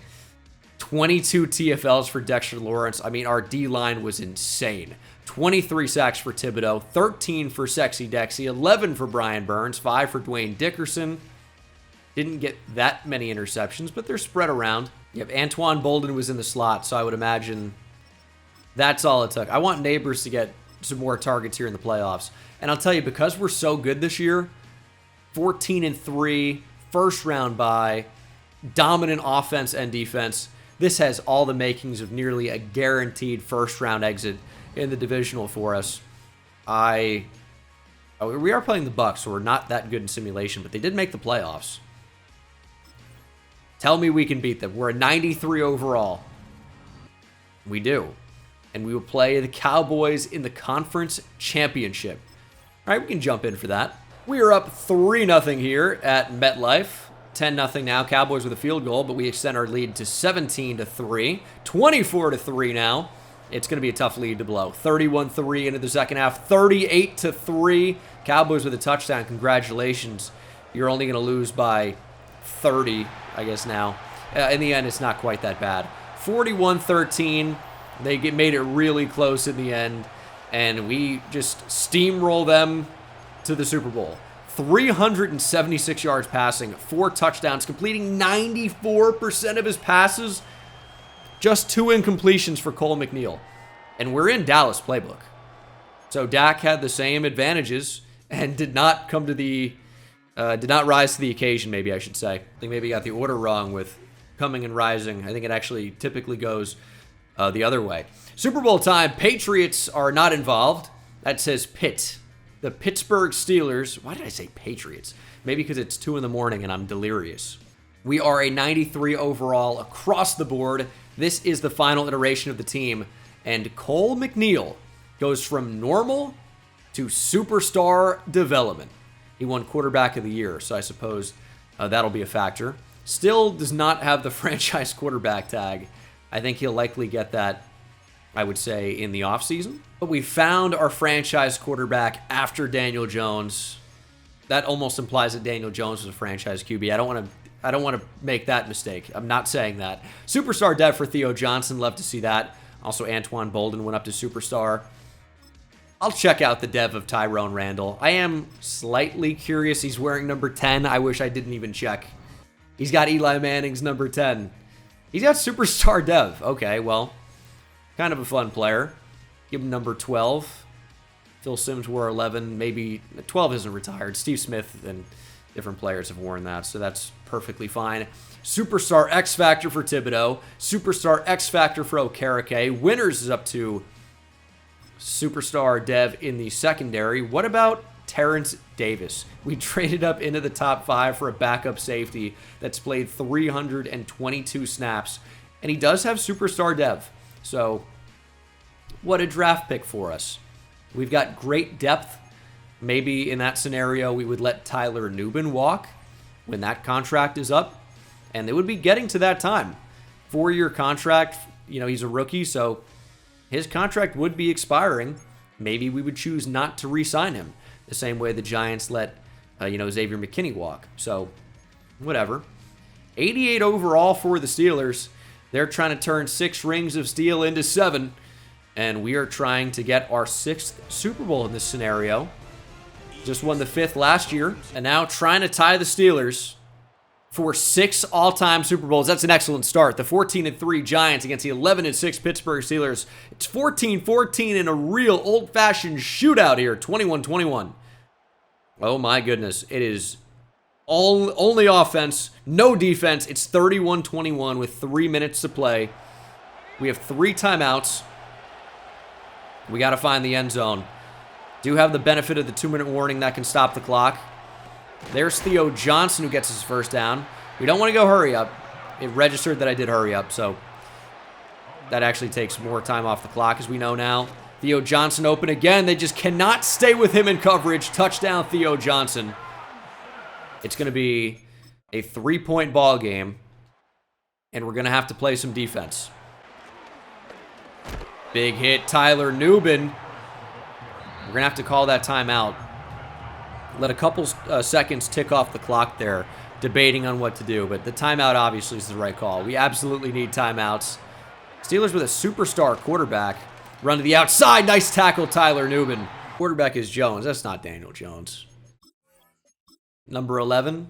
22 TFLs for Dexter Lawrence. I mean, our D-line was insane. 23 sacks for Thibodeau, 13 for Sexy Dexy, 11 for Brian Burns, 5 for Dwayne Dickerson. Didn't get that many interceptions, but they're spread around. Yep, Antoine Bolden was in the slot, so I would imagine that's all it took. I want Neighbors to get some more targets here in the playoffs. And I'll tell you, because we're so good this year, 14-3, first round bye, dominant offense and defense, this has all the makings of nearly a guaranteed first round exit in the divisional for us. We are playing the Bucs, so we're not that good in simulation, but they did make the playoffs. Tell me we can beat them. We're a 93 overall. We do. And we will play the Cowboys in the conference championship. All right, we can jump in for that. We are up 3-0 here at MetLife. 10-0 now. Cowboys with a field goal, but we extend our lead to 17-3. 24-3 now. It's going to be a tough lead to blow. 31-3 into the second half. 38-3. Cowboys with a touchdown. Congratulations. You're only going to lose by 30, I guess now. In the end, it's not quite that bad. 41-13. They made it really close in the end, and we just steamroll them to the Super Bowl. 376 yards passing, 4 touchdowns, completing 94% of his passes. Just 2 incompletions for Cole McNeil. And we're in Dallas playbook. So Dak had the same advantages and did not rise to the occasion, maybe I should say. I think maybe he got the order wrong with coming and rising. I think it actually typically goes the other way. Super Bowl time. Patriots are not involved. That says Pitt. The Pittsburgh Steelers. Why did I say Patriots? Maybe because it's 2 in the morning and I'm delirious. We are a 93 overall across the board. This is the final iteration of the team. And Cole McNeil goes from normal to superstar development. He won quarterback of the year, so I suppose that'll be a factor. Still does not have the franchise quarterback tag. I think he'll likely get that, I would say, in the offseason. But we found our franchise quarterback after Daniel Jones. That almost implies that Daniel Jones was a franchise QB. I don't want to make that mistake. I'm not saying that. Superstar dev for Theo Johnson. Love to see that. Also, Antoine Bolden went up to superstar. I'll check out the dev of Tyrone Randall. I am slightly curious. He's wearing number 10. I wish I didn't even check. He's got Eli Manning's number 10. He's got superstar dev. Okay, well, kind of a fun player. Give him number 12. Phil Simms wore 11. Maybe 12 isn't retired. Steve Smith and different players have worn that, so that's perfectly fine. Superstar X Factor for Thibodeau. Superstar X Factor for Okereke. Winners is up to superstar dev in the secondary. What about Terrence Davis? We traded up into the top 5 for a backup safety that's played 322 snaps, and he does have superstar dev. So, what a draft pick for us. We've got great depth. Maybe in that scenario, we would let Tyler Nubin walk when that contract is up, and they would be getting to that time. 4-year contract, he's a rookie, so his contract would be expiring. Maybe we would choose not to re-sign him the same way the Giants let, Xavier McKinney walk. So, whatever. 88 overall for the Steelers. They're trying to turn 6 rings of steel into 7, and we are trying to get our 6th Super Bowl in this scenario. Just won the 5th last year, and now trying to tie the Steelers for 6 all-time Super Bowls. That's an excellent start. The 14-3 Giants against the 11-6 Pittsburgh Steelers. It's 14-14 in a real old-fashioned shootout here. 21-21. Oh my goodness. It is only offense, no defense. It's 31-21 with 3 minutes to play. We have 3 timeouts. We got to find the end zone. Do have the benefit of the 2-minute warning that can stop the clock. There's Theo Johnson who gets his first down. We don't want to go hurry up. It registered that I did hurry up, so that actually takes more time off the clock, as we know now. Theo Johnson open again. They just cannot stay with him in coverage. Touchdown, Theo Johnson. It's going to be a 3-point ball game, and we're going to have to play some defense. Big hit, Tyler Nubin. We're going to have to call that timeout. Let a couple seconds tick off the clock there, debating on what to do. But the timeout obviously is the right call. We absolutely need timeouts. Steelers with a superstar quarterback. Run to the outside. Nice tackle, Tyler Nubin. Quarterback is Jones. That's not Daniel Jones. Number 11.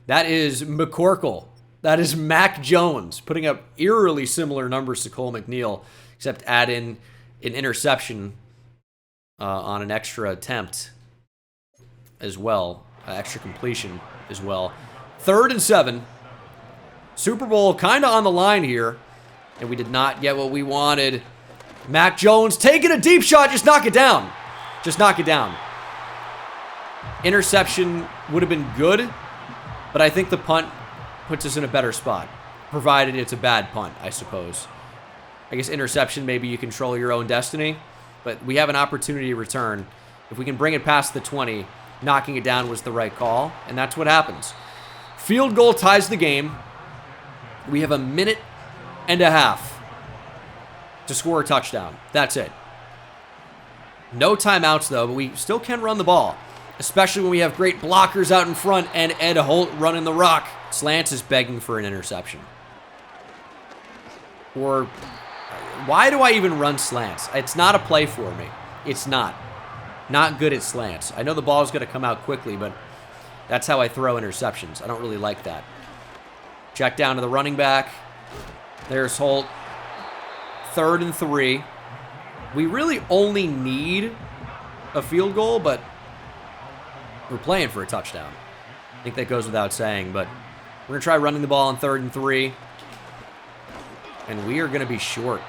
That is McCorkle. That is Mac Jones, putting up eerily similar numbers to Cole McNeil, except add in an interception on an extra attempt as well, extra completion as well. 3rd and 7. Super Bowl kind of on the line here, and we did not get what we wanted. Mac Jones taking a deep shot. Just knock it down. Just knock it down. Interception would have been good, but I think the punt puts us in a better spot, provided it's a bad punt, I suppose. I guess interception, maybe you control your own destiny, but we have an opportunity to return. If we can bring it past the 20, knocking it down was the right call, and that's what happens. Field goal ties the game. We have a minute and a half to score a touchdown. That's it. No timeouts, though, but we still can run the ball, especially when we have great blockers out in front and Ed Holt running the rock. Slants is begging for an interception. Or why do I even run slants? It's not a play for me. It's not. Not good at slants. I know the ball's going to come out quickly, but that's how I throw interceptions. I don't really like that. Check down to the running back. There's Holt. 3rd and 3. We really only need a field goal, but we're playing for a touchdown. I think that goes without saying, but we're going to try running the ball on 3rd and 3. And we are going to be short.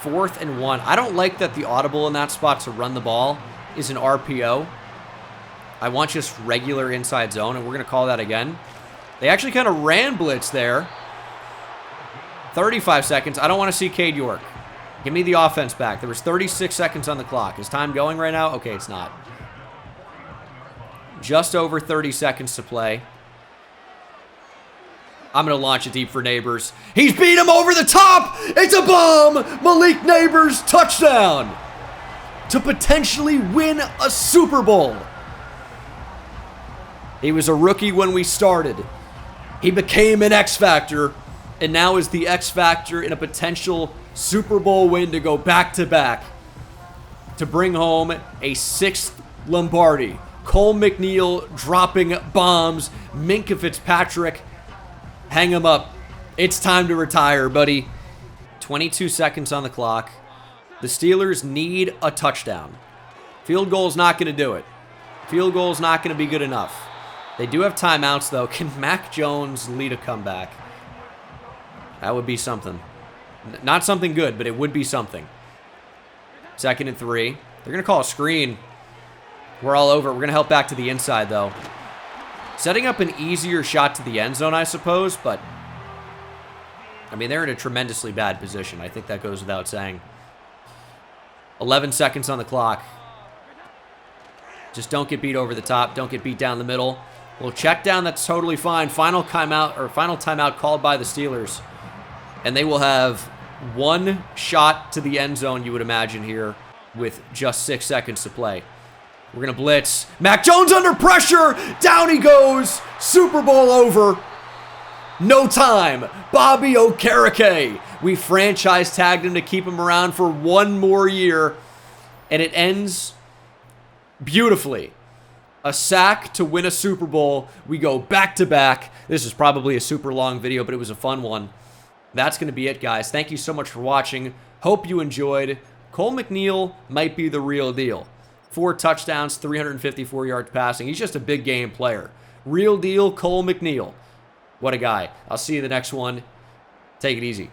4th and 1. I don't like that the audible in that spot to run the ball is an RPO. I want just regular inside zone, and we're going to call that again. They actually kind of ran blitz there. 35 seconds. I don't want to see Cade York. Give me the offense back. There was 36 seconds on the clock. Is time going right now? Okay, it's not. Just over 30 seconds to play. I'm going to launch it deep for Neighbors. He's beat him over the top. It's a bomb. Malik Neighbors, touchdown. To potentially win a Super Bowl. He was a rookie when we started. He became an X Factor, and now is the X Factor in a potential Super Bowl win to go back-to-back to bring home a 6th Lombardi. Cole McNeil dropping bombs. Minkah Fitzpatrick, hang him up. It's time to retire, buddy. 22 seconds on the clock. The Steelers need a touchdown. Field goal's not going to do it. Field goal's not going to be good enough. They do have timeouts, though. Can Mac Jones lead a comeback? That would be something. Not something good, but it would be something. 2nd and 3. They're going to call a screen. We're all over it. We're going to help back to the inside, though. Setting up an easier shot to the end zone, I suppose, but I mean, they're in a tremendously bad position. I think that goes without saying. 11 seconds on the clock. Just don't get beat over the top. Don't get beat down the middle. We'll check down. That's totally fine. Final timeout called by the Steelers. And they will have one shot to the end zone, you would imagine, here with just 6 seconds to play. We're going to blitz. Mac Jones under pressure. Down he goes. Super Bowl over. No time. Bobby Okereke. We franchise tagged him to keep him around for one more year. And it ends beautifully. A sack to win a Super Bowl. We go back to back. This is probably a super long video, but it was a fun one. That's going to be it, guys. Thank you so much for watching. Hope you enjoyed. Cole McNeil might be the real deal. 4 touchdowns, 354 yards passing. He's just a big game player. Real deal, Cole McNeil. What a guy. I'll see you in the next one. Take it easy.